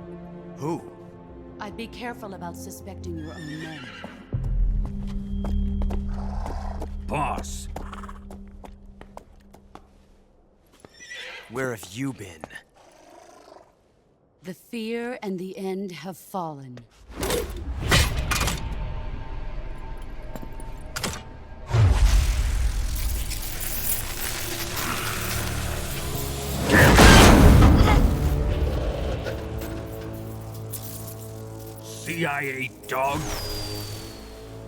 who? I'd be careful about suspecting your own men. Boss! Where have you been? The fear and the end have fallen. CIA dog?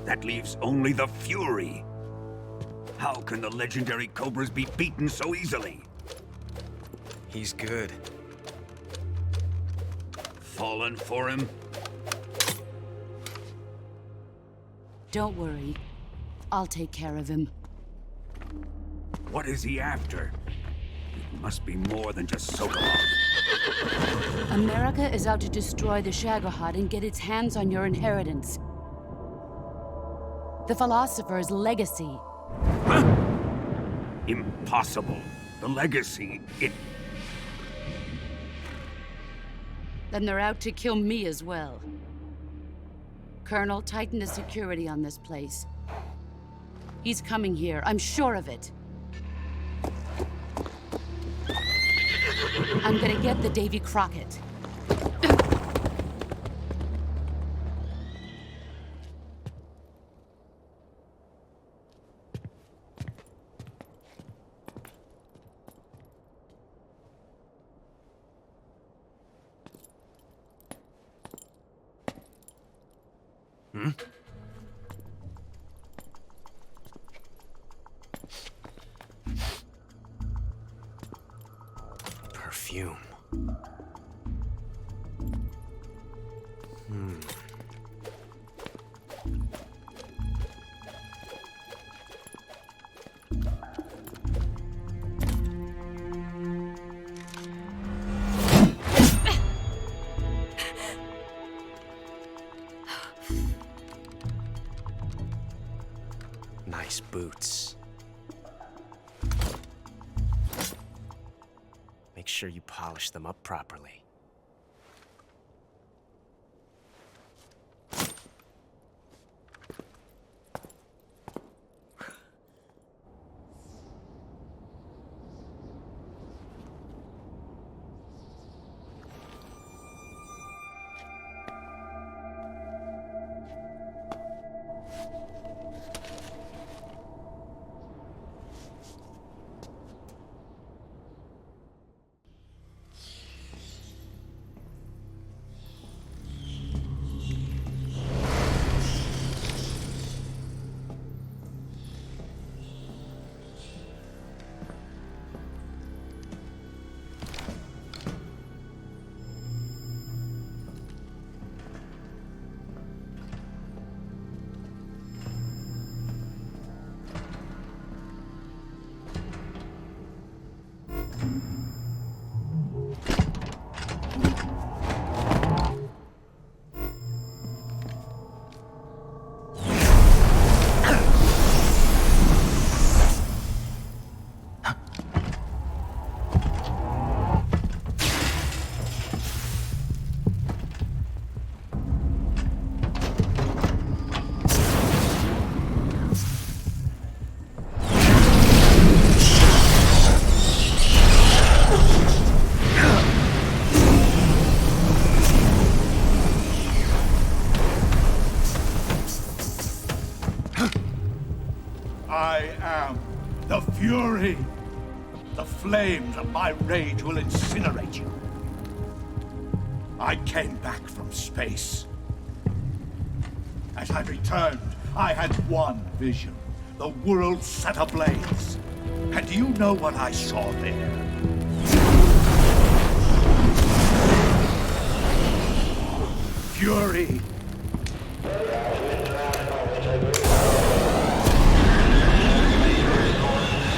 That leaves only the Fury. How can the legendary Cobras be beaten so easily? He's good. Fallen for him? Don't worry. I'll take care of him. What is he after? It must be more than just Sokolov. America is out to destroy the Shagohod and get its hands on your inheritance. The philosopher's legacy. Huh? Impossible. The legacy, Then they're out to kill me as well. Colonel, tighten the security on this place. He's coming here, I'm sure of it. I'm gonna get the Davy Crockett. Perfume. Nice boots. Make sure you polish them up properly. I am the Fury. The flames of my rage will incinerate you. I came back from space. As I returned, I had one vision. The world set ablaze. And do you know what I saw there? Fury.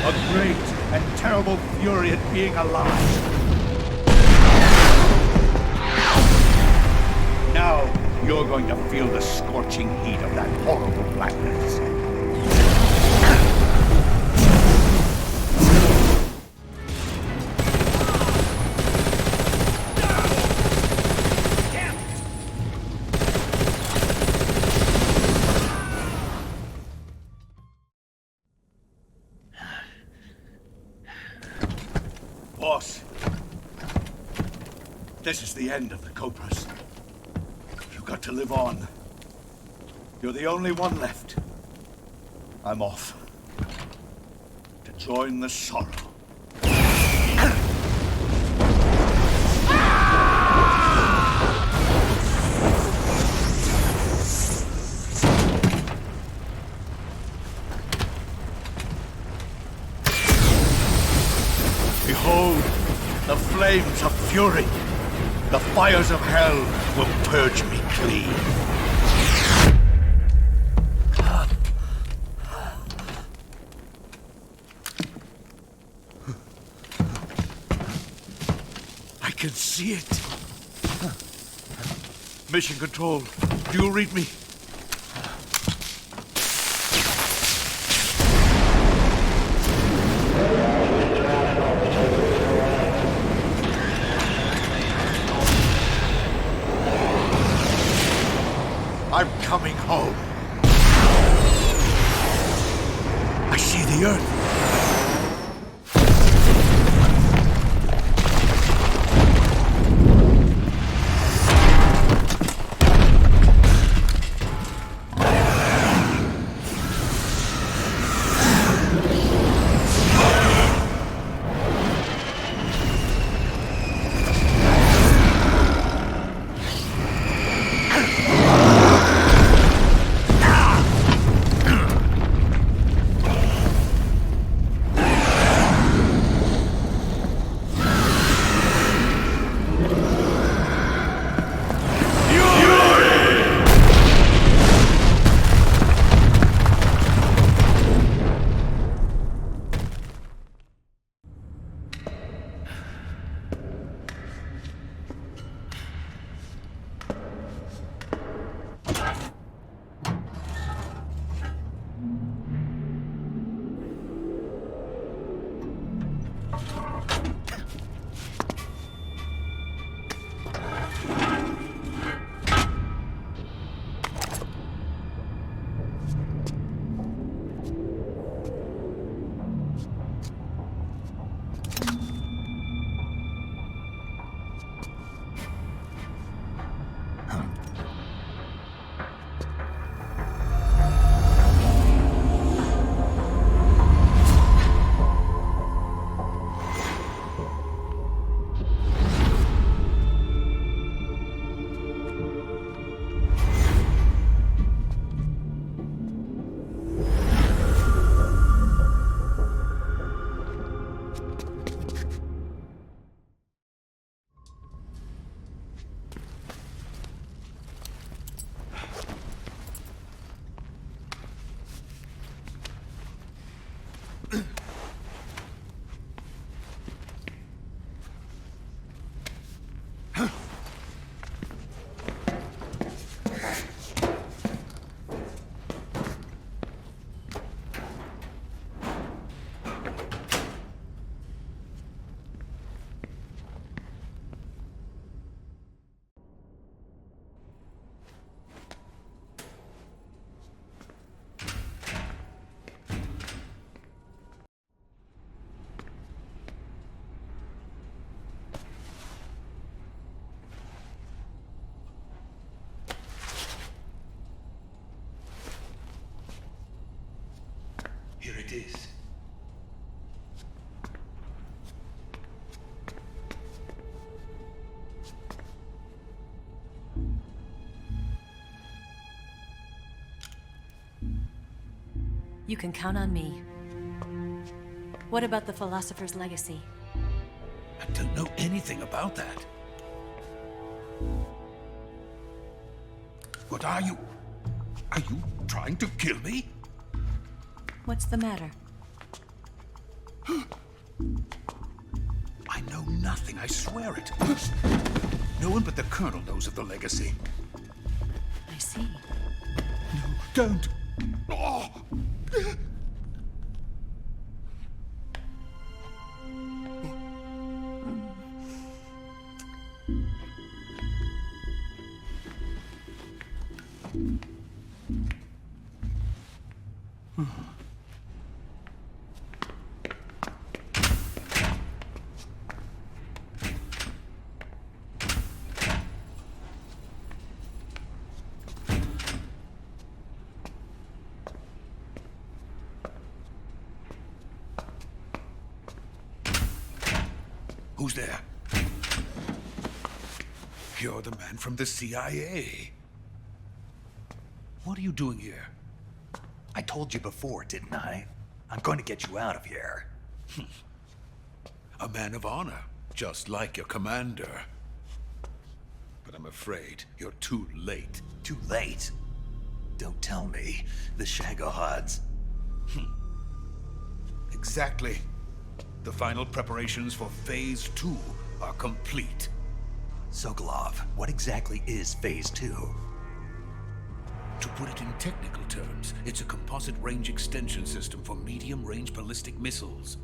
A great and terrible fury at being alive. Now, you're going to feel the scorching heat of that horrible blackness. Boss, this is the end of the Cobras. You've got to live on. You're the only one left. I'm off to join the sorrow. Behold, the flames of fury. The fires of hell will purge me clean. I can see it. Mission Control, do you read me? I'm coming home. I see the Earth. You can count on me. What about the Philosopher's Legacy? I don't know anything about that. What are you? Are you trying to kill me? What's the matter? I know nothing, I swear it. No one but the Colonel knows of the legacy. I see. No, don't! Oh. Who's there? You're the man from the CIA. What are you doing here? I told you before, didn't I? I'm going to get you out of here. A man of honor, just like your commander. But I'm afraid you're too late. Too late? Don't tell me. The Shagohods. Exactly. The final preparations for Phase 2 are complete. Sokolov, what exactly is Phase 2? To put it in technical terms, it's a composite range extension system for medium-range ballistic missiles.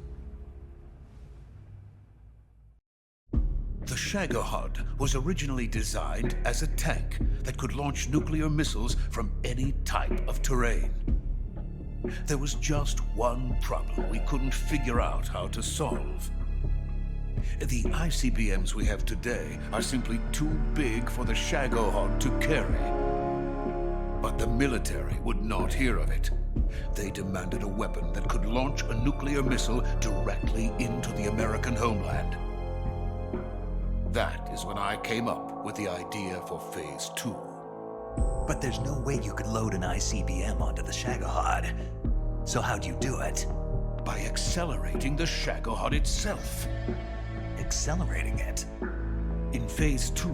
The Shagohod was originally designed as a tank that could launch nuclear missiles from any type of terrain. There was just one problem we couldn't figure out how to solve. The ICBMs we have today are simply too big for the Shagohod to carry. But the military would not hear of it. They demanded a weapon that could launch a nuclear missile directly into the American homeland. That is when I came up with the idea for Phase 2. But there's no way you could load an ICBM onto the Shagohod. So how'd you do it? By accelerating the Shagohod itself. Accelerating it? In Phase 2,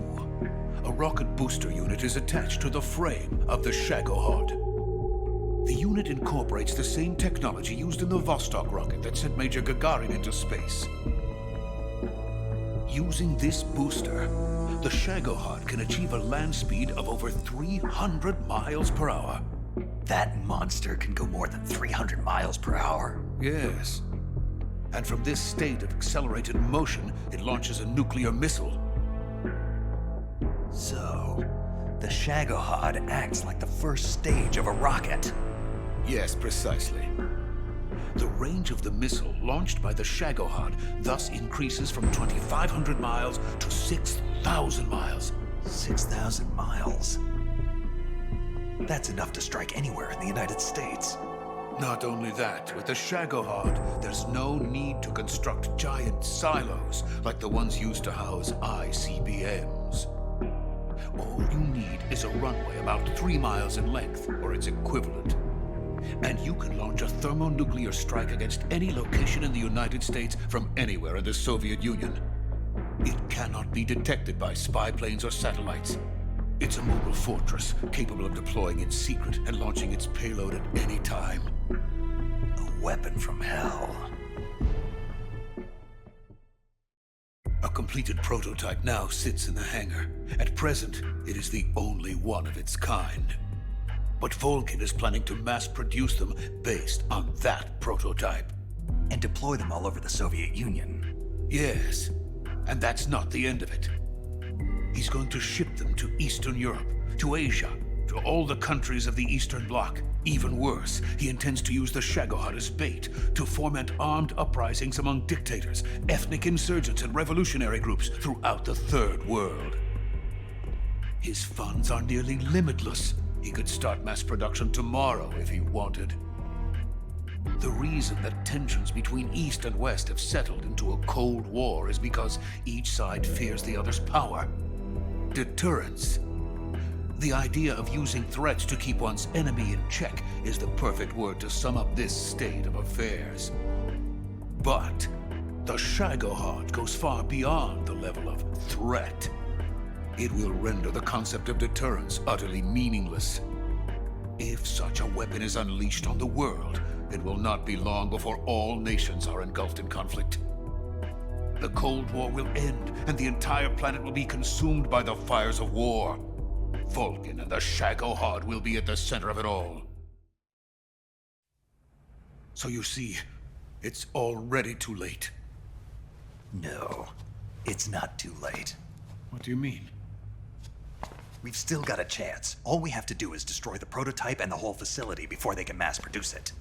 a rocket booster unit is attached to the frame of the Shagohod. The unit incorporates the same technology used in the Vostok rocket that sent Major Gagarin into space. Using this booster, the Shagohod can achieve a land speed of over 300 miles per hour. That monster can go more than 300 miles per hour? Yes. And from this state of accelerated motion, it launches a nuclear missile. So, the Shagohod acts like the first stage of a rocket. Yes, precisely. The range of the missile launched by the Shagohod thus increases from 2,500 miles to 6,000 miles. 6,000 miles? That's enough to strike anywhere in the United States. Not only that, with the Shagohod, there's no need to construct giant silos like the ones used to house ICBMs. All you need is a runway about 3 miles in length, or its equivalent. And you can launch a thermonuclear strike against any location in the United States from anywhere in the Soviet Union. It cannot be detected by spy planes or satellites. It's a mobile fortress, capable of deploying in secret and launching its payload at any time. A weapon from hell. A completed prototype now sits in the hangar. At present, it is the only one of its kind. But Volgin is planning to mass-produce them based on that prototype. And deploy them all over the Soviet Union. Yes, and that's not the end of it. He's going to ship them to Eastern Europe, to Asia, to all the countries of the Eastern Bloc. Even worse, he intends to use the Shagohod as bait to foment armed uprisings among dictators, ethnic insurgents, and revolutionary groups throughout the Third World. His funds are nearly limitless. He could start mass production tomorrow if he wanted. The reason that tensions between East and West have settled into a Cold War is because each side fears the other's power. Deterrence. The idea of using threats to keep one's enemy in check is the perfect word to sum up this state of affairs. But the Shagohod goes far beyond the level of threat. It will render the concept of deterrence utterly meaningless. If such a weapon is unleashed on the world, it will not be long before all nations are engulfed in conflict. The Cold War will end, and the entire planet will be consumed by the fires of war. Vulcan and the Shagohod will be at the center of it all. So you see, it's already too late. No, it's not too late. What do you mean? We've still got a chance. All we have to do is destroy the prototype and the whole facility before they can mass produce it.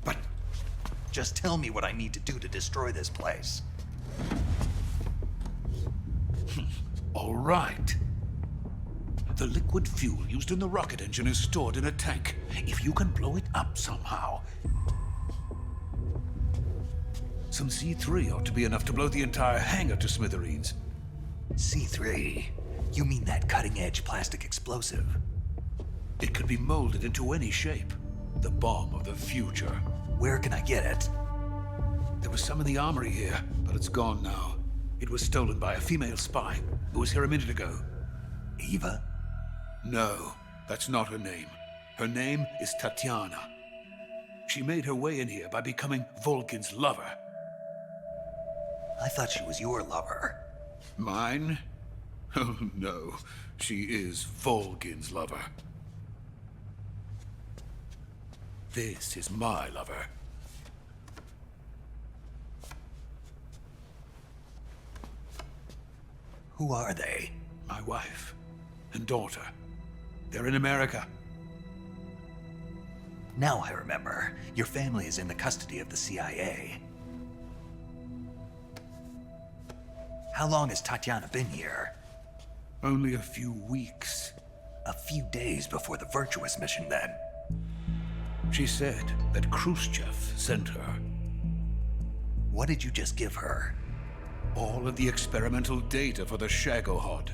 But just tell me what I need to do to destroy this place. All right. The liquid fuel used in the rocket engine is stored in a tank. If you can blow it up somehow. Some C3 ought to be enough to blow the entire hangar to smithereens. C3? You mean that cutting-edge plastic explosive? It could be molded into any shape. The bomb of the future. Where can I get it? There was some in the armory here, but it's gone now. It was stolen by a female spy who was here a minute ago. Eva? No, that's not her name. Her name is Tatiana. She made her way in here by becoming Vulcan's lover. I thought she was your lover. Mine? Oh, no. She is Vulcan's lover. This is my lover. Who are they? My wife and daughter. They're in America. Now I remember. Your family is in the custody of the CIA. How long has Tatiana been here? Only a few weeks. A few days before the Virtuous mission, then. She said that Khrushchev sent her. What did you just give her? All of the experimental data for the Shagohod.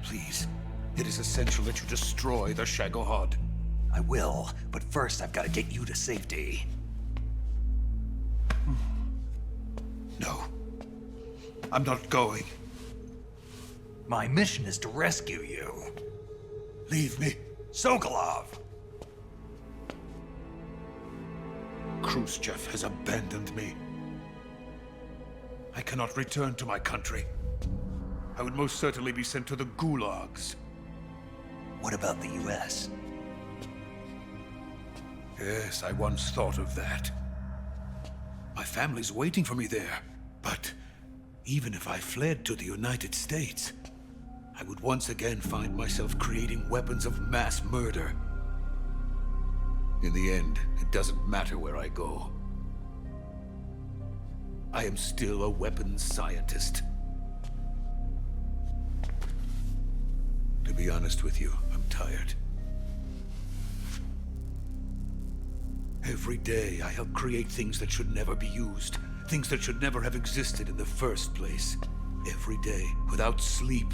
Please, it is essential that you destroy the Shagohod. I will, but first I've got to get you to safety. No. I'm not going. My mission is to rescue you. Leave me. Sokolov! Khrushchev has abandoned me. I cannot return to my country. I would most certainly be sent to the gulags. What about the US? Yes, I once thought of that. My family's waiting for me there. But even if I fled to the United States, I would once again find myself creating weapons of mass murder. In the end, it doesn't matter where I go. I am still a weapons scientist. To be honest with you, I'm tired. Every day, I help create things that should never be used. Things that should never have existed in the first place. Every day, without sleep.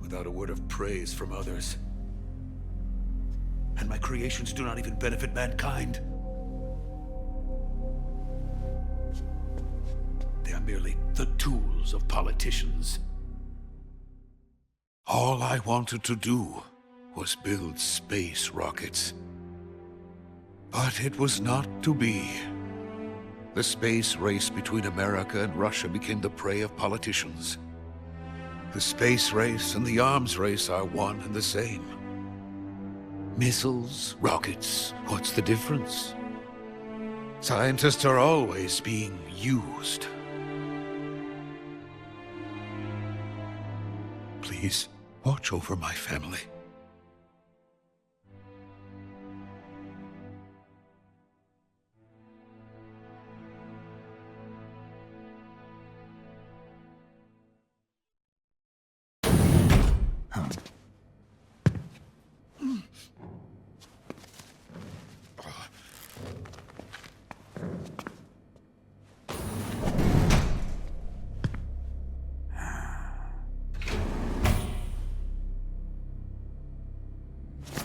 Without a word of praise from others. And my creations do not even benefit mankind. They are merely the tools of politicians. All I wanted to do was build space rockets. But it was not to be. The space race between America and Russia became the prey of politicians. The space race and the arms race are one and the same. Missiles, rockets, what's the difference? Scientists are always being used. Please, watch over my family.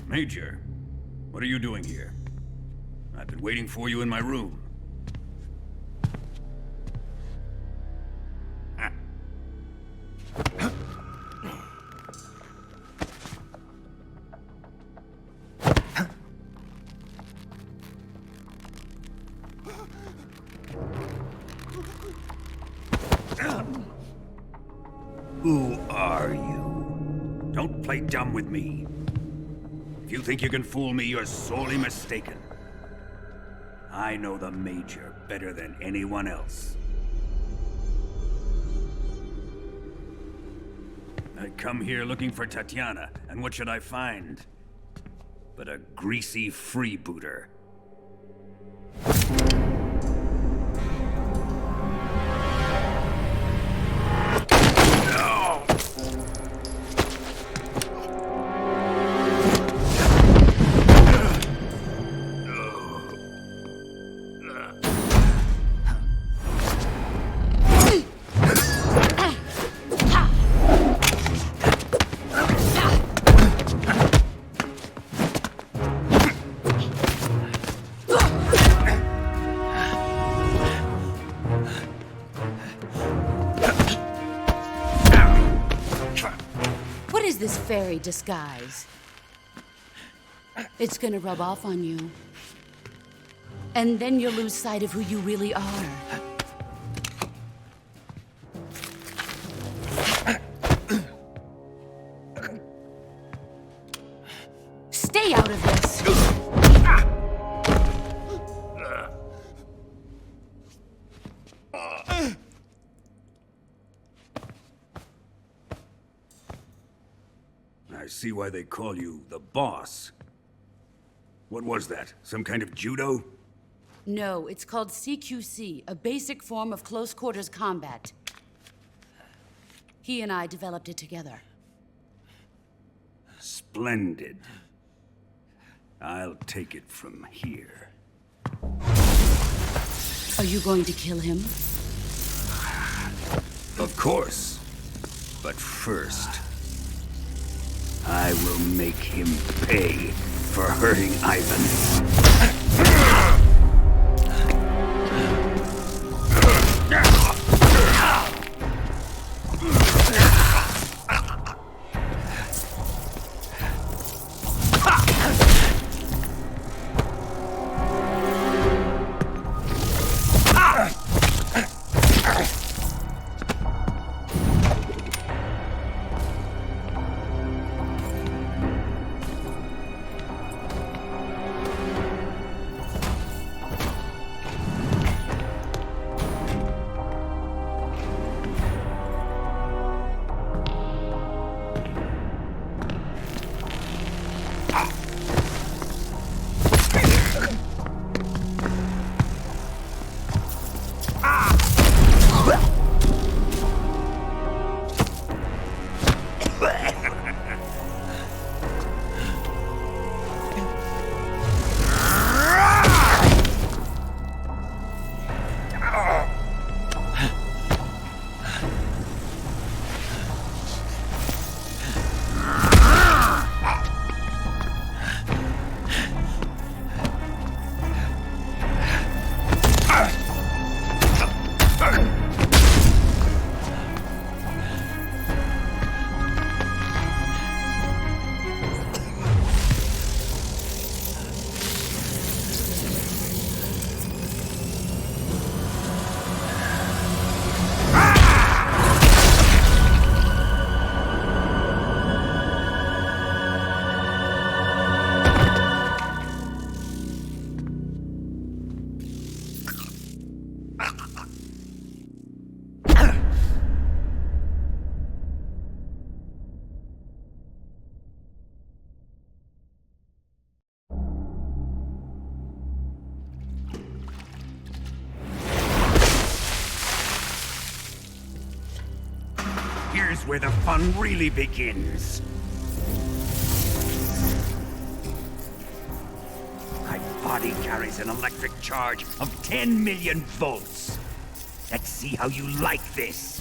Major, what are you doing here? I've been waiting for you in my room. Who are you? Don't play dumb with me. If you think you can fool me, you're sorely mistaken. I know the Major better than anyone else. I come here looking for Tatiana, and what should I find? But a greasy freebooter. Fairy disguise. It's gonna rub off on you. And then you'll lose sight of who you really are. Stay out of this! I see why they call you the boss. What was that? Some kind of judo? No, it's called CQC, a basic form of close quarters combat. He and I developed it together. Splendid. I'll take it from here. Are you going to kill him? Of course. But first, I will make him pay for hurting Ivan. Here's where the fun really begins. My body carries an electric charge of 10 million volts. Let's see how you like this.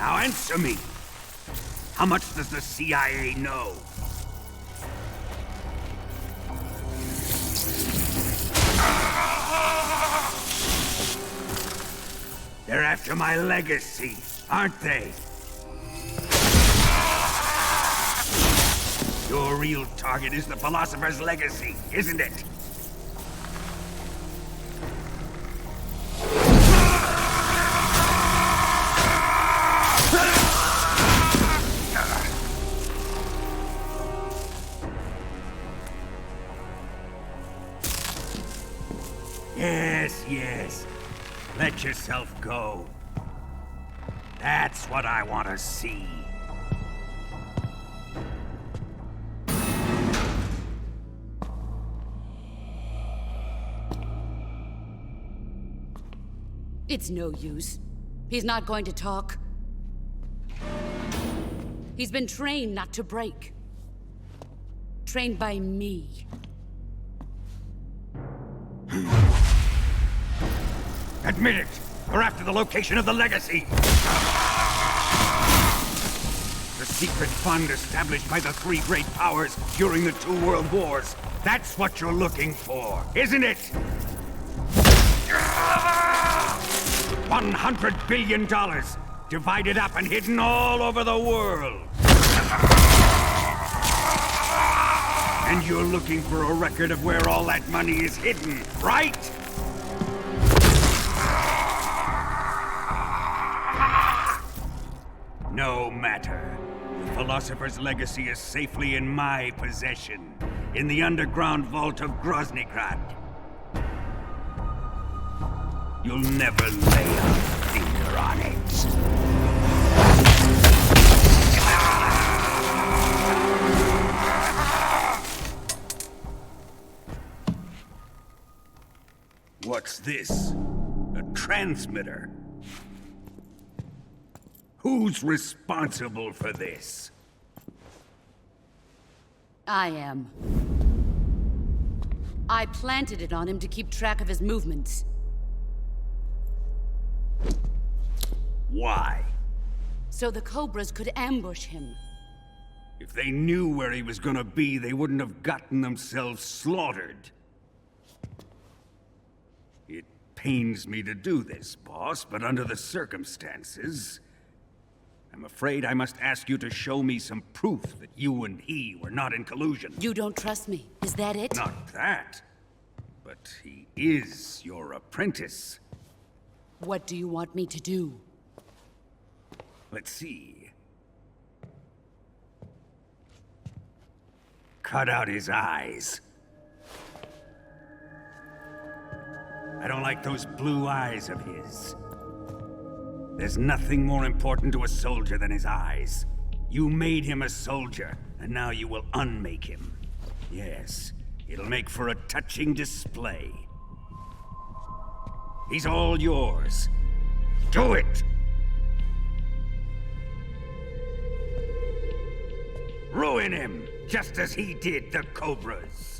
Now answer me. How much does the CIA know? They're after my legacy, aren't they? Your real target is the philosopher's legacy, isn't it? Yes. Let yourself go. That's what I want to see. It's no use. He's not going to talk. He's been trained not to break. Trained by me. Admit it! We're after the location of the legacy! The secret fund established by the three great powers during the 2 world wars. That's what you're looking for, isn't it? $100 billion, divided up and hidden all over the world. And you're looking for a record of where all that money is hidden, right? No matter. The philosopher's legacy is safely in my possession, in the underground vault of Groznygrad. You'll never lay a finger on it. What's this? A transmitter? Who's responsible for this? I am. I planted it on him to keep track of his movements. Why? So the Cobras could ambush him. If they knew where he was gonna be, they wouldn't have gotten themselves slaughtered. It pains me to do this, boss, but under the circumstances, I'm afraid I must ask you to show me some proof that you and he were not in collusion. You don't trust me, is that it? Not that. But he is your apprentice. What do you want me to do? Let's see. Cut out his eyes. I don't like those blue eyes of his. There's nothing more important to a soldier than his eyes. You made him a soldier, and now you will unmake him. Yes, it'll make for a touching display. He's all yours. Do it! Ruin him, just as he did the Cobras.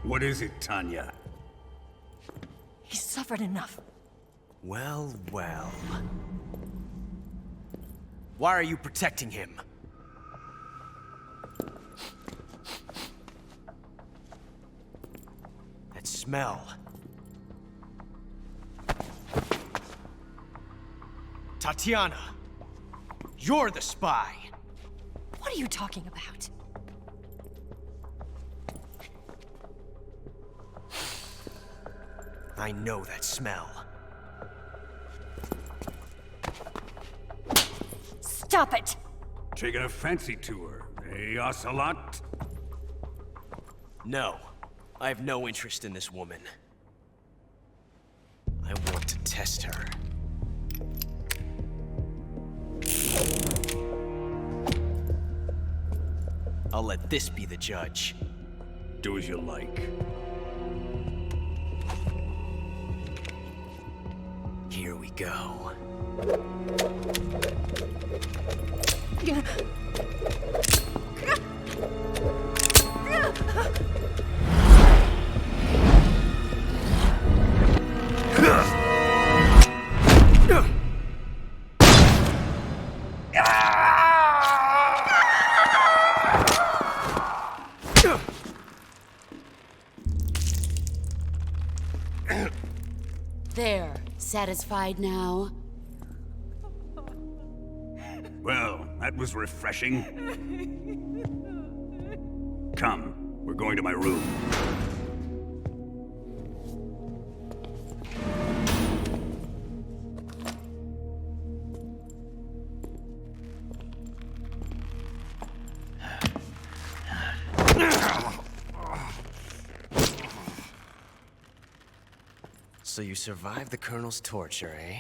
What is it, Tanya? He's suffered enough. Well. Why are you protecting him? That smell. Tatiana, you're the spy. What are you talking about? I know that smell. Stop it! Taking a fancy to her, eh, Ocelot? No. I have no interest in this woman. I want to test her. I'll let this be the judge. Do as you like. Here we go. There. Satisfied now? Well, that was refreshing. Come, we're going to my room. So you survived the Colonel's torture, eh?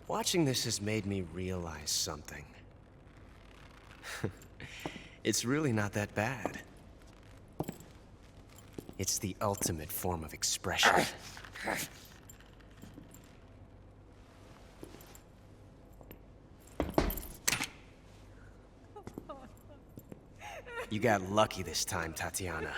Watching this has made me realize something. It's really not that bad. It's the ultimate form of expression. You got lucky this time, Tatiana.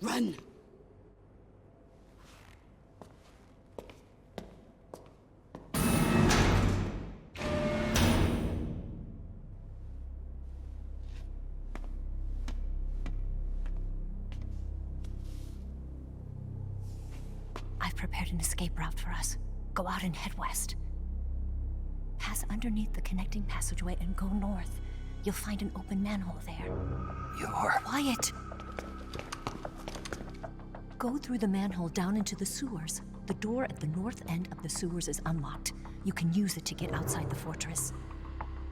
Run! I've prepared an escape route for us. Go out and head west. Pass underneath the connecting passageway and go north. You'll find an open manhole there. You're... Quiet! Go through the manhole down into the sewers. The door at the north end of the sewers is unlocked. You can use it to get outside the fortress.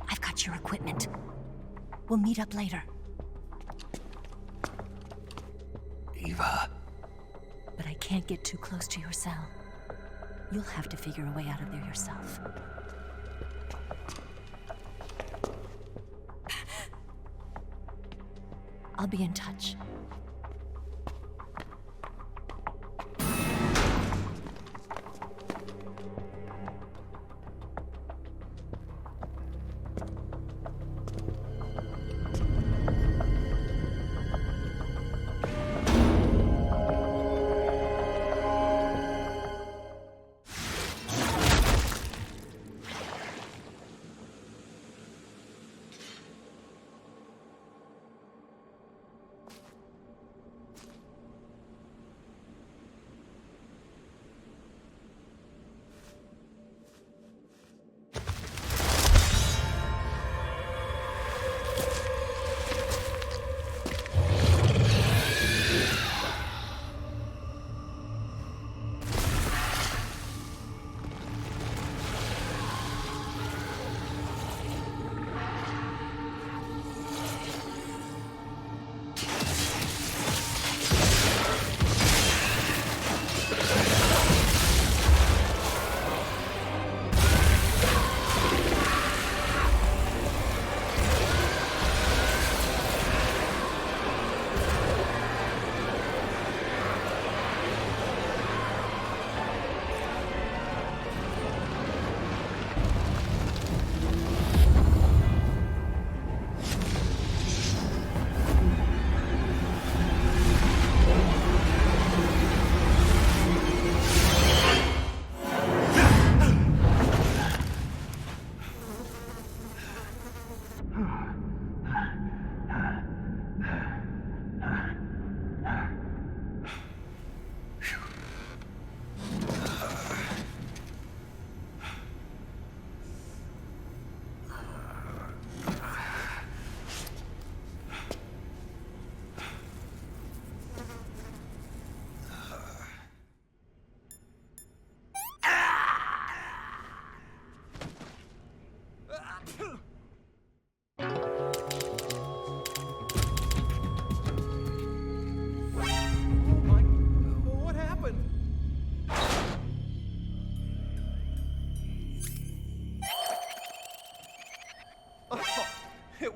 I've got your equipment. We'll meet up later. Eva. But I can't get too close to your cell. You'll have to figure a way out of there yourself. I'll be in touch.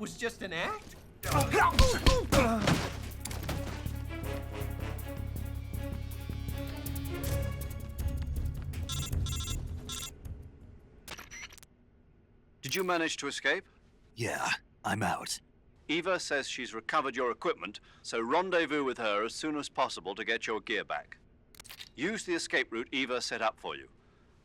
was just an act? Did you manage to escape? Yeah, I'm out. Eva says she's recovered your equipment, so rendezvous with her as soon as possible to get your gear back. Use the escape route Eva set up for you.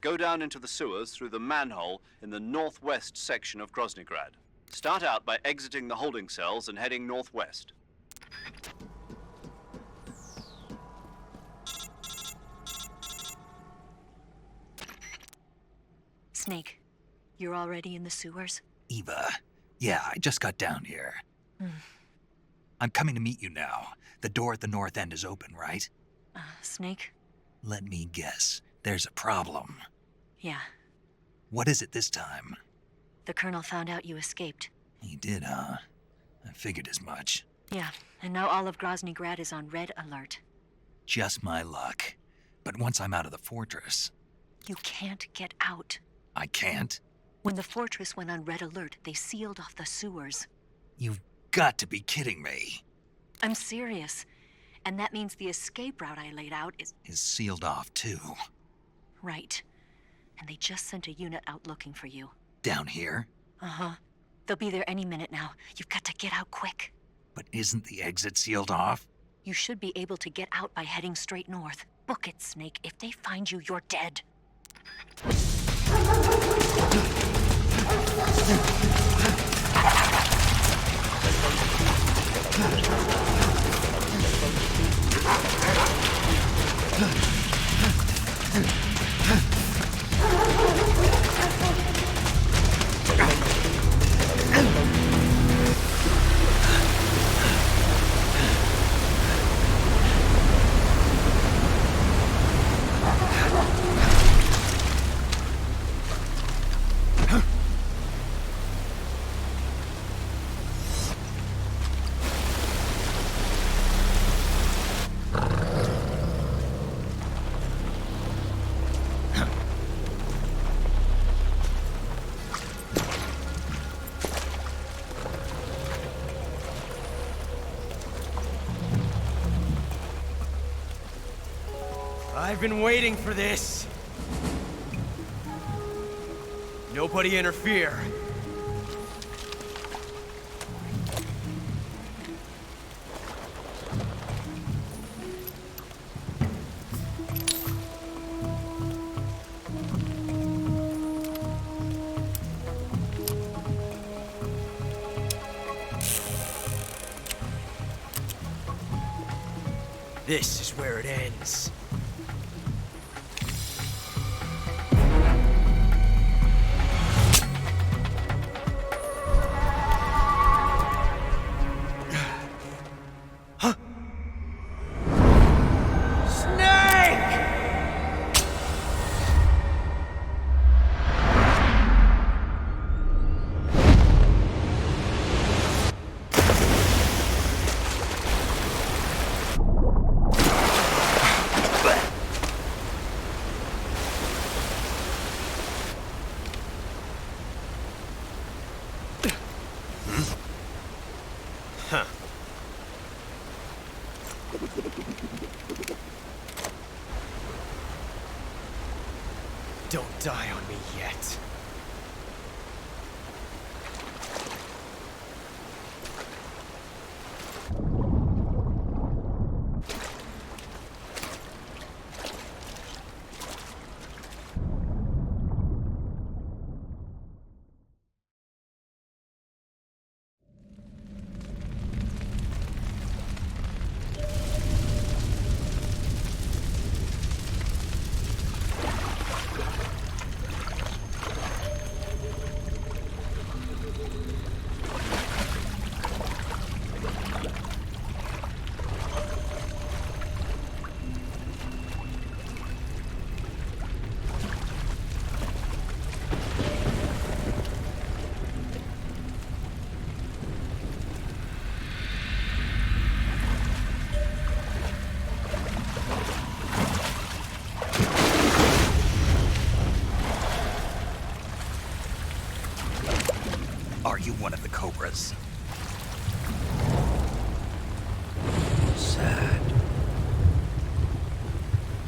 Go down into the sewers through the manhole in the northwest section of Groznygrad. Start out by exiting the holding cells and heading northwest. Snake, you're already in the sewers? Eva, yeah, I just got down here. I'm coming to meet you now. The door at the north end is open, right? Snake? Let me guess. There's a problem. Yeah. What is it this time? The Colonel found out you escaped. He did, huh? I figured as much. Yeah, and now all of Groznygrad is on red alert. Just my luck. But once I'm out of the fortress... You can't get out. I can't? When the fortress went on red alert, they sealed off the sewers. You've got to be kidding me. I'm serious. And that means the escape route I laid out is sealed off, too. Right. And they just sent a unit out looking for you. Down here? Uh-huh. They'll be there any minute now. You've got to get out quick. But isn't the exit sealed off? You should be able to get out by heading straight north. Book it, Snake. If they find you, you're dead. I've been waiting for this. Nobody interfere. This is where it ends. Don't die on me yet.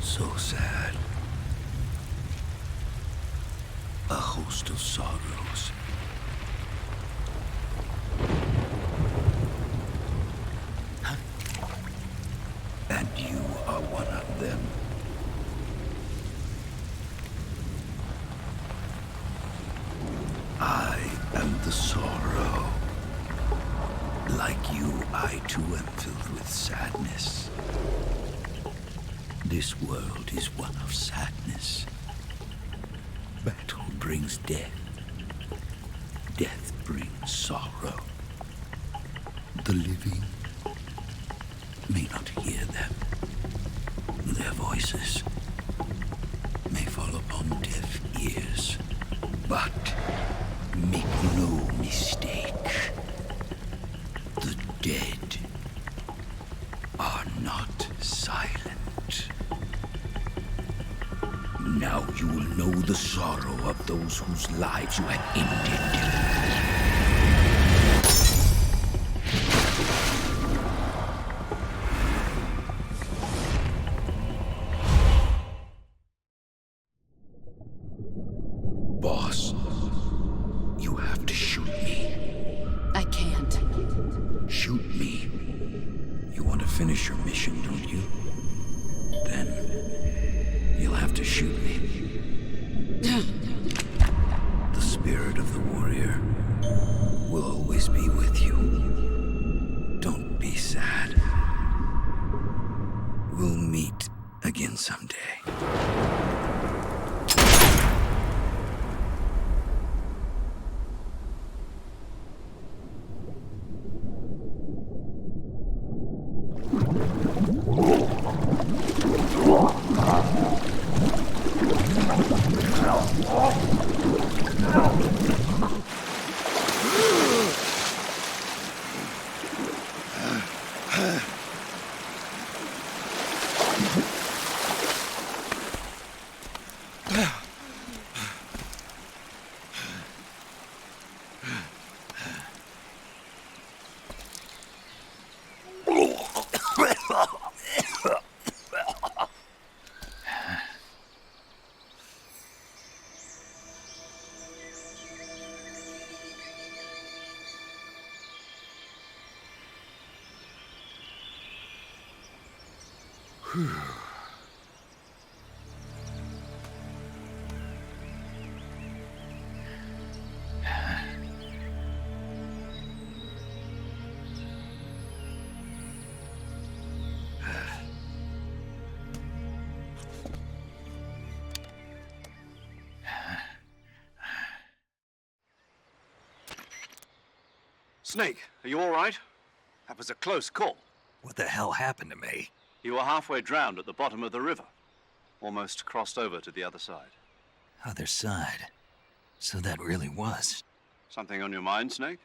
So sad. A host of sorrows. And you are one of them. I am the sorrow. Like you, I too am filled with sadness. This world is one of sadness. Battle brings death. Death brings sorrow. The living may not hear them. Their voices may fall upon deaf ears. But make no mistake, the dead are not silent. Now you will know the sorrow of those whose lives you have ended. Boss, you have to shoot me. I can't. Shoot me. You want to finish your mission, don't you? Then you'll have to shoot me. The spirit of the warrior will always be with you. Don't be sad. We'll meet again someday. Snake, are you all right? That was a close call. What the hell happened to me? You were halfway drowned at the bottom of the river. Almost crossed over to the other side. Other side. So that really was. Something on your mind, Snake?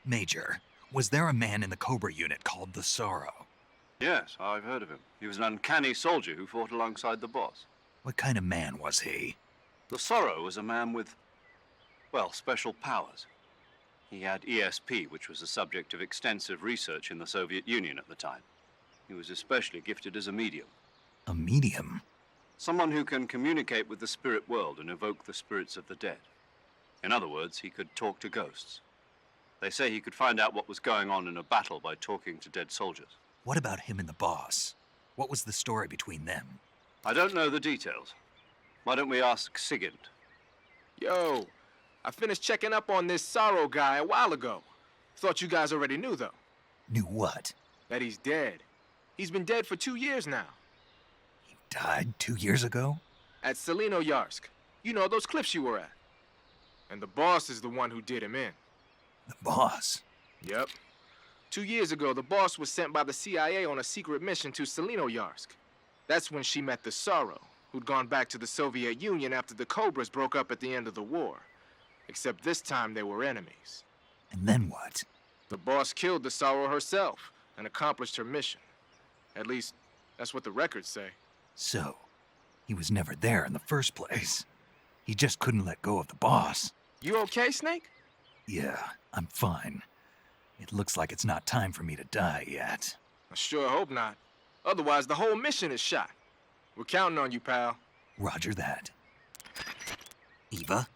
Major, was there a man in the Cobra unit called the Sorrow? Yes, I've heard of him. He was an uncanny soldier who fought alongside the boss. What kind of man was he? The Sorrow was a man with, well, special powers. He had ESP, which was the subject of extensive research in the Soviet Union at the time. He was especially gifted as a medium. A medium? Someone who can communicate with the spirit world and evoke the spirits of the dead. In other words, he could talk to ghosts. They say he could find out what was going on in a battle by talking to dead soldiers. What about him and the boss? What was the story between them? I don't know the details. Why don't we ask Sigint? Yo, I finished checking up on this Sorrow guy a while ago. Thought you guys already knew, though. Knew what? That he's dead. He's been dead for 2 years now. He died 2 years ago? At Selino-Yarsk. You know, those cliffs you were at. And the boss is the one who did him in. The boss? Yep. 2 years ago, the boss was sent by the CIA on a secret mission to Selino-Yarsk. That's when she met the Sorrow, who'd gone back to the Soviet Union after the Cobras broke up at the end of the war. Except this time they were enemies. And then what? The boss killed the Sorrow herself and accomplished her mission. At least, that's what the records say. So, he was never there in the first place. He just couldn't let go of the boss. You okay, Snake? Yeah, I'm fine. It looks like it's not time for me to die yet. I sure hope not. Otherwise, the whole mission is shot. We're counting on you, pal. Roger that. Eva?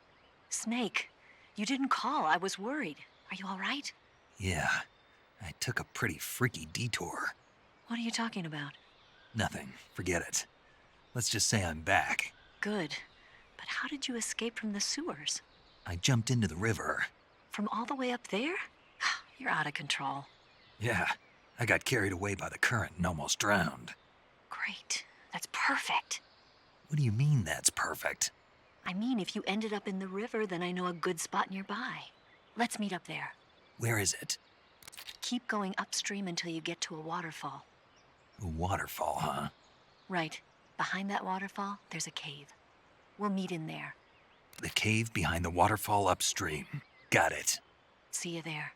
Snake, you didn't call. I was worried. Are you all right? Yeah, I took a pretty freaky detour. What are you talking about? Nothing. Forget it. Let's just say I'm back. Good. But how did you escape from the sewers? I jumped into the river. From all the way up there? You're out of control. Yeah, I got carried away by the current and almost drowned. Great. That's perfect. What do you mean that's perfect? I mean, if you ended up in the river, then I know a good spot nearby. Let's meet up there. Where is it? Keep going upstream until you get to a waterfall. A waterfall, huh? Right. Behind that waterfall, there's a cave. We'll meet in there. The cave behind the waterfall upstream. Got it. See you there.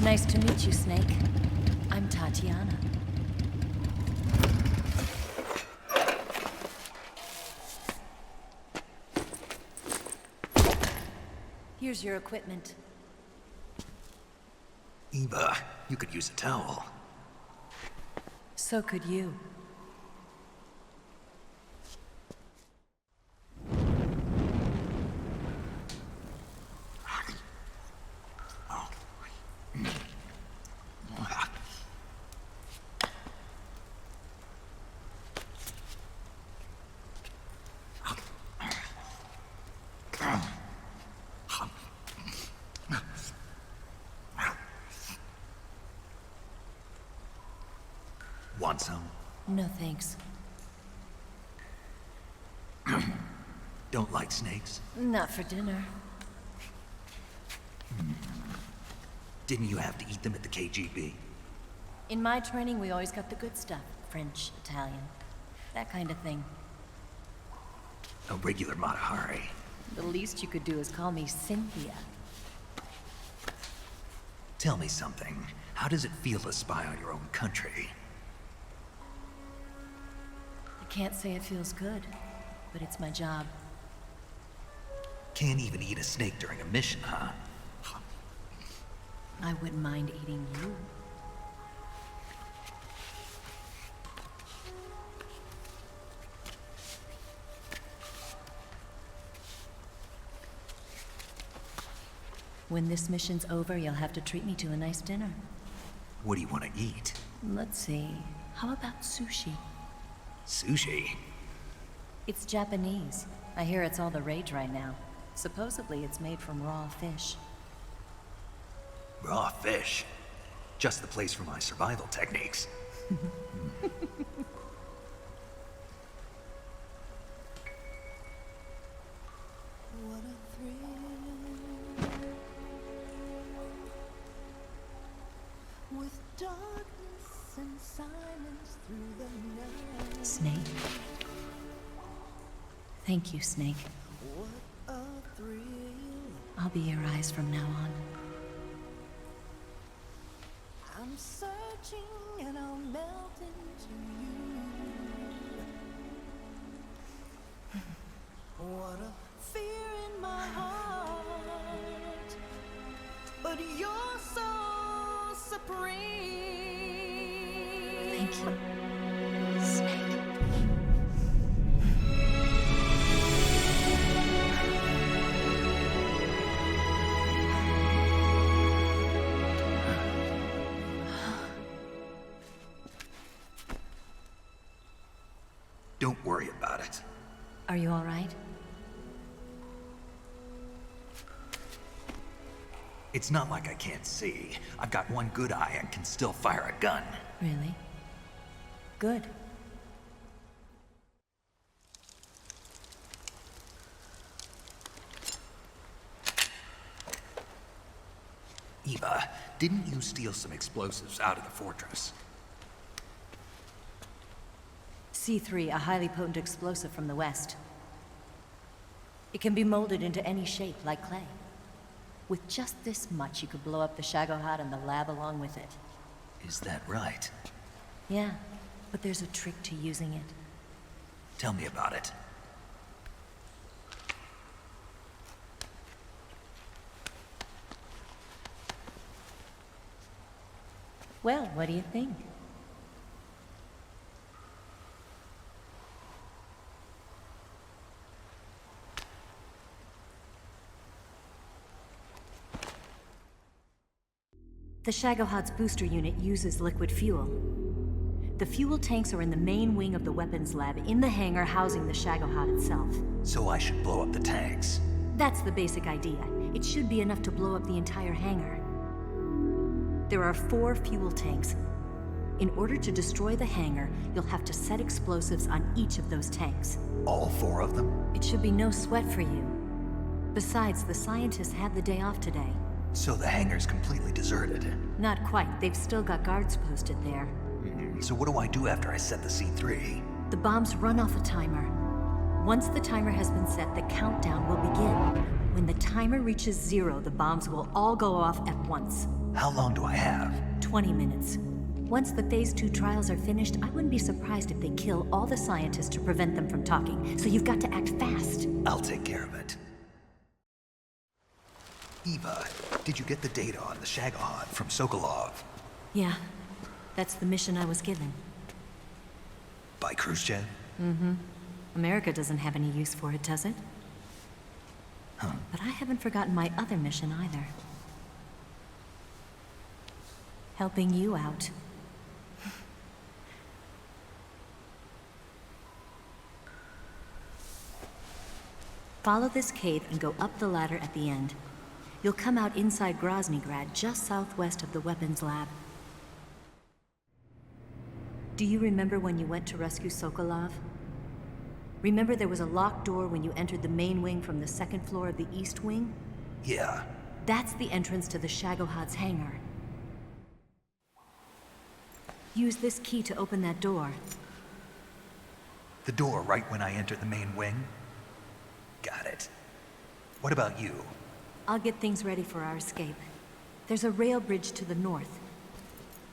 Nice to meet you, Snake. I'm Tatiana. Here's your equipment. Eva, you could use a towel. So could you. Want some? No thanks. Don't like snakes? Not for dinner. Didn't you have to eat them at the KGB? In my training, we always got the good stuff. French, Italian, that kind of thing. A regular Matahari. The least you could do is call me Cynthia. Tell me something. How does it feel to spy on your own country? I can't say it feels good, but it's my job. Can't even eat a snake during a mission, huh? I wouldn't mind eating you. When this mission's over, you'll have to treat me to a nice dinner. What do you want to eat? Let's see. How about sushi? Sushi? It's Japanese. I hear it's all the rage right now. Supposedly it's made from raw fish. Raw fish? Just the place for my survival techniques. What a thrill. With darkness and silence through the night. Snake. Thank you, Snake. What a thrill. I'll be your eyes from now on. I'm searching and I'll melt into you. What a fear in my heart, but you're so supreme. Thank you, Snake. Don't worry about it. Are you all right? It's not like I can't see. I've got one good eye and can still fire a gun. Really? Good. Eva, didn't you steal some explosives out of the fortress? C3, a highly potent explosive from the west. It can be molded into any shape, like clay. With just this much, you could blow up the Shagohod and the lab along with it. Is that right? Yeah, but there's a trick to using it. Tell me about it. Well, what do you think? The Shagohod's booster unit uses liquid fuel. The fuel tanks are in the main wing of the weapons lab in the hangar housing the Shagohod itself. So I should blow up the tanks. That's the basic idea. It should be enough to blow up the entire hangar. There are 4 fuel tanks. In order to destroy the hangar, you'll have to set explosives on each of those tanks. All 4 of them? It should be no sweat for you. Besides, the scientists had the day off today. So the hangar's completely deserted. Not quite. They've still got guards posted there. So what do I do after I set the C3? The bombs run off a timer. Once the timer has been set, the countdown will begin. When the timer reaches 0, the bombs will all go off at once. How long do I have? 20 minutes. Once the Phase 2 trials are finished, I wouldn't be surprised if they kill all the scientists to prevent them from talking. So you've got to act fast. I'll take care of it. Eva, did you get the data on the Shagohod from Sokolov? Yeah, that's the mission I was given. By Khrushchev? Mm-hmm. America doesn't have any use for it, does it? Huh. But I haven't forgotten my other mission either. Helping you out. Follow this cave and go up the ladder at the end. You'll come out inside Groznygrad, just southwest of the weapons lab. Do you remember when you went to rescue Sokolov? Remember there was a locked door when you entered the main wing from the 2nd floor of the east wing? Yeah. That's the entrance to the Shagohod's hangar. Use this key to open that door. The door right when I enter the main wing? Got it. What about you? I'll get things ready for our escape. There's a rail bridge to the north.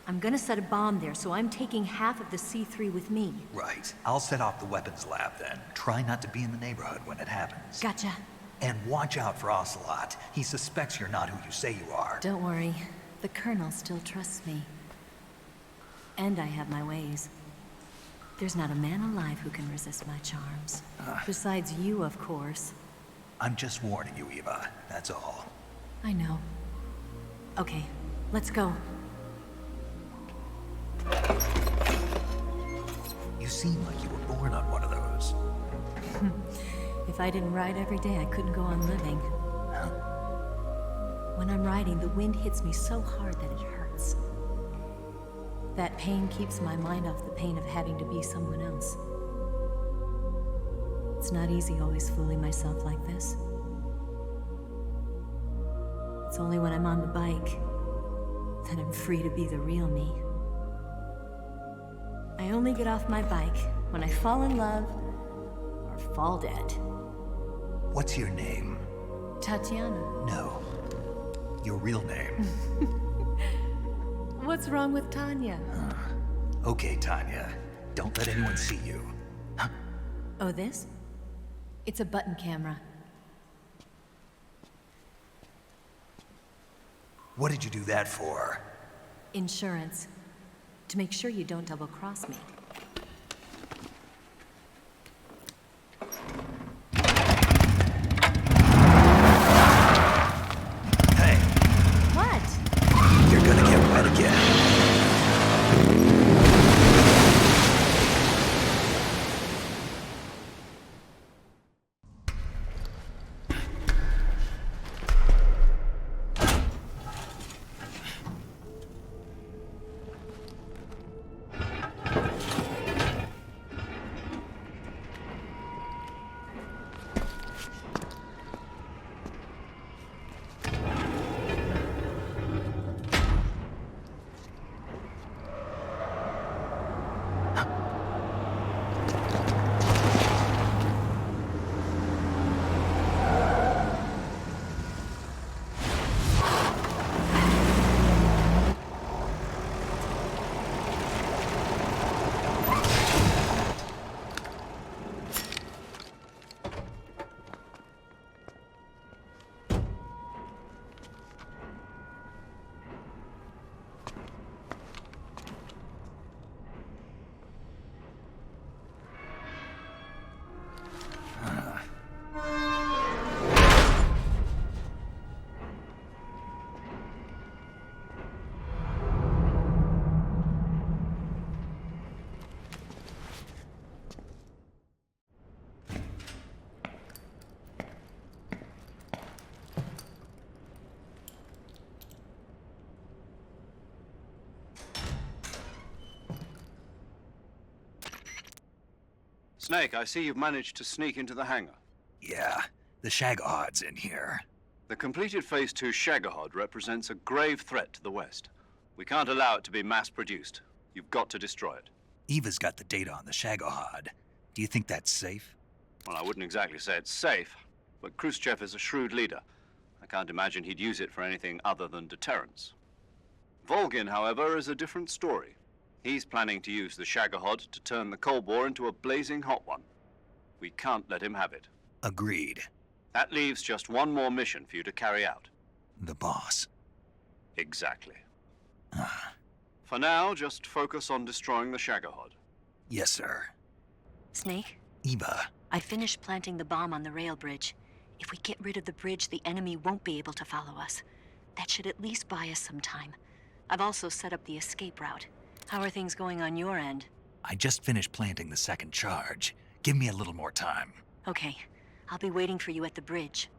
I'm gonna set a bomb there, so I'm taking half of the C3 with me. Right. I'll set off the weapons lab then. Try not to be in the neighborhood when it happens. Gotcha. And watch out for Ocelot. He suspects you're not who you say you are. Don't worry. The Colonel still trusts me. And I have my ways. There's not a man alive who can resist my charms. Besides you, of course. I'm just warning you, Eva. That's all. I know. Okay, let's go. You seem like you were born on one of those. If I didn't ride every day, I couldn't go on living. When I'm riding, the wind hits me so hard that it hurts. That pain keeps my mind off the pain of having to be someone else. It's not easy always fooling myself like this. It's only when I'm on the bike that I'm free to be the real me. I only get off my bike when I fall in love or fall dead. What's your name? Tatiana. No. Your real name. What's wrong with Tanya? Okay, Tanya. Don't let anyone see you. Oh, this? It's a button camera. What did you do that for? Insurance. To make sure you don't double-cross me. Hey. What? You're gonna get wet again. Snake, I see you've managed to sneak into the hangar. Yeah, the Shagahod's in here. The completed Phase 2 Shagahod represents a grave threat to the West. We can't allow it to be mass-produced. You've got to destroy it. Eva's got the data on the Shagahod. Do you think that's safe? Well, I wouldn't exactly say it's safe, but Khrushchev is a shrewd leader. I can't imagine he'd use it for anything other than deterrence. Volgin, however, is a different story. He's planning to use the Shagahod to turn the Cold War into a blazing hot one. We can't let him have it. Agreed. That leaves just one more mission for you to carry out. The boss. Exactly. For now, just focus on destroying the Shagahod. Yes, sir. Snake? Eva. I finished planting the bomb on the rail bridge. If we get rid of the bridge, the enemy won't be able to follow us. That should at least buy us some time. I've also set up the escape route. How are things going on your end? I just finished planting the second charge. Give me a little more time. Okay. I'll be waiting for you at the bridge.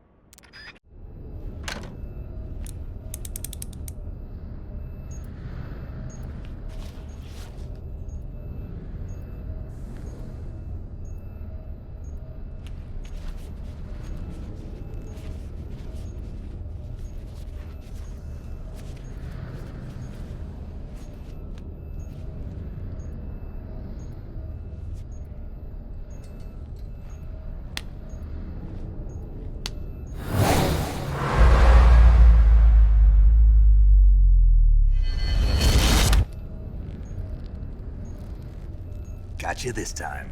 Got you this time.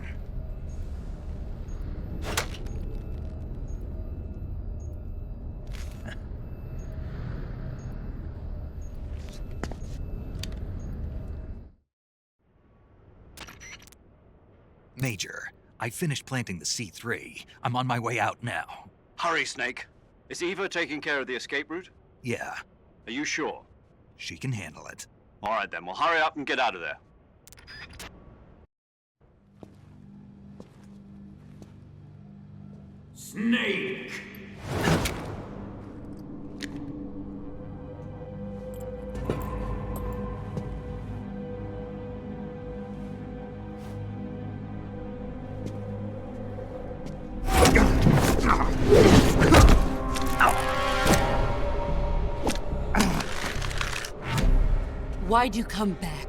Major, I finished planting the C3. I'm on my way out now. Hurry, Snake. Is Eva taking care of the escape route? Yeah. Are you sure? She can handle it. All right, then. Well, hurry up and get out of there. Snake! Why'd you come back?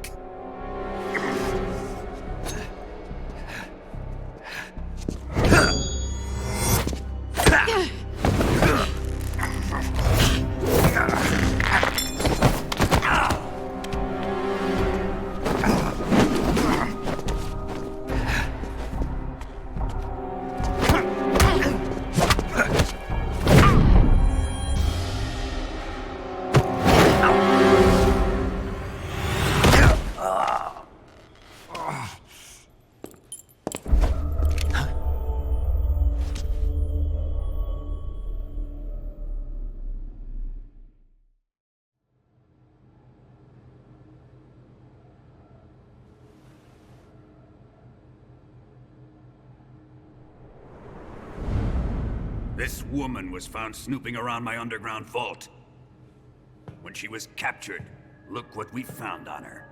This woman was found snooping around my underground vault. When she was captured, look what we found on her.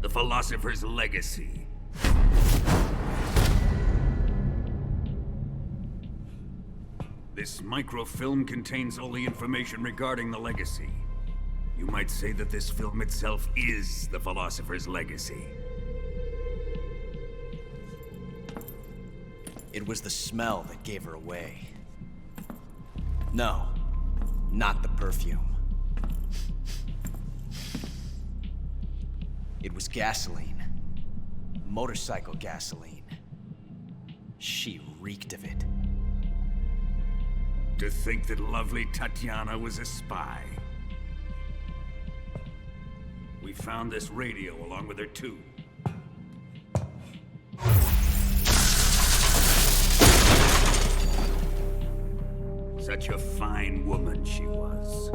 The philosopher's legacy. This microfilm contains all the information regarding the legacy. You might say that this film itself is the philosopher's legacy. It was the smell that gave her away. No, not the perfume. It was gasoline. Motorcycle gasoline. She reeked of it. To think that lovely Tatiana was a spy. We found this radio along with her too. Such a fine woman she was.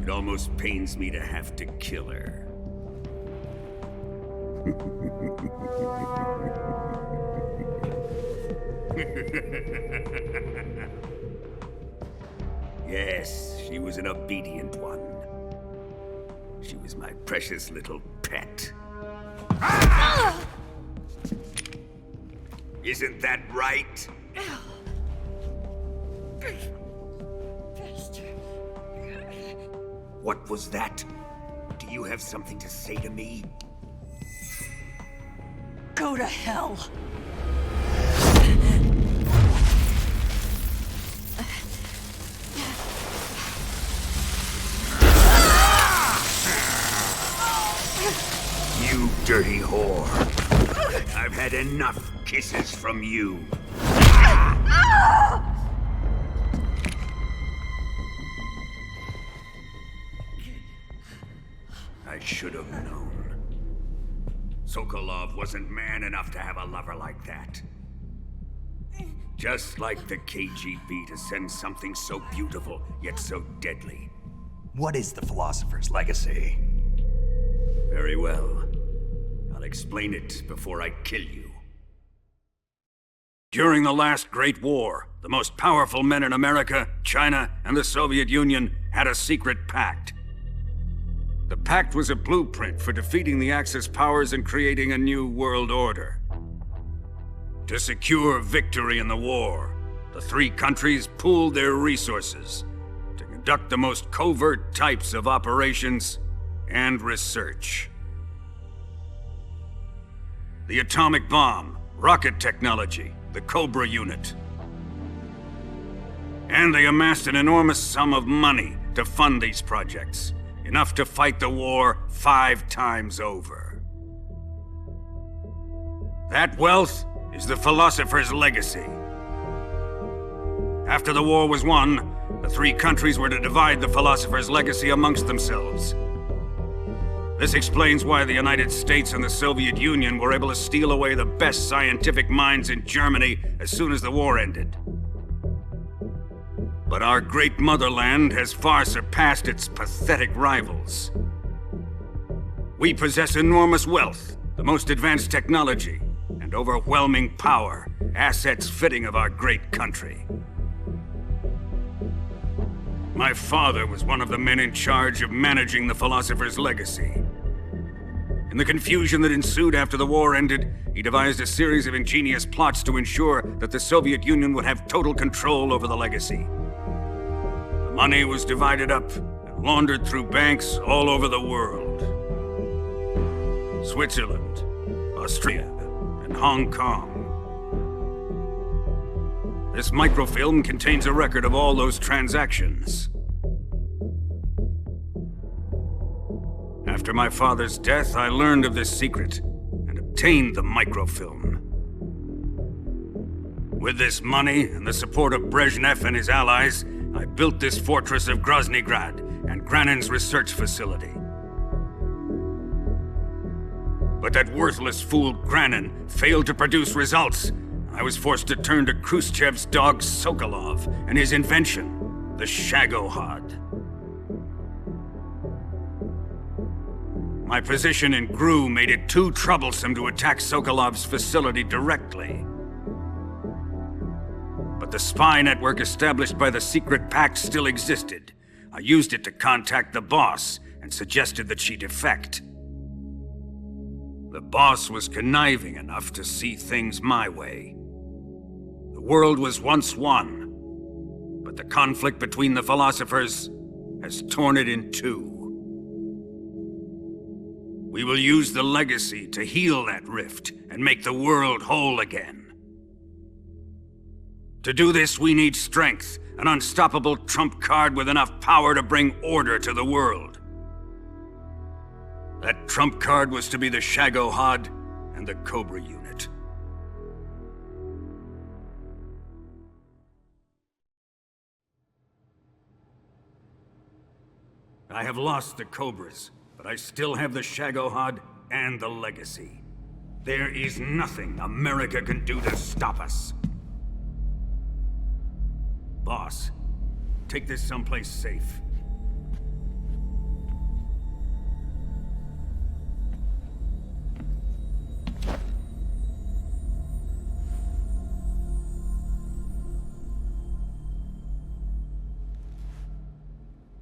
It almost pains me to have to kill her. Yes, she was an obedient one. She was my precious little pet. Isn't that right? What was that? Do you have something to say to me? Go to hell. You dirty whore. I've had enough kisses from you. I should have known. Sokolov wasn't man enough to have a lover like that. Just like the KGB to send something so beautiful, yet so deadly. What is the philosopher's legacy? Very well. I'll explain it before I kill you. During the last Great War, the most powerful men in America, China, and the Soviet Union had a secret pact. The pact was a blueprint for defeating the Axis powers and creating a new world order. To secure victory in the war, the three countries pooled their resources to conduct the most covert types of operations and research. The atomic bomb, rocket technology, the Cobra unit. And they amassed an enormous sum of money to fund these projects, enough to fight the war 5 times over. That wealth is the philosopher's legacy. After the war was won, the three countries were to divide the philosopher's legacy amongst themselves. This explains why the United States and the Soviet Union were able to steal away the best scientific minds in Germany as soon as the war ended. But our great motherland has far surpassed its pathetic rivals. We possess enormous wealth, the most advanced technology, and overwhelming power, assets fitting of our great country. My father was one of the men in charge of managing the philosopher's legacy. In the confusion that ensued after the war ended, he devised a series of ingenious plots to ensure that the Soviet Union would have total control over the legacy. The money was divided up and laundered through banks all over the world. Switzerland, Austria, and Hong Kong. This microfilm contains a record of all those transactions. After my father's death, I learned of this secret and obtained the microfilm. With this money and the support of Brezhnev and his allies, I built this fortress of Groznygrad and Granin's research facility. But that worthless fool Granin failed to produce results. I was forced to turn to Khrushchev's dog Sokolov and his invention, the Shagohod. My position in GRU made it too troublesome to attack Sokolov's facility directly. But the spy network established by the secret pact still existed. I used it to contact the boss and suggested that she defect. The boss was conniving enough to see things my way. The world was once one, but the conflict between the philosophers has torn it in two. We will use the legacy to heal that rift and make the world whole again. To do this, we need strength, an unstoppable trump card with enough power to bring order to the world. That trump card was to be the Shagohod and the Cobra unit. I have lost the Cobras, but I still have the Shagohod and the legacy. There is nothing America can do to stop us. Boss, take this someplace safe.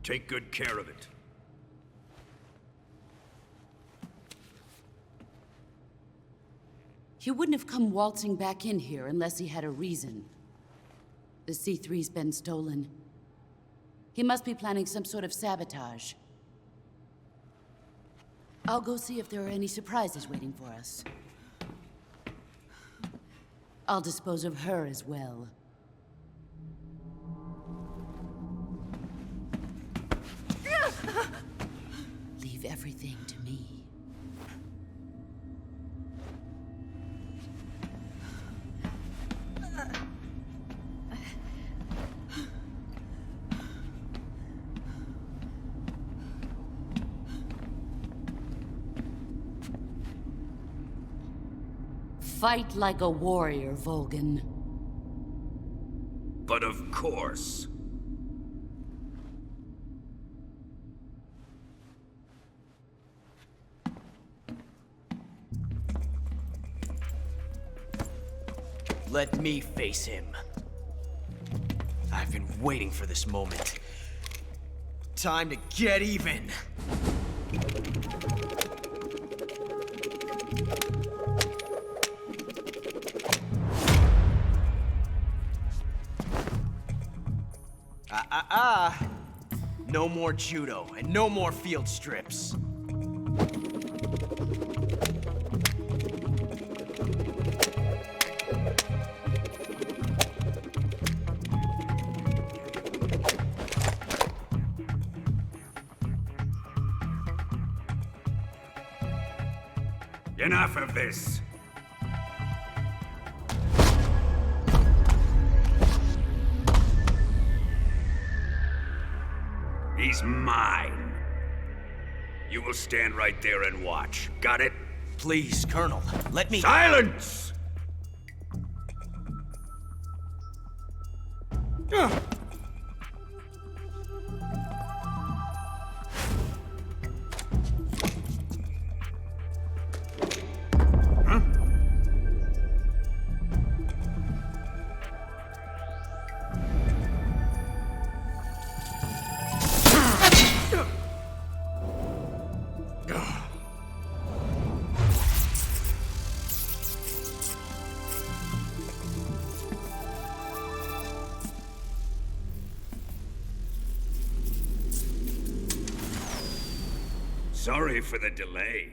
Take good care of it. He wouldn't have come waltzing back in here unless he had a reason. The C3's been stolen. He must be planning some sort of sabotage. I'll go see if there are any surprises waiting for us. I'll dispose of her as well. Leave everything to me. Fight like a warrior, Volgan. But of course. Let me face him. I've been waiting for this moment. Time to get even. No more judo, and no more field strips. Enough of this. He's mine. You will stand right there and watch. Got it? Please, Colonel, let me— Silence! Sorry for the delay.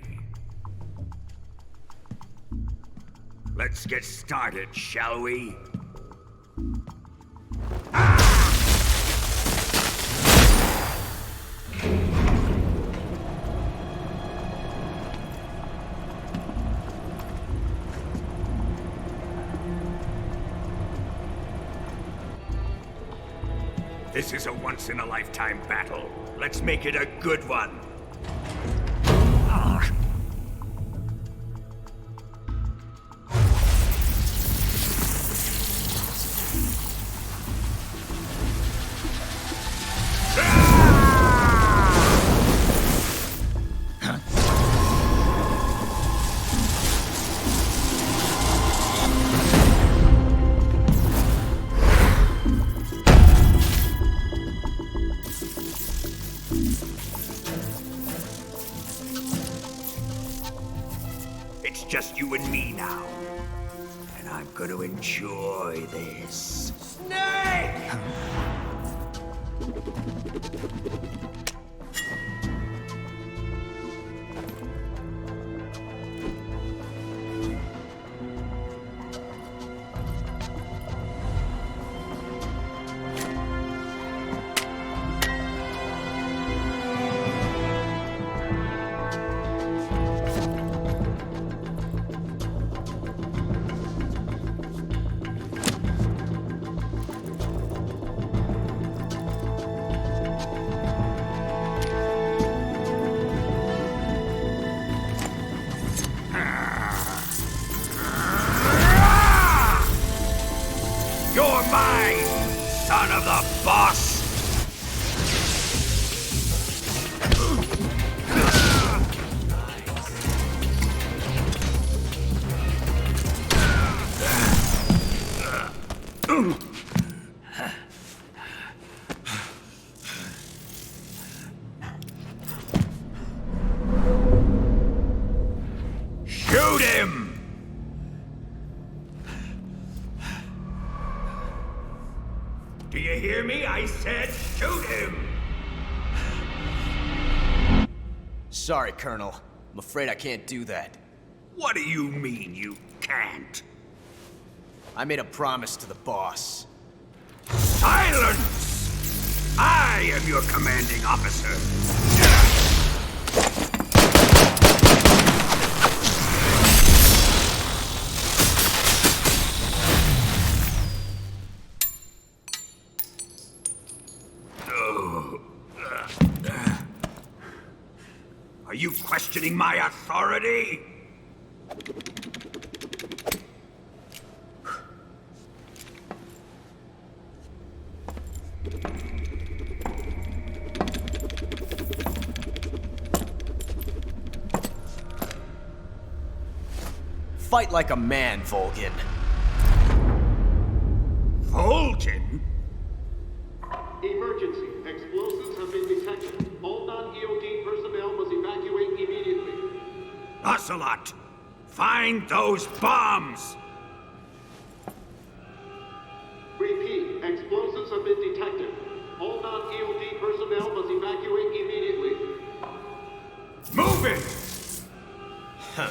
Let's get started, shall we? This is a once-in-a-lifetime battle. Let's make it a good one. It's just you and me now. And I'm gonna enjoy this. Snake! You're mine, son of the boss! Do you hear me? I said shoot him! Sorry, Colonel. I'm afraid I can't do that. What do you mean you can't? I made a promise to the boss. Silence! I am your commanding officer. Are you questioning my authority? Fight like a man, Volgin. Volgin? Emergency. Explosives have been detected. All non-EOD personnel must evacuate immediately. Ocelot! Find those bombs! Repeat. Explosives have been detected. All non-EOD personnel must evacuate immediately. Move it! Huh.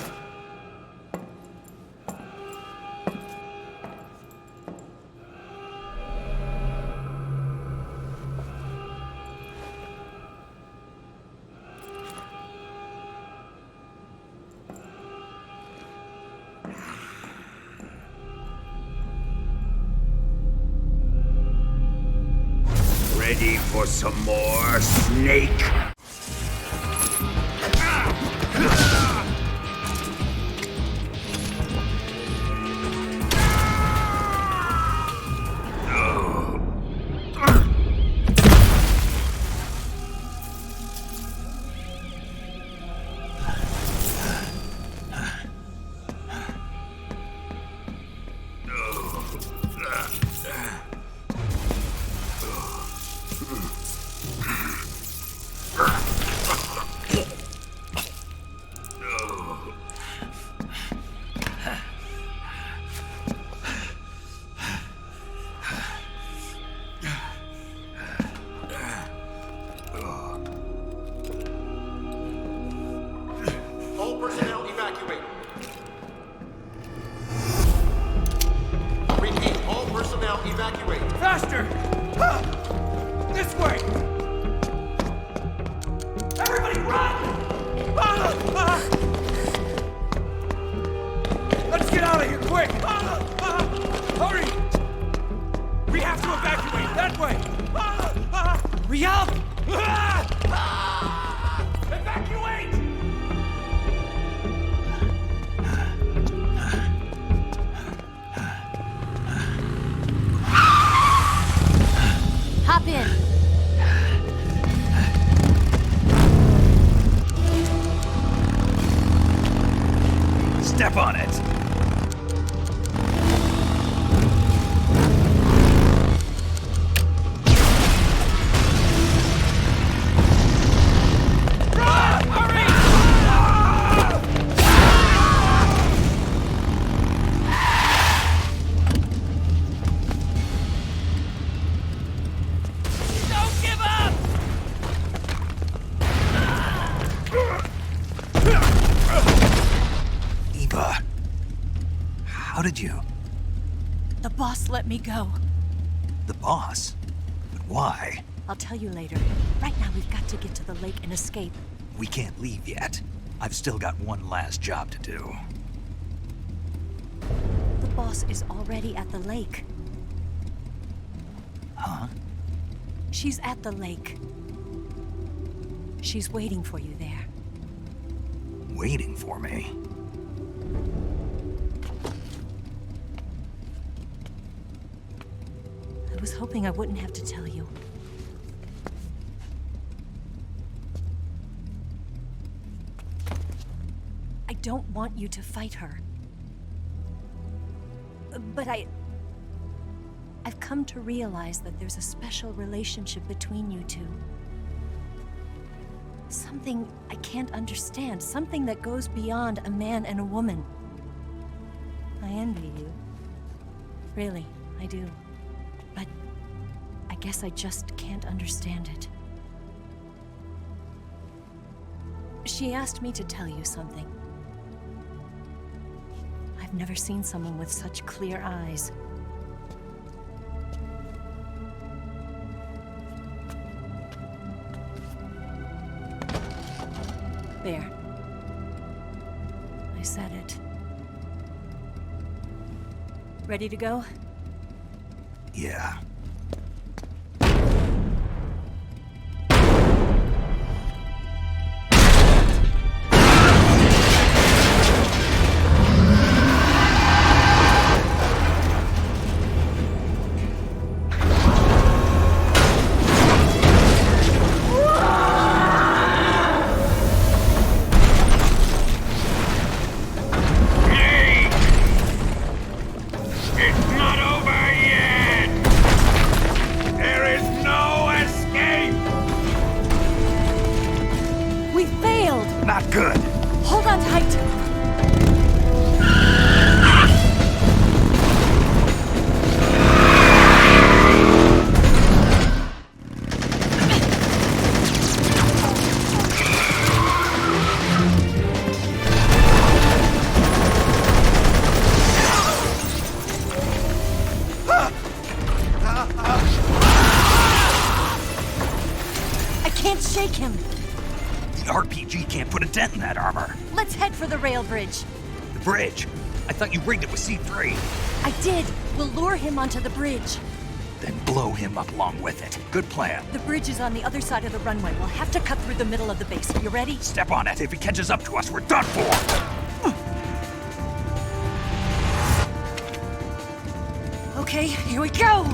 Ready for some more, Snake? All personnel evacuate. Repeat. All personnel evacuate. Faster! This way! Everybody run! Let's get out of here, quick! Hurry! We have to evacuate that way! Hurry up! Evacuate! Hop in. Step on it! How did you? The boss let me go. The boss? But why? I'll tell you later. Right now, we've got to get to the lake and escape. We can't leave yet. I've still got one last job to do. The boss is already at the lake. Huh? She's at the lake. She's waiting for you there. Waiting for me? I was hoping I wouldn't have to tell you. I don't want you to fight her. But I've come to realize that there's a special relationship between you two. Something I can't understand. Something that goes beyond a man and a woman. I envy you. Really, I do. But guess I just can't understand it. She asked me to tell you something. I've never seen someone with such clear eyes. There. I said it. Ready to go? Yeah. Let's head for the rail bridge. The bridge? I thought you rigged it with C3. I did. We'll lure him onto the bridge. Then blow him up along with it. Good plan. The bridge is on the other side of the runway. We'll have to cut through the middle of the base. You ready? Step on it. If he catches up to us, we're done for. Okay, here we go.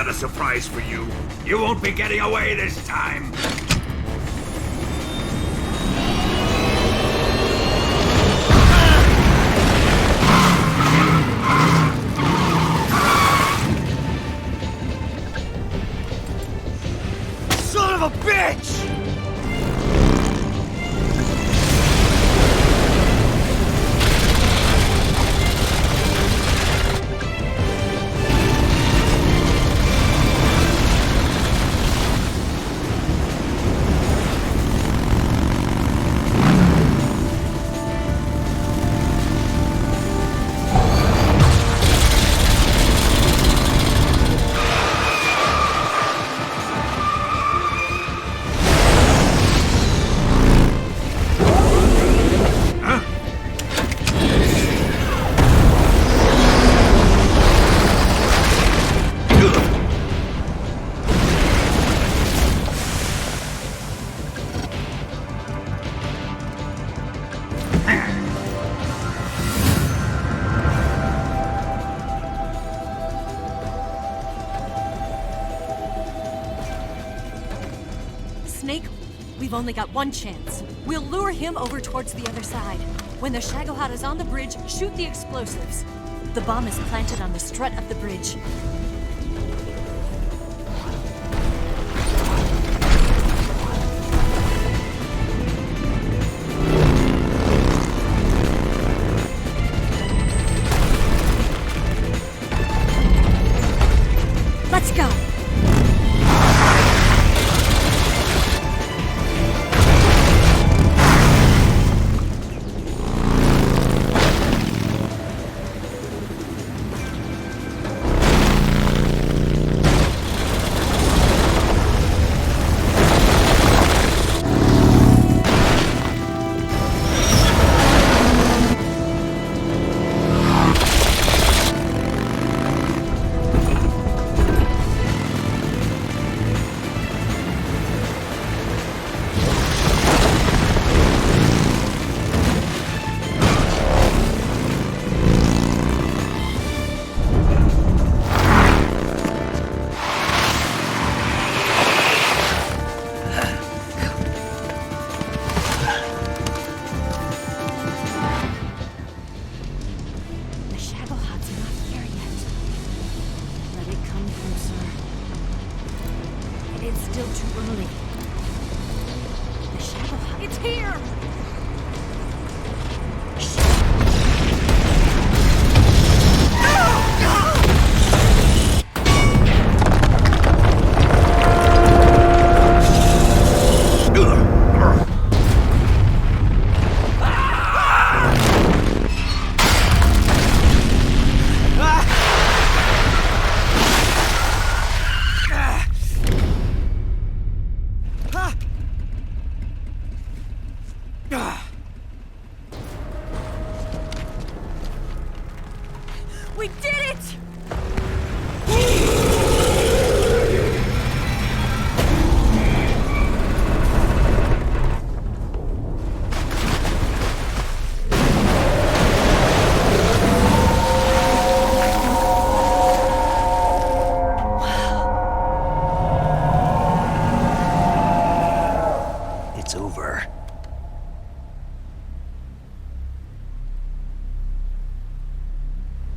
got a surprise for you. You won't be getting away this time. Son of a bitch! Snake, we've only got one chance. We'll lure him over towards the other side. When the Shagohod is on the bridge, shoot the explosives. The bomb is planted on the strut of the bridge. Let's go! We did it! It's over.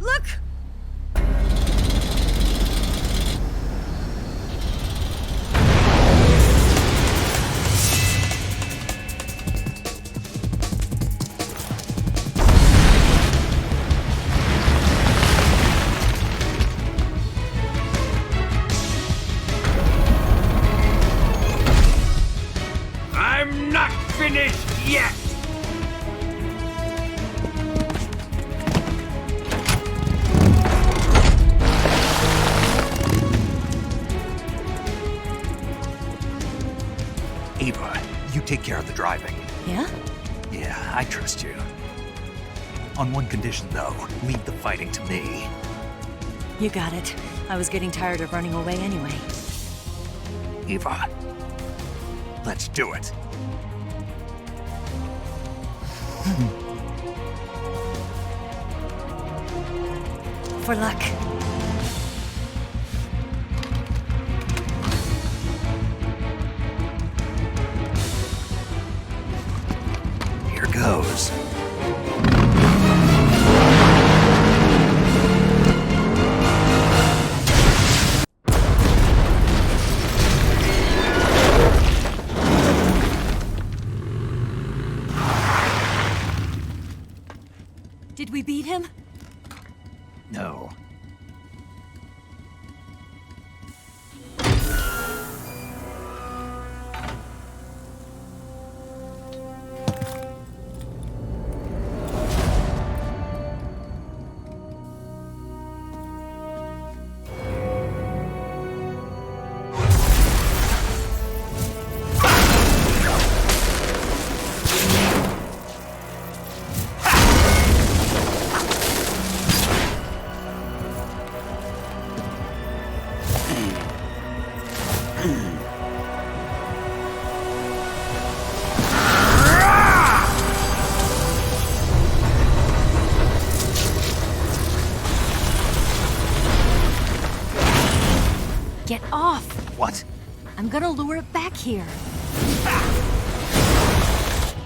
Look! I'm not finished yet! Ava, you take care of the driving. Yeah? Yeah, I trust you. On one condition, though, leave the fighting to me. You got it. I was getting tired of running away anyway. Ava, let's do it. For luck. No. Get off! What? I'm gonna lure it back here.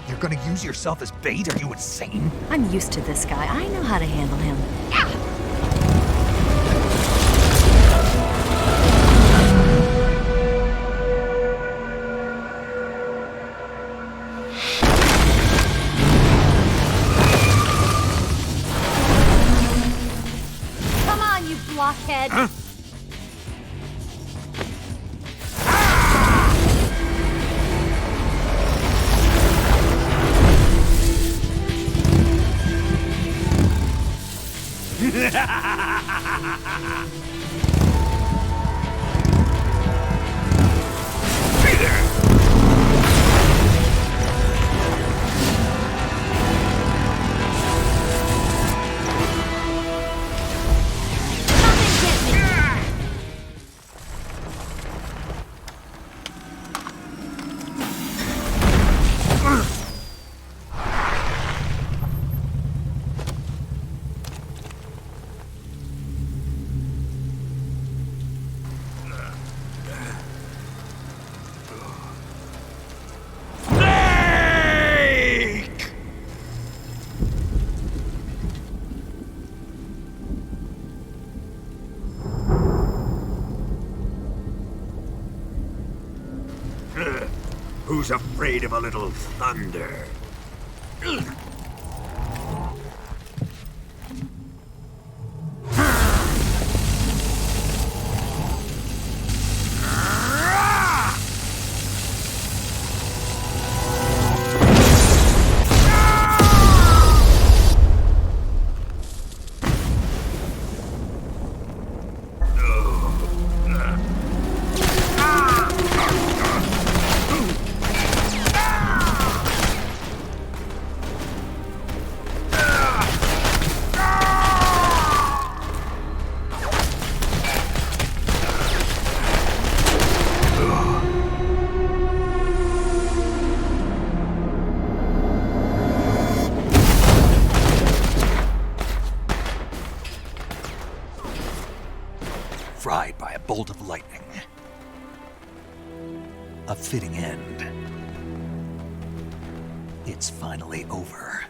You're gonna use yourself as bait? Are you insane? I'm used to this guy. I know how to handle him. Come on, you blockhead! Huh? Who's afraid of a little thunder? Fried by a bolt of lightning. A fitting end. It's finally over.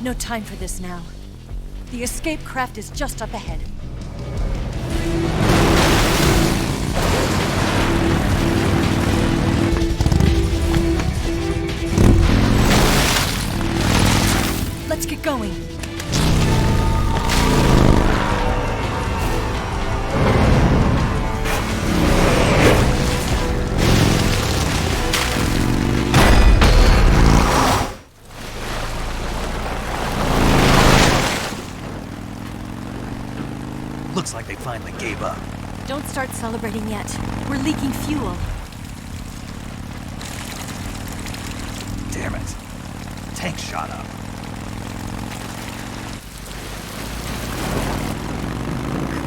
No time for this now. The escape craft is just up ahead. Let's get going. Looks like they finally gave up. Don't start celebrating yet. We're leaking fuel. Damn it. Tank shot up.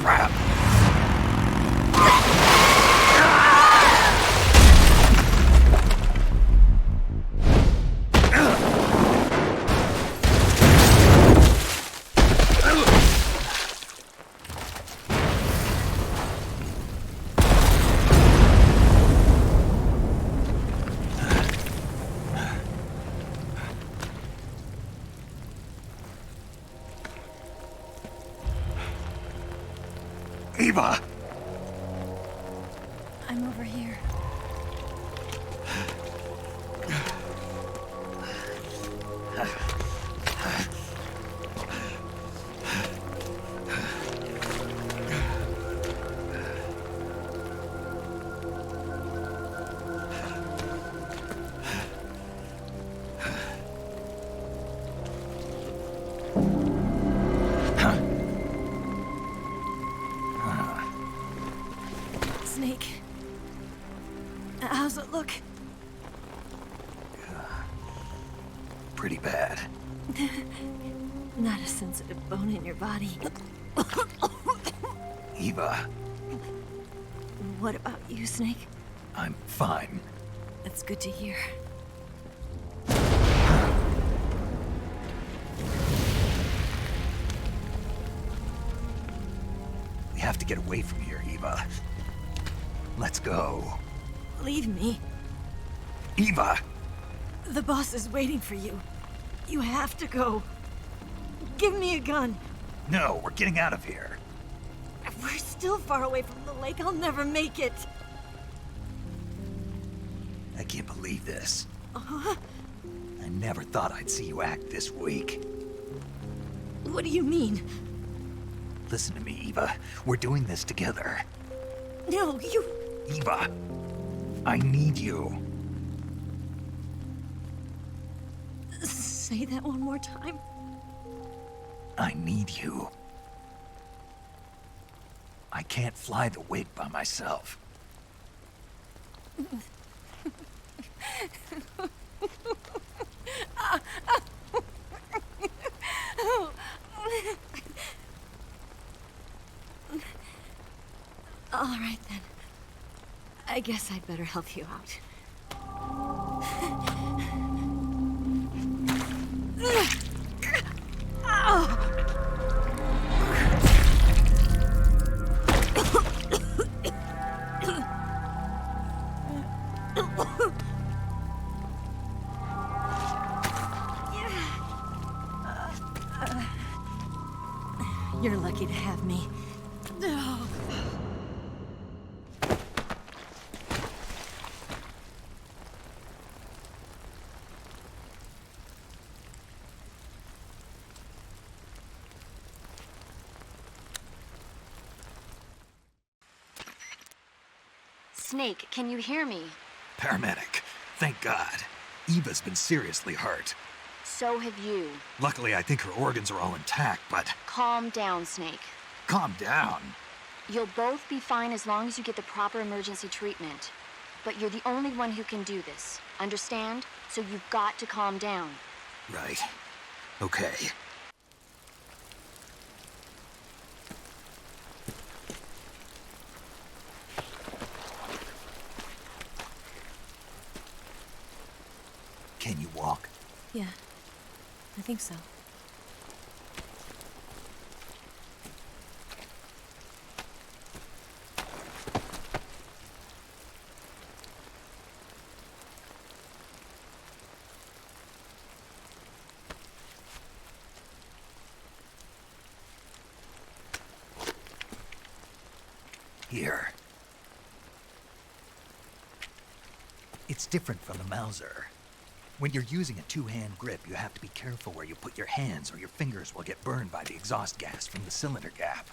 Crap. Eva! I'm over here. Snake. How's it look? Pretty bad. Not a sensitive bone in your body. Eva, What about you, Snake? I'm fine. That's good to hear. We have to get away from here, Eva. Let's go. Leave me. Eva! The boss is waiting for you. You have to go. Give me a gun. No, we're getting out of here. We're still far away from the lake. I'll never make it. I can't believe this. Uh-huh. I never thought I'd see you act this weak. What do you mean? Listen to me, Eva. We're doing this together. No, you... Eva, I need you. Say that one more time. I need you. I can't fly the wig by myself. All right, then. I guess I'd better help you out. You're lucky to have me. Snake, can you hear me? Paramedic, thank God. Eva's been seriously hurt. So have you. Luckily, I think her organs are all intact, but... Calm down, Snake. Calm down. You'll both be fine as long as you get the proper emergency treatment. But you're the only one who can do this. Understand? So you've got to calm down. Right. Okay. Can you walk? Yeah, I think so. Here. It's different from the Mauser. When you're using a two-hand grip, you have to be careful where you put your hands or your fingers will get burned by the exhaust gas from the cylinder gap.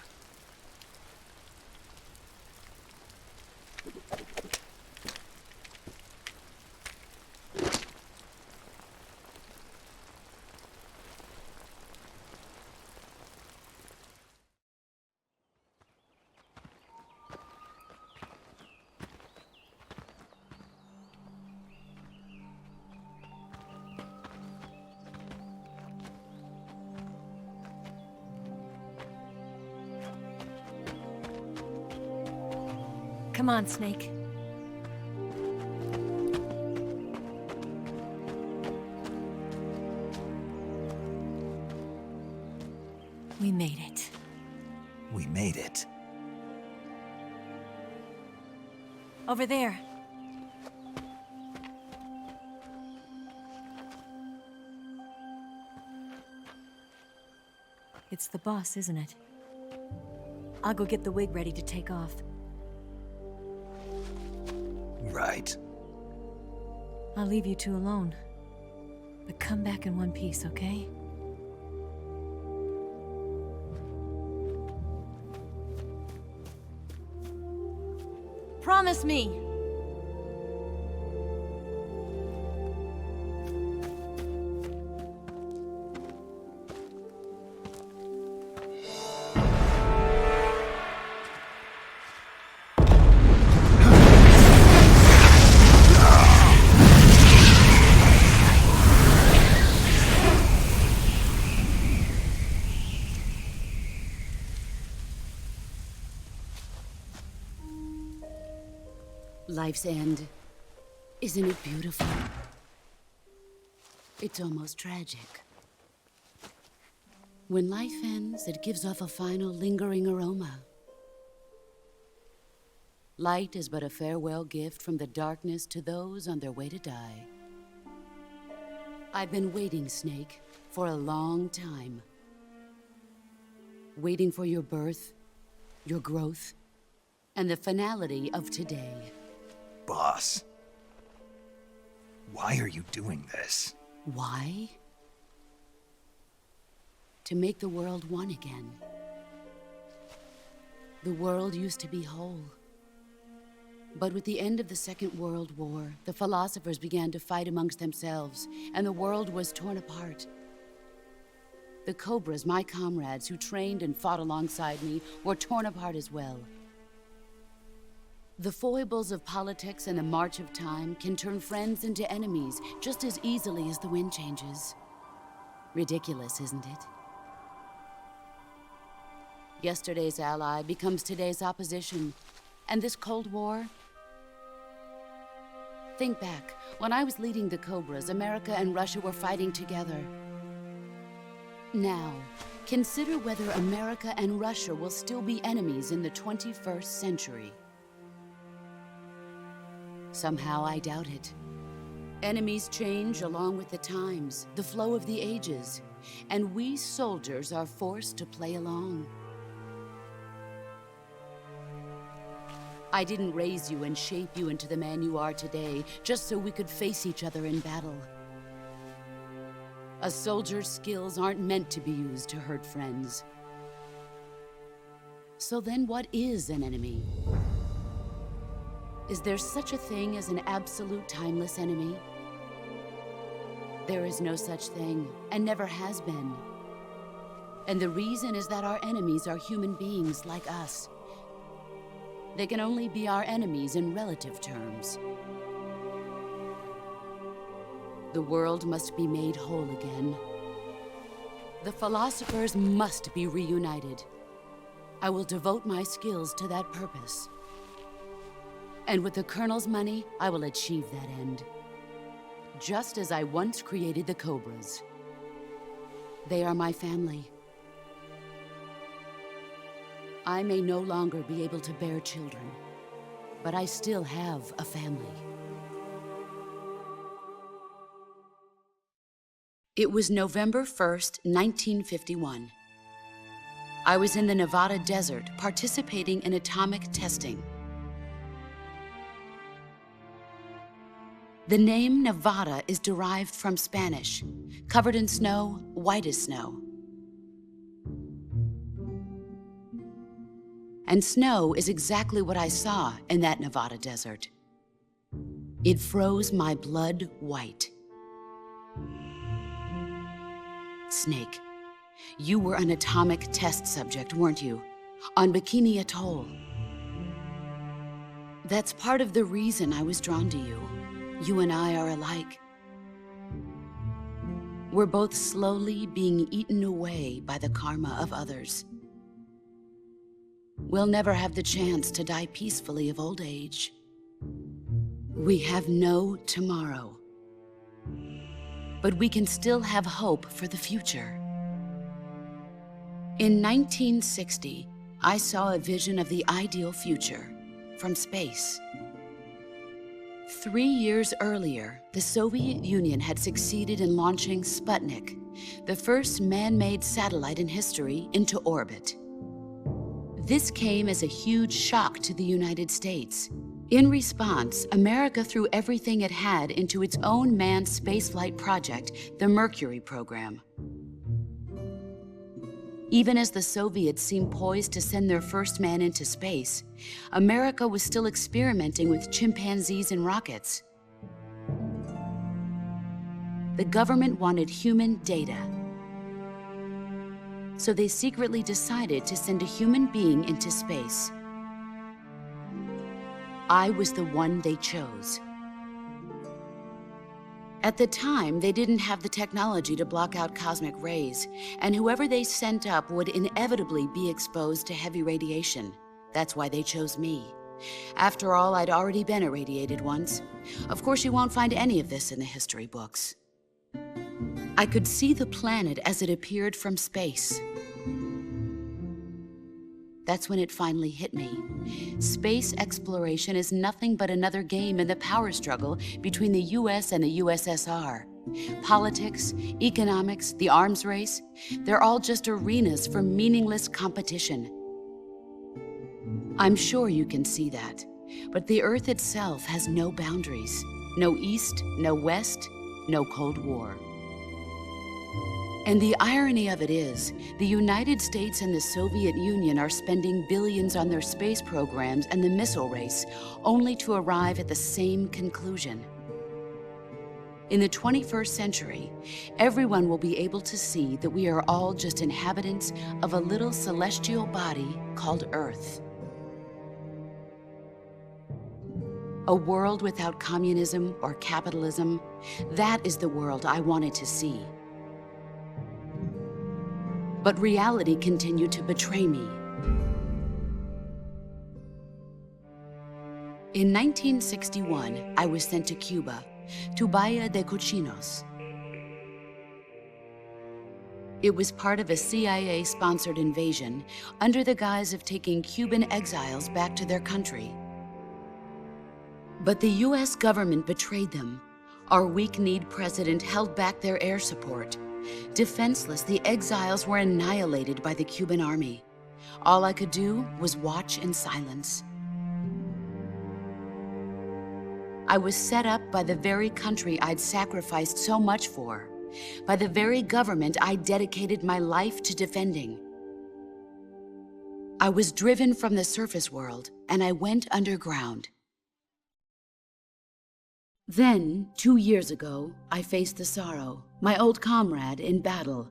Come on, Snake. We made it. We made it. Over there. It's the boss, isn't it? I'll go get the wig ready to take off. Right. I'll leave you two alone. But come back in one piece, okay? Promise me! Life's end. Isn't it beautiful? It's almost tragic. When life ends, it gives off a final lingering aroma. Light is but a farewell gift from the darkness to those on their way to die. I've been waiting, Snake, for a long time. Waiting for your birth, your growth, and the finality of today. Boss, why are you doing this? Why? To make the world one again. The world used to be whole. But with the end of the Second World War, the philosophers began to fight amongst themselves, and the world was torn apart. The Cobras, my comrades who trained and fought alongside me, were torn apart as well. The foibles of politics and the march of time can turn friends into enemies just as easily as the wind changes. Ridiculous, isn't it? Yesterday's ally becomes today's opposition. And this Cold War? Think back. When I was leading the Cobras, America and Russia were fighting together. Now, consider whether America and Russia will still be enemies in the 21st century. Somehow I doubt it. Enemies change along with the times, the flow of the ages, and we soldiers are forced to play along. I didn't raise you and shape you into the man you are today just so we could face each other in battle. A soldier's skills aren't meant to be used to hurt friends. So then what is an enemy? Is there such a thing as an absolute timeless enemy? There is no such thing, and never has been. And the reason is that our enemies are human beings like us. They can only be our enemies in relative terms. The world must be made whole again. The philosophers must be reunited. I will devote my skills to that purpose. And with the Colonel's money, I will achieve that end. Just as I once created the Cobras. They are my family. I may no longer be able to bear children, but I still have a family. It was November 1st, 1951. I was in the Nevada desert participating in atomic testing. The name Nevada is derived from Spanish, covered in snow, white as snow. And snow is exactly what I saw in that Nevada desert. It froze my blood white. Snake, you were an atomic test subject, weren't you? On Bikini Atoll. That's part of the reason I was drawn to you. You and I are alike. We're both slowly being eaten away by the karma of others. We'll never have the chance to die peacefully of old age. We have no tomorrow. But we can still have hope for the future. In 1960, I saw a vision of the ideal future from space. 3 years earlier, the Soviet Union had succeeded in launching Sputnik, the first man-made satellite in history, into orbit. This came as a huge shock to the United States. In response, America threw everything it had into its own manned spaceflight project, the Mercury program. Even as the Soviets seemed poised to send their first man into space, America was still experimenting with chimpanzees and rockets. The government wanted human data. So they secretly decided to send a human being into space. I was the one they chose. At the time, they didn't have the technology to block out cosmic rays, and whoever they sent up would inevitably be exposed to heavy radiation. That's why they chose me. After all, I'd already been irradiated once. Of course, you won't find any of this in the history books. I could see the planet as it appeared from space. That's when it finally hit me. Space exploration is nothing but another game in the power struggle between the US and the USSR. Politics, economics, the arms race, they're all just arenas for meaningless competition. I'm sure you can see that, but the Earth itself has no boundaries. No East, no West, no Cold War. And the irony of it is, the United States and the Soviet Union are spending billions on their space programs and the missile race, only to arrive at the same conclusion. In the 21st century, everyone will be able to see that we are all just inhabitants of a little celestial body called Earth. A world without communism or capitalism, that is the world I wanted to see. But reality continued to betray me. In 1961, I was sent to Cuba, to Bahia de Cochinos. It was part of a CIA-sponsored invasion under the guise of taking Cuban exiles back to their country. But the US government betrayed them. Our weak-kneed president held back their air support. Defenseless, the exiles were annihilated by the Cuban army. All I could do was watch in silence. I was set up by the very country I'd sacrificed so much for, by the very government I dedicated my life to defending. I was driven from the surface world, and I went underground. Then, 2 years ago, I faced the Sorrow, my old comrade in battle.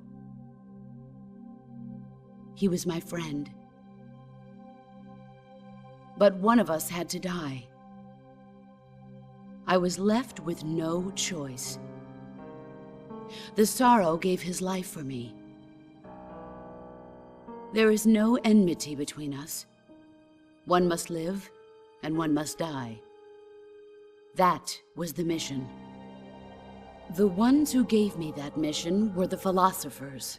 He was my friend. But one of us had to die. I was left with no choice. The Sorrow gave his life for me. There is no enmity between us. One must live, and one must die. That was the mission. The ones who gave me that mission were the philosophers.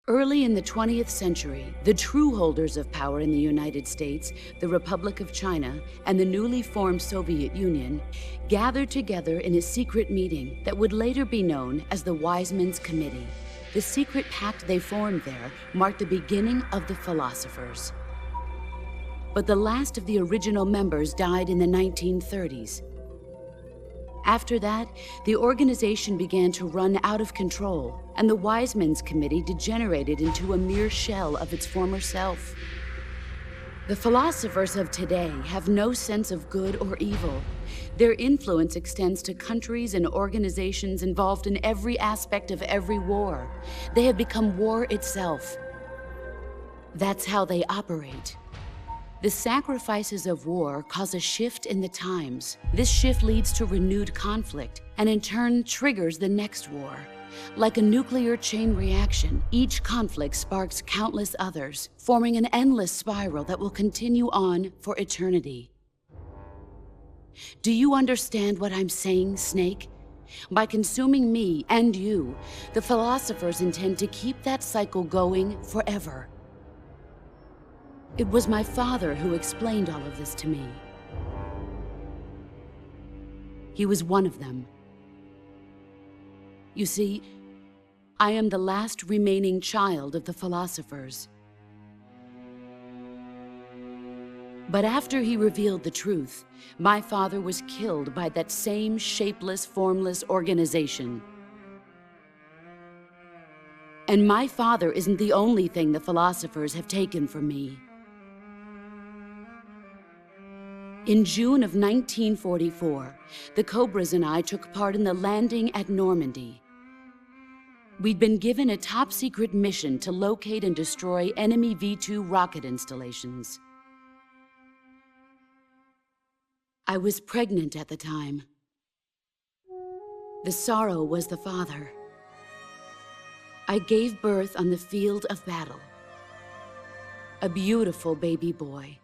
Early in the 20th century, the true holders of power in the United States, the Republic of China, and the newly formed Soviet Union gathered together in a secret meeting that would later be known as the Wise Men's Committee. The secret pact they formed there marked the beginning of the philosophers. But the last of the original members died in the 1930s. After that, the organization began to run out of control, and the Wise Men's Committee degenerated into a mere shell of its former self. The philosophers of today have no sense of good or evil. Their influence extends to countries and organizations involved in every aspect of every war. They have become war itself. That's how they operate. The sacrifices of war cause a shift in the times. This shift leads to renewed conflict, and in turn triggers the next war. Like a nuclear chain reaction, each conflict sparks countless others, forming an endless spiral that will continue on for eternity. Do you understand what I'm saying, Snake? By consuming me and you, the philosophers intend to keep that cycle going forever. It was my father who explained all of this to me. He was one of them. You see, I am the last remaining child of the philosophers. But after he revealed the truth, my father was killed by that same shapeless, formless organization. And my father isn't the only thing the philosophers have taken from me. In June of 1944, the Cobras and I took part in the landing at Normandy. We'd been given a top-secret mission to locate and destroy enemy V-2 rocket installations. I was pregnant at the time. The sorrow was the father. I gave birth on the field of battle. A beautiful baby boy.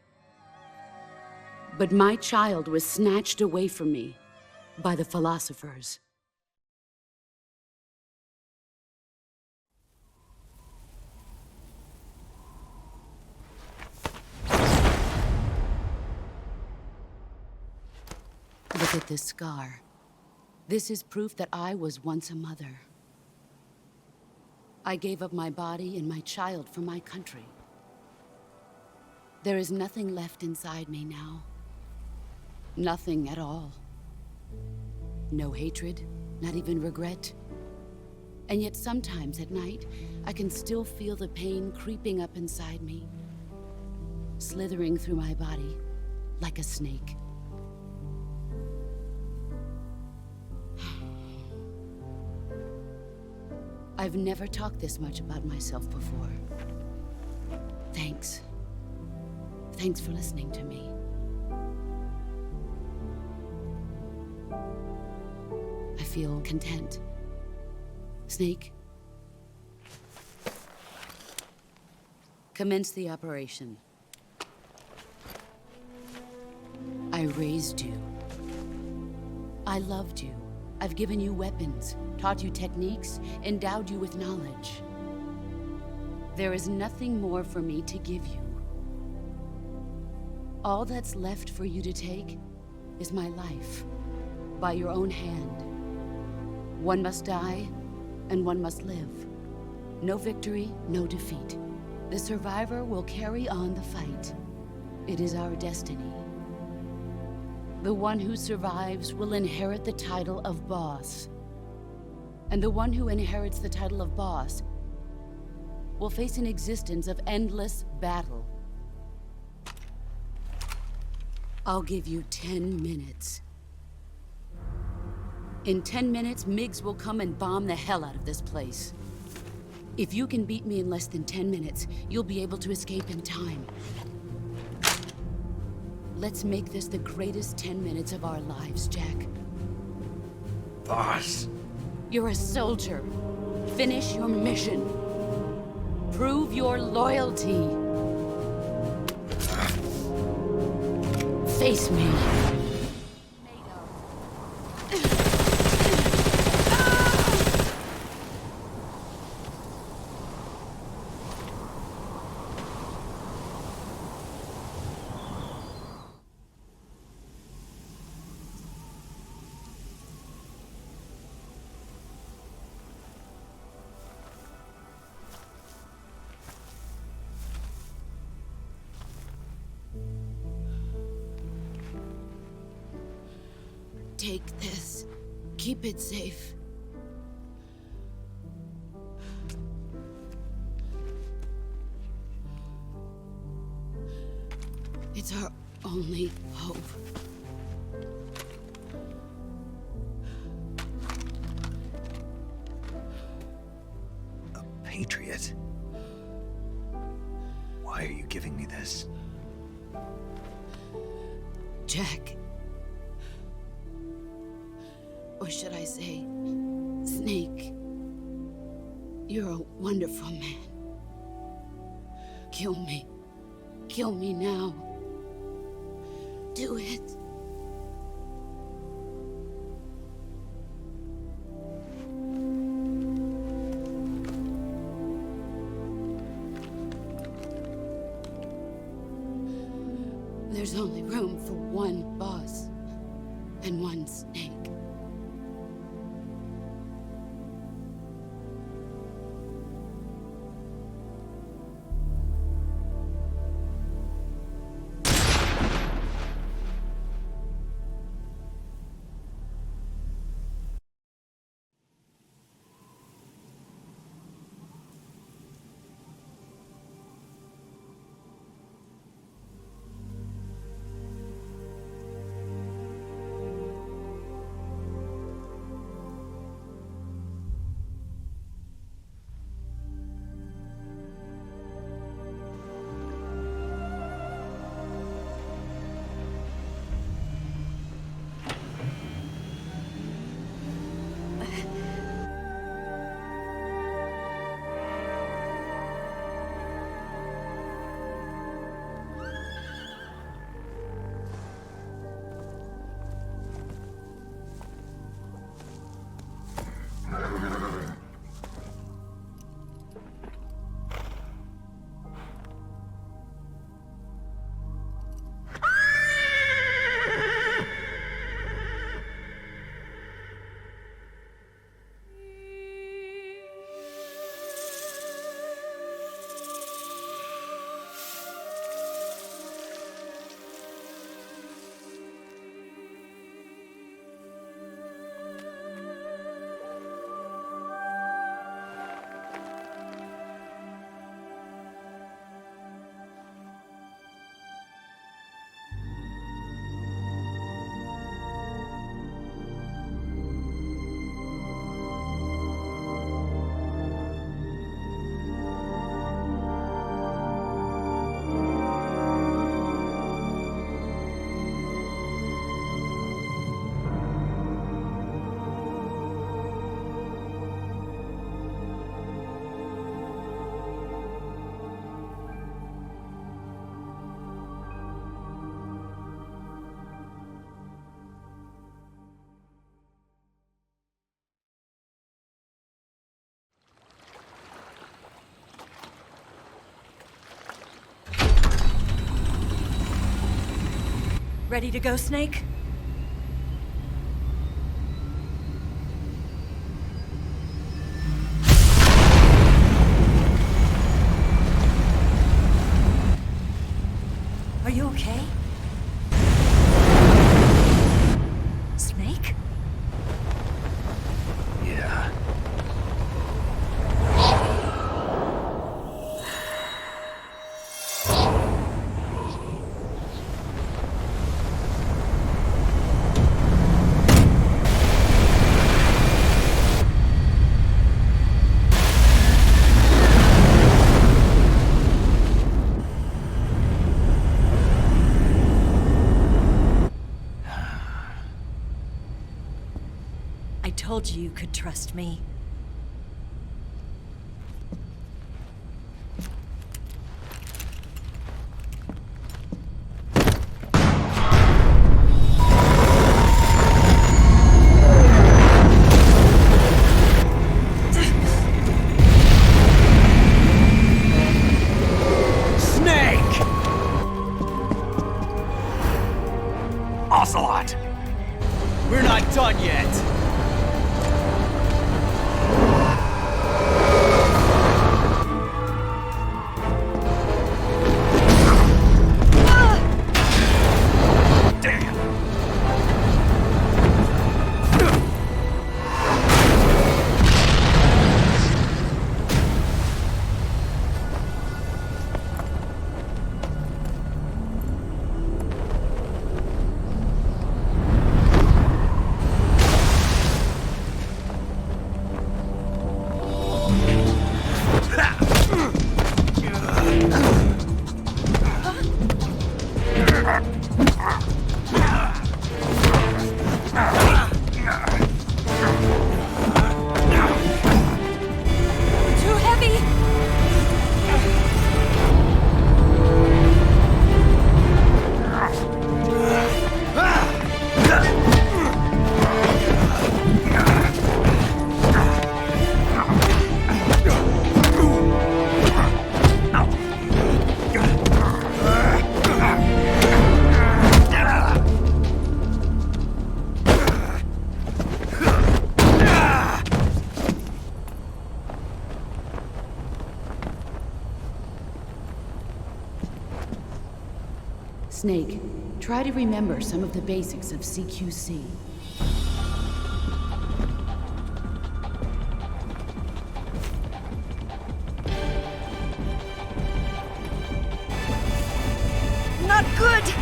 But my child was snatched away from me by the philosophers. Look at this scar. This is proof that I was once a mother. I gave up my body and my child for my country. There is nothing left inside me now. Nothing at all. No hatred, not even regret. And yet sometimes at night, I can still feel the pain creeping up inside me, slithering through my body like a snake. I've never talked this much about myself before. Thanks. Thanks for listening to me. I feel content. Snake, commence the operation. I raised you. I loved you. I've given you weapons, taught you techniques, endowed you with knowledge. There is nothing more for me to give you. All that's left for you to take is my life, by your own hand. One must die, and one must live. No victory, no defeat. The survivor will carry on the fight. It is our destiny. The one who survives will inherit the title of boss. And the one who inherits the title of boss will face an existence of endless battle. I'll give you 10 minutes. In 10 minutes, MiGs will come and bomb the hell out of this place. If you can beat me in less than 10 minutes, you'll be able to escape in time. Let's make this the greatest 10 minutes of our lives, Jack. Boss. You're a soldier. Finish your mission. Prove your loyalty. Face me. Take this. Keep it safe. It's our only hope. A patriot? Why are you giving me this? Jack. Or should I say, Snake, you're a wonderful man. Kill me. Kill me now. Do it. There's only room for one boss and one Snake. Ready to go, Snake? Are you okay? Snake? Yeah. I told you you could trust me. Snake! Ocelot! We're not done yet! Too heavy! Snake, try to remember some of the basics of CQC. Not good!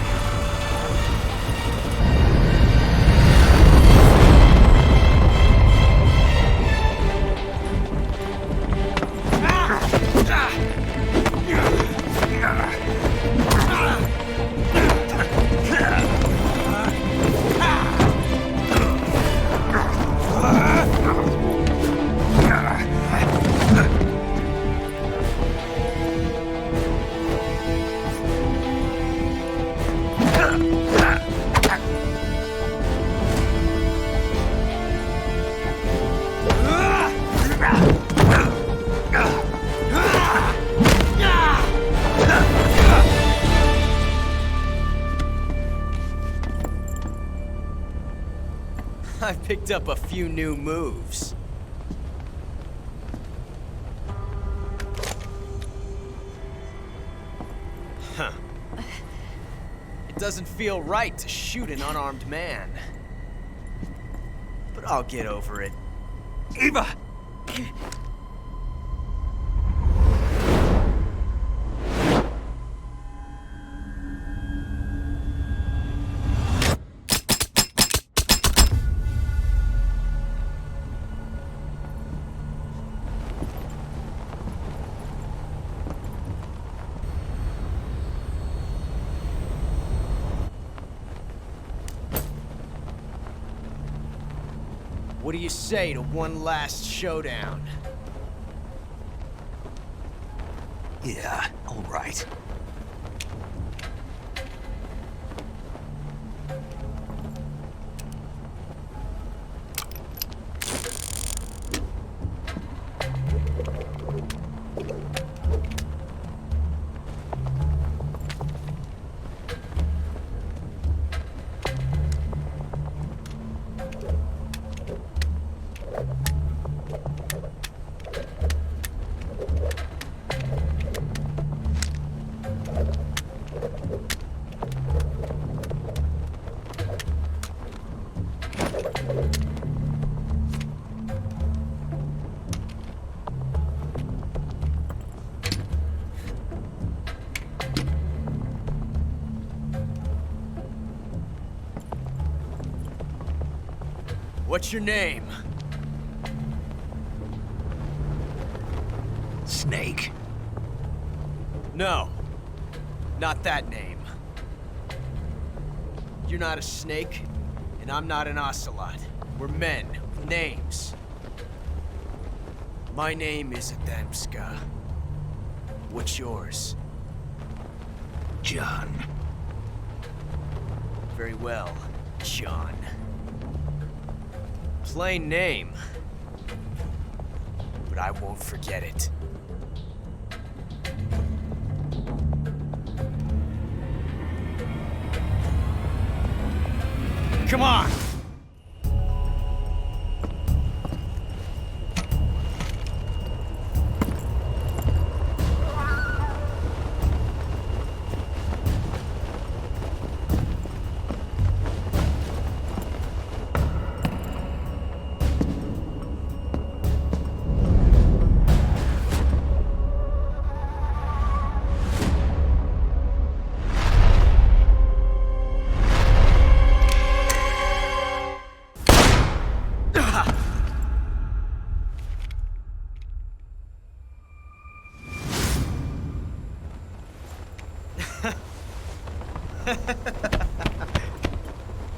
Picked up a few new moves. Huh. It doesn't feel right to shoot an unarmed man. But I'll get over it. Eva! What do you say to one last showdown? Yeah, all right. What's your name? Snake. No. Not that name. You're not a snake, and I'm not an ocelot. We're men with names. My name is Adamska. What's yours? John. Very well, John. Plain name. But I won't forget it. Come on!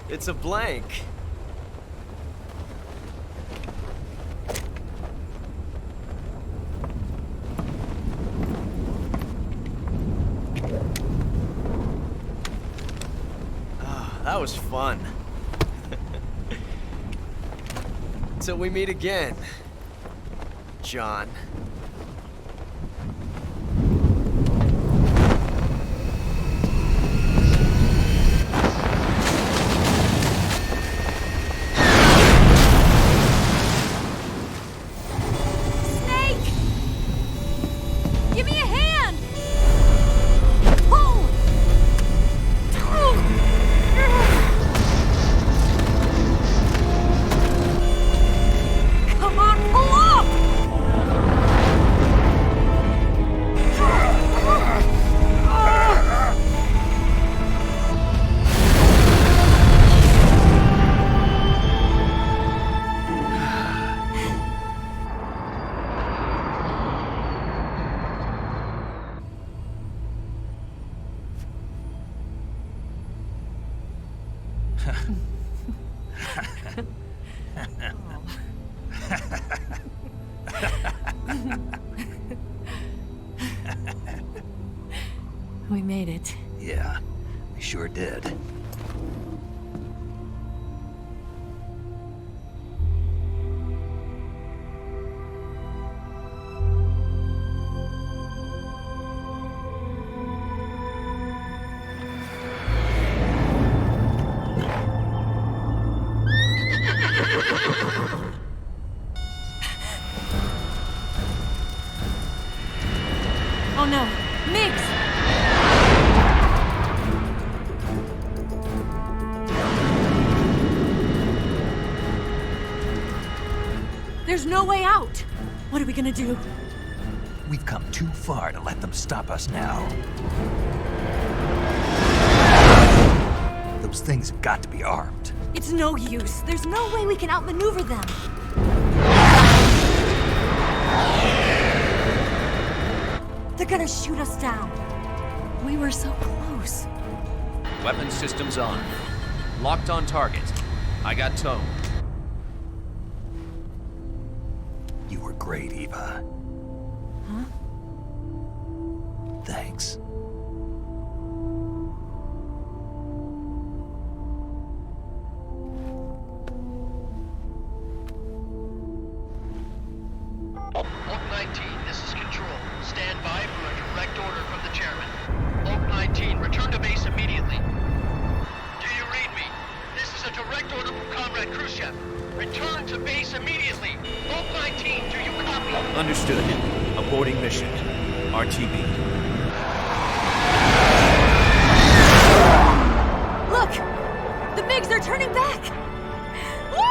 It's a blank. That was fun. Till we meet again, John. We made it. Yeah, we sure did. There's no way out! What are we gonna do? We've come too far to let them stop us now. Those things have got to be armed. It's no use. There's no way we can outmaneuver them. They're gonna shoot us down. We were so close. Weapon systems on. Locked on target. I got tone. You were great, Eva. Huh? Thanks. Oak 19, this is Control. Stand by for a direct order from the chairman. Oak 19, return to base immediately. Do you read me? This is a direct order from Comrade Khrushchev. Return to base immediately. Oak 19, do you copy? Understood. Aborting mission. RTB. Look! The MiGs are turning back! Woo!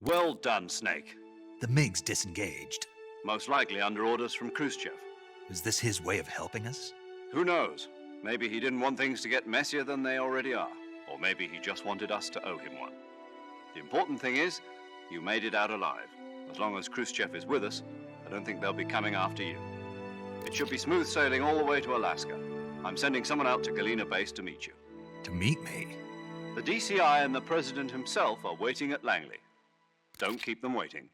Well done, Snake. The MiGs disengaged. Most likely under orders from Khrushchev. Is this his way of helping us? Who knows? Maybe he didn't want things to get messier than they already are. Or maybe he just wanted us to owe him one. The important thing is, you made it out alive. As long as Khrushchev is with us, I don't think they'll be coming after you. It should be smooth sailing all the way to Alaska. I'm sending someone out to Galena Base to meet you. To meet me? The DCI and the President himself are waiting at Langley. Don't keep them waiting.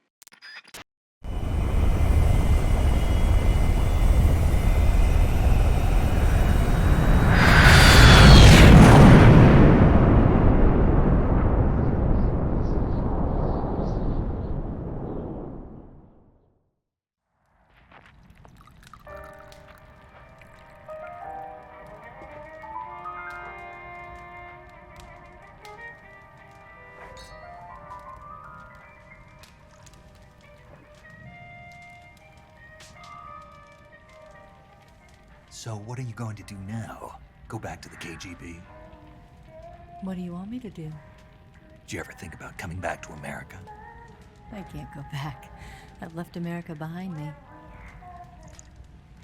So what are you going to do now? Go back to the KGB? What do you want me to do? Did you ever think about coming back to America? I can't go back. I've left America behind me.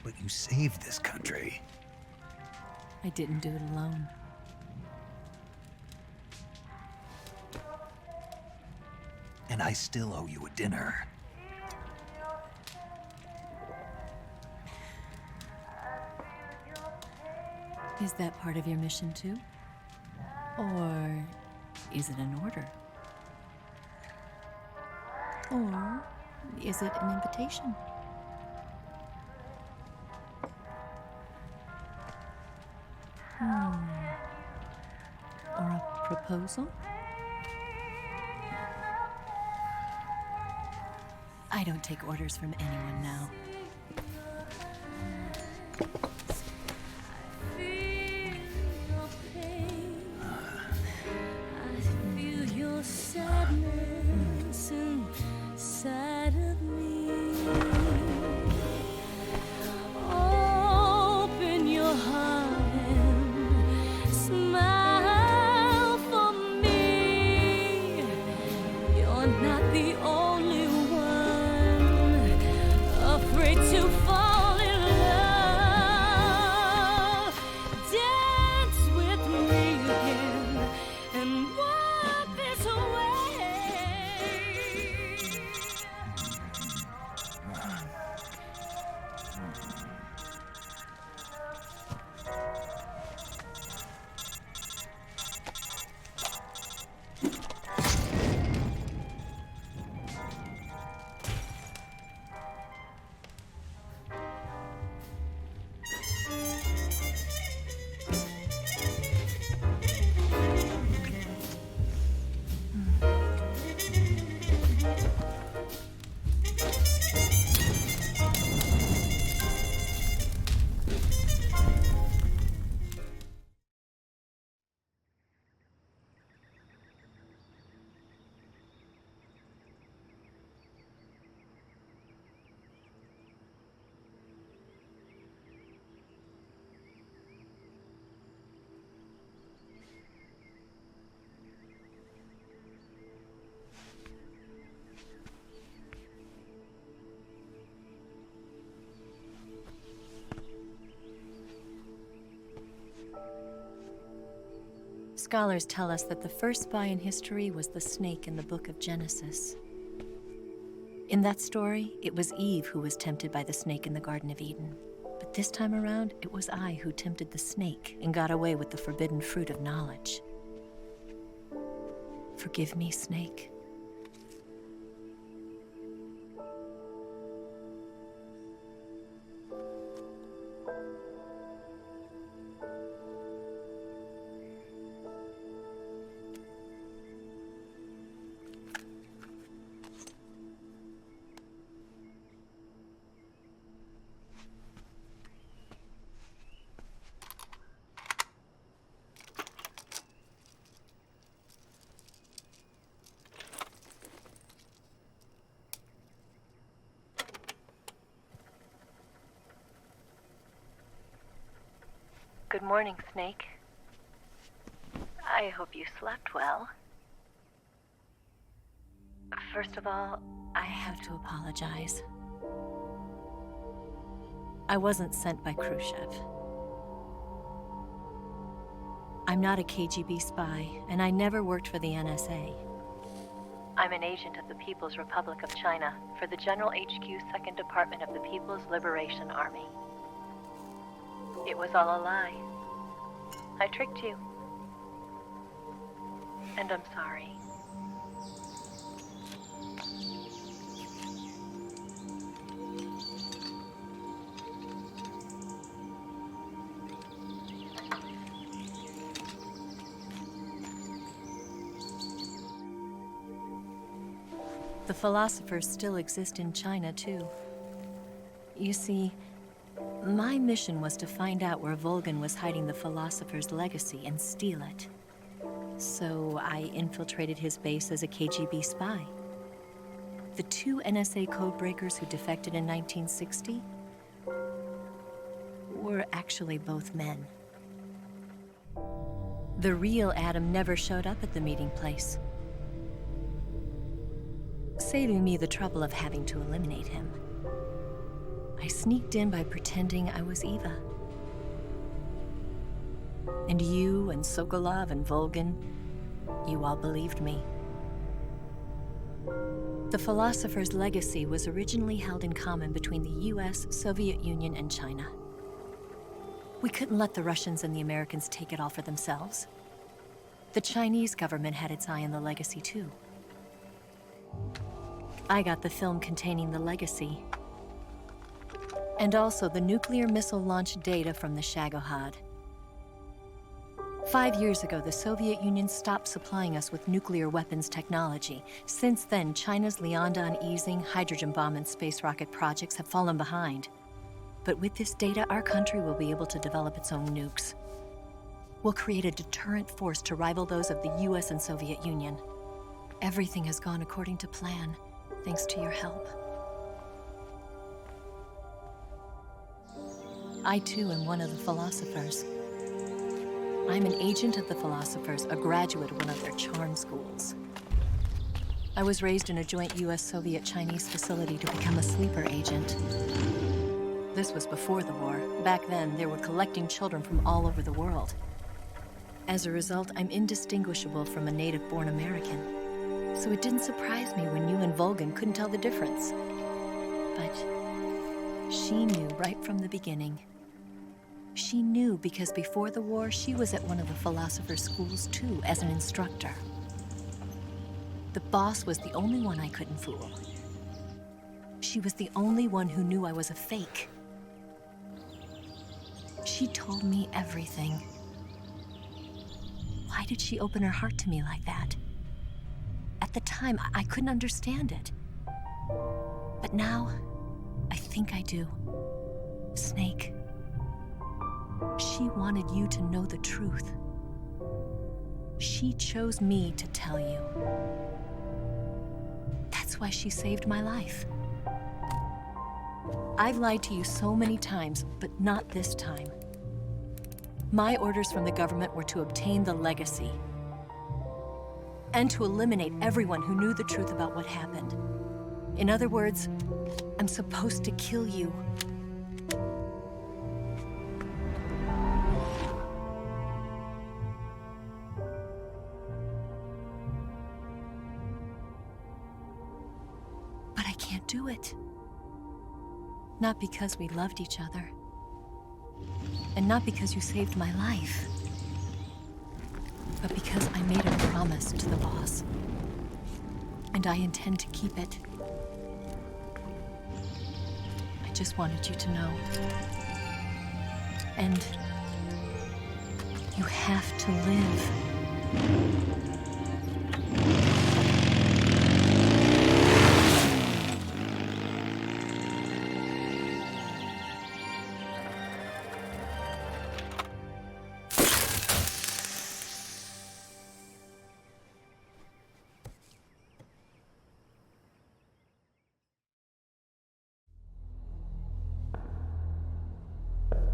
But you saved this country. I didn't do it alone. And I still owe you a dinner. Is that part of your mission too? Or is it an order? Or is it an invitation? Or a proposal? I don't take orders from anyone now. Sadness inside of me. Open your heart and smile for me. You're not the only one afraid. Scholars tell us that the first spy in history was the snake in the book of Genesis. In that story, it was Eve who was tempted by the snake in the Garden of Eden. But this time around, it was I who tempted the snake and got away with the forbidden fruit of knowledge. Forgive me, Snake. Good morning, Snake. I hope you slept well. First of all, I have to apologize. I wasn't sent by Khrushchev. I'm not a KGB spy, and I never worked for the NSA. I'm an agent of the People's Republic of China for the General HQ 2nd Department of the People's Liberation Army. It was all a lie. I tricked you. And I'm sorry. The philosophers still exist in China, too. You see, my mission was to find out where Volgan was hiding the philosopher's legacy and steal it. So I infiltrated his base as a KGB spy. The two NSA codebreakers who defected in 1960 were actually both men. The real Adam never showed up at the meeting place, saving me the trouble of having to eliminate him. I sneaked in by pretending I was Eva. And you and Sokolov and Volgan, you all believed me. The philosopher's legacy was originally held in common between the US, Soviet Union, and China. We couldn't let the Russians and the Americans take it all for themselves. The Chinese government had its eye on the legacy too. I got the film containing the legacy, and also the nuclear missile launch data from the Shagohod. 5 years ago, the Soviet Union stopped supplying us with nuclear weapons technology. Since then, China's Liaodong easing, hydrogen bomb, and space rocket projects have fallen behind. But with this data, our country will be able to develop its own nukes. We'll create a deterrent force to rival those of the US and Soviet Union. Everything has gone according to plan, thanks to your help. I too am one of the philosophers. I'm an agent of the philosophers, a graduate of one of their charm schools. I was raised in a joint US-Soviet-Chinese facility to become a sleeper agent. This was before the war. Back then, they were collecting children from all over the world. As a result, I'm indistinguishable from a native-born American. So it didn't surprise me when you and Volgan couldn't tell the difference. But she knew right from the beginning. She knew because before the war, she was at one of the philosopher's schools too, as an instructor. The boss was the only one I couldn't fool. She was the only one who knew I was a fake. She told me everything. Why did she open her heart to me like that? At the time, I couldn't understand it. But now, I think I do. Snake. She wanted you to know the truth. She chose me to tell you. That's why she saved my life. I've lied to you so many times, but not this time. My orders from the government were to obtain the legacy and to eliminate everyone who knew the truth about what happened. In other words, I'm supposed to kill you. can't do it. Not because we loved each other. And not because you saved my life. But because I made a promise to the boss. And I intend to keep it. I just wanted you to know. And you have to live.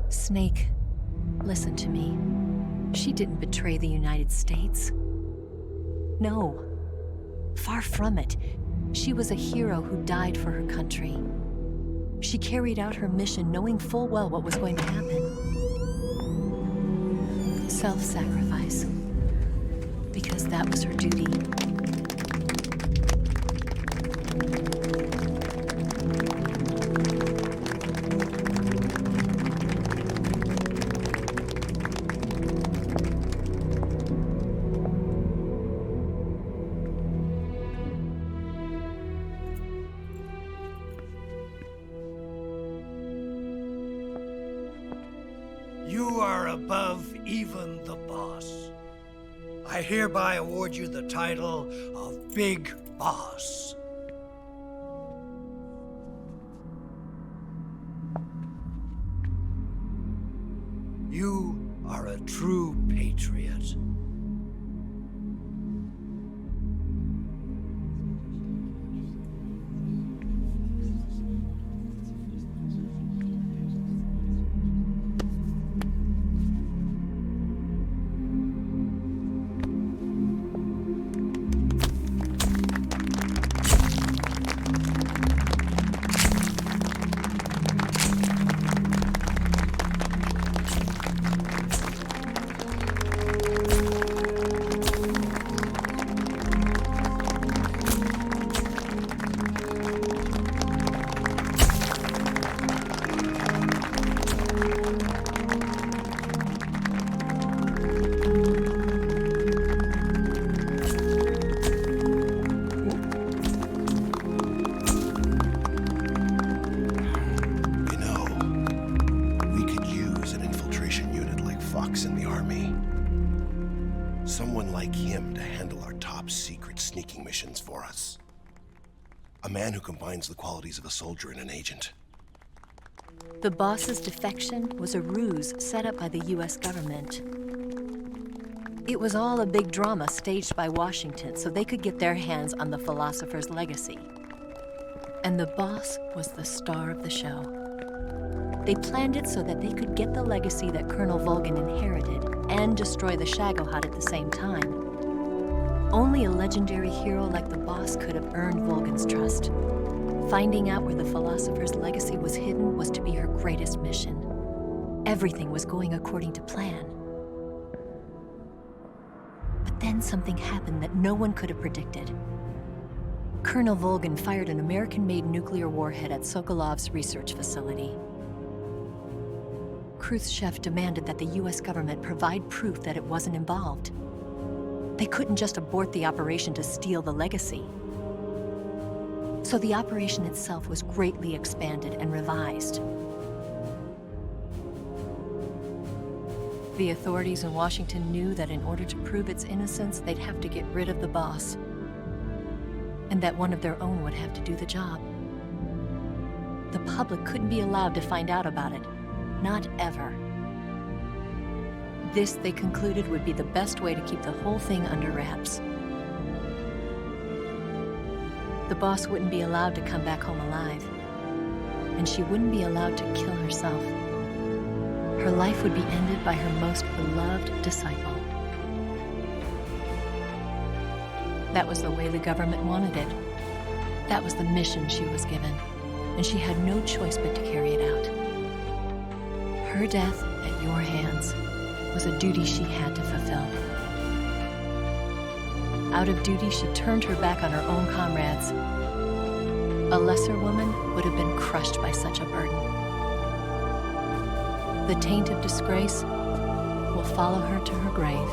Snake, listen to me. She didn't betray the United States. No. Far from it. She was a hero who died for her country. She carried out her mission knowing full well what was going to happen. Self-sacrifice. Because that was her duty. You are above even the boss. I hereby award you the title of Big Boss. You are a true patriot. Someone like him to handle our top secret sneaking missions for us. A man who combines the qualities of a soldier and an agent. The boss's defection was a ruse set up by the US government. It was all a big drama staged by Washington so they could get their hands on the philosopher's legacy. And the boss was the star of the show. They planned it so that they could get the legacy that Colonel Volgin inherited and destroy the Shagohod at the same time. Only a legendary hero like the boss could have earned Volgin's trust. Finding out where the philosopher's legacy was hidden was to be her greatest mission. Everything was going according to plan. But then something happened that no one could have predicted. Colonel Volgin fired an American-made nuclear warhead at Sokolov's research facility. Khrushchev demanded that the US government provide proof that it wasn't involved. They couldn't just abort the operation to steal the legacy. So the operation itself was greatly expanded and revised. The authorities in Washington knew that in order to prove its innocence, they'd have to get rid of the boss, and that one of their own would have to do the job. The public couldn't be allowed to find out about it. Not ever. This, they concluded, would be the best way to keep the whole thing under wraps. The boss wouldn't be allowed to come back home alive, and she wouldn't be allowed to kill herself. Her life would be ended by her most beloved disciple. That was the way the government wanted it. That was the mission she was given, and she had no choice but to carry it out. Her death at your hands was a duty she had to fulfill. Out of duty, she turned her back on her own comrades A lesser woman would have been crushed by such a burden. The taint of disgrace will follow her to her grave.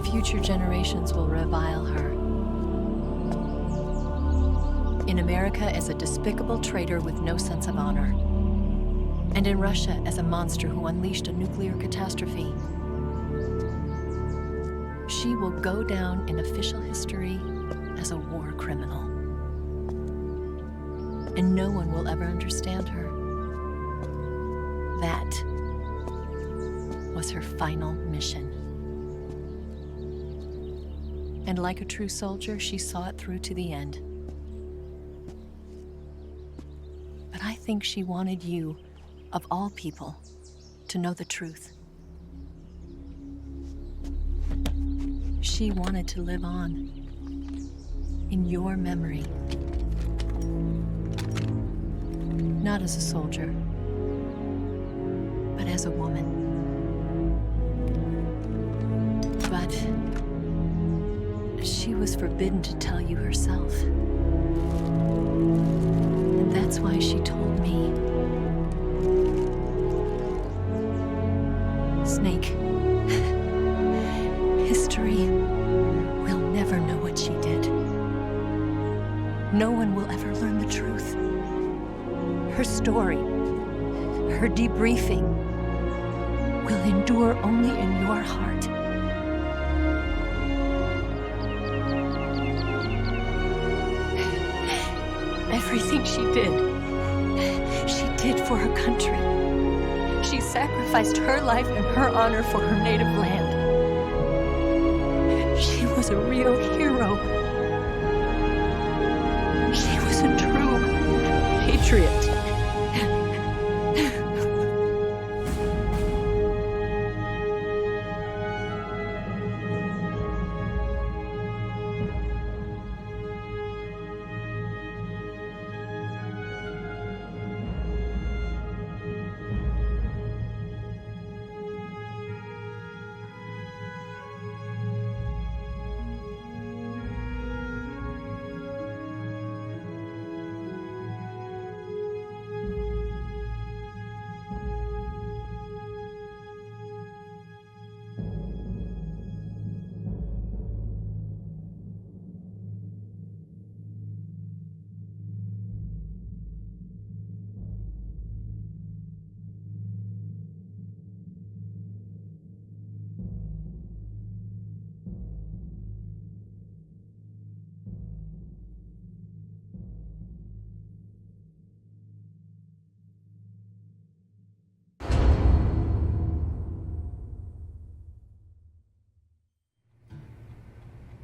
Future generations will revile her. In America as a despicable traitor with no sense of honor. And in Russia as a monster who unleashed a nuclear catastrophe. She will go down in official history as a war criminal. And no one will ever understand her. That was her final mission. And like a true soldier, she saw it through to the end. But I think she wanted you, of all people, to know the truth. She wanted to live on in your memory. Not as a soldier, but as a woman. But she was forbidden to tell you herself. And that's why she told me. Snake, history will never know what she did. No one will ever learn the truth. Her story, her debriefing, will endure only in your heart. Everything she did for her country. She sacrificed her life and her honor for her native land. She was a real hero. She was a true patriot.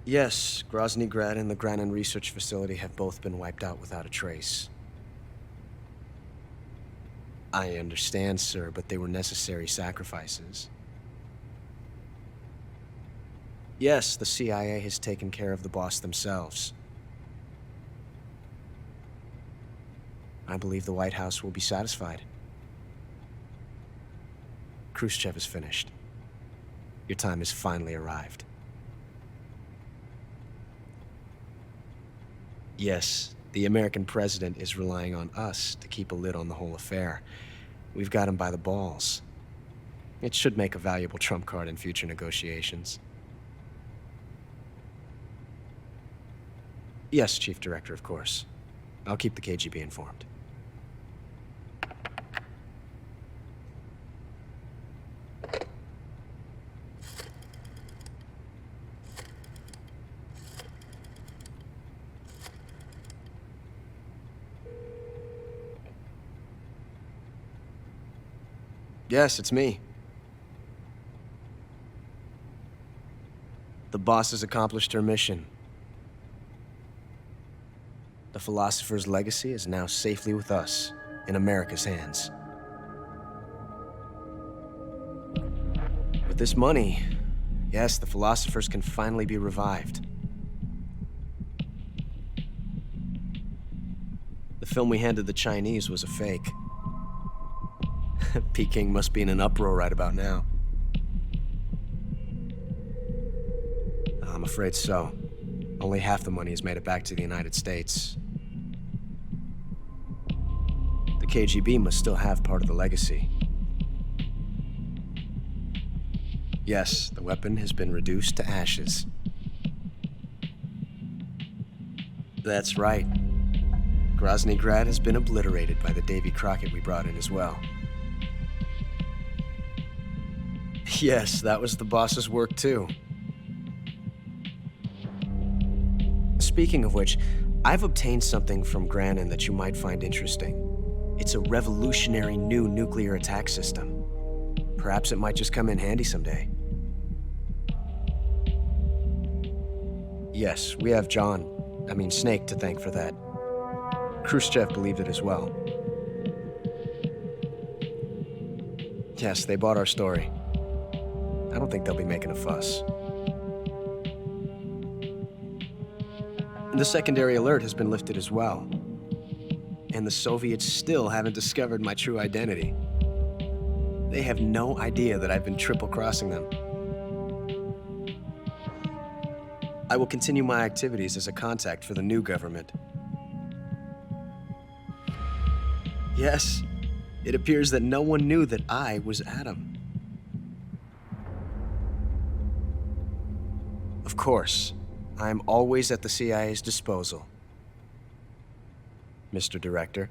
Yes, Grozny Grad and the Granin Research Facility have both been wiped out without a trace. I understand, sir, but they were necessary sacrifices. Yes, the CIA has taken care of the boss themselves. I believe the White House will be satisfied. Khrushchev is finished. Your time has finally arrived. Yes, the American president is relying on us to keep a lid on the whole affair. We've got him by the balls. It should make a valuable trump card in future negotiations. Yes, Chief Director, of course. I'll keep the KGB informed. Yes, it's me. The boss has accomplished her mission. The philosopher's legacy is now safely with us, in America's hands. With this money, yes, the philosophers can finally be revived. The film we handed the Chinese was a fake. Peking must be in an uproar right about now. I'm afraid so. Only half the money has made it back to the United States. The KGB must still have part of the legacy. Yes, the weapon has been reduced to ashes. That's right. Grozny Grad has been obliterated by the Davy Crockett we brought in as well. Yes, that was the boss's work too. Speaking of which, I've obtained something from Granin that you might find interesting. It's a revolutionary new nuclear attack system. Perhaps it might just come in handy someday. Yes, we have Snake to thank for that. Khrushchev believed it as well. Yes, they bought our story. I don't think they'll be making a fuss. The secondary alert has been lifted as well. And the Soviets still haven't discovered my true identity. They have no idea that I've been triple-crossing them. I will continue my activities as a contact for the new government. Yes, it appears that no one knew that I was Adam. Of course, I am always at the CIA's disposal, Mr. Director.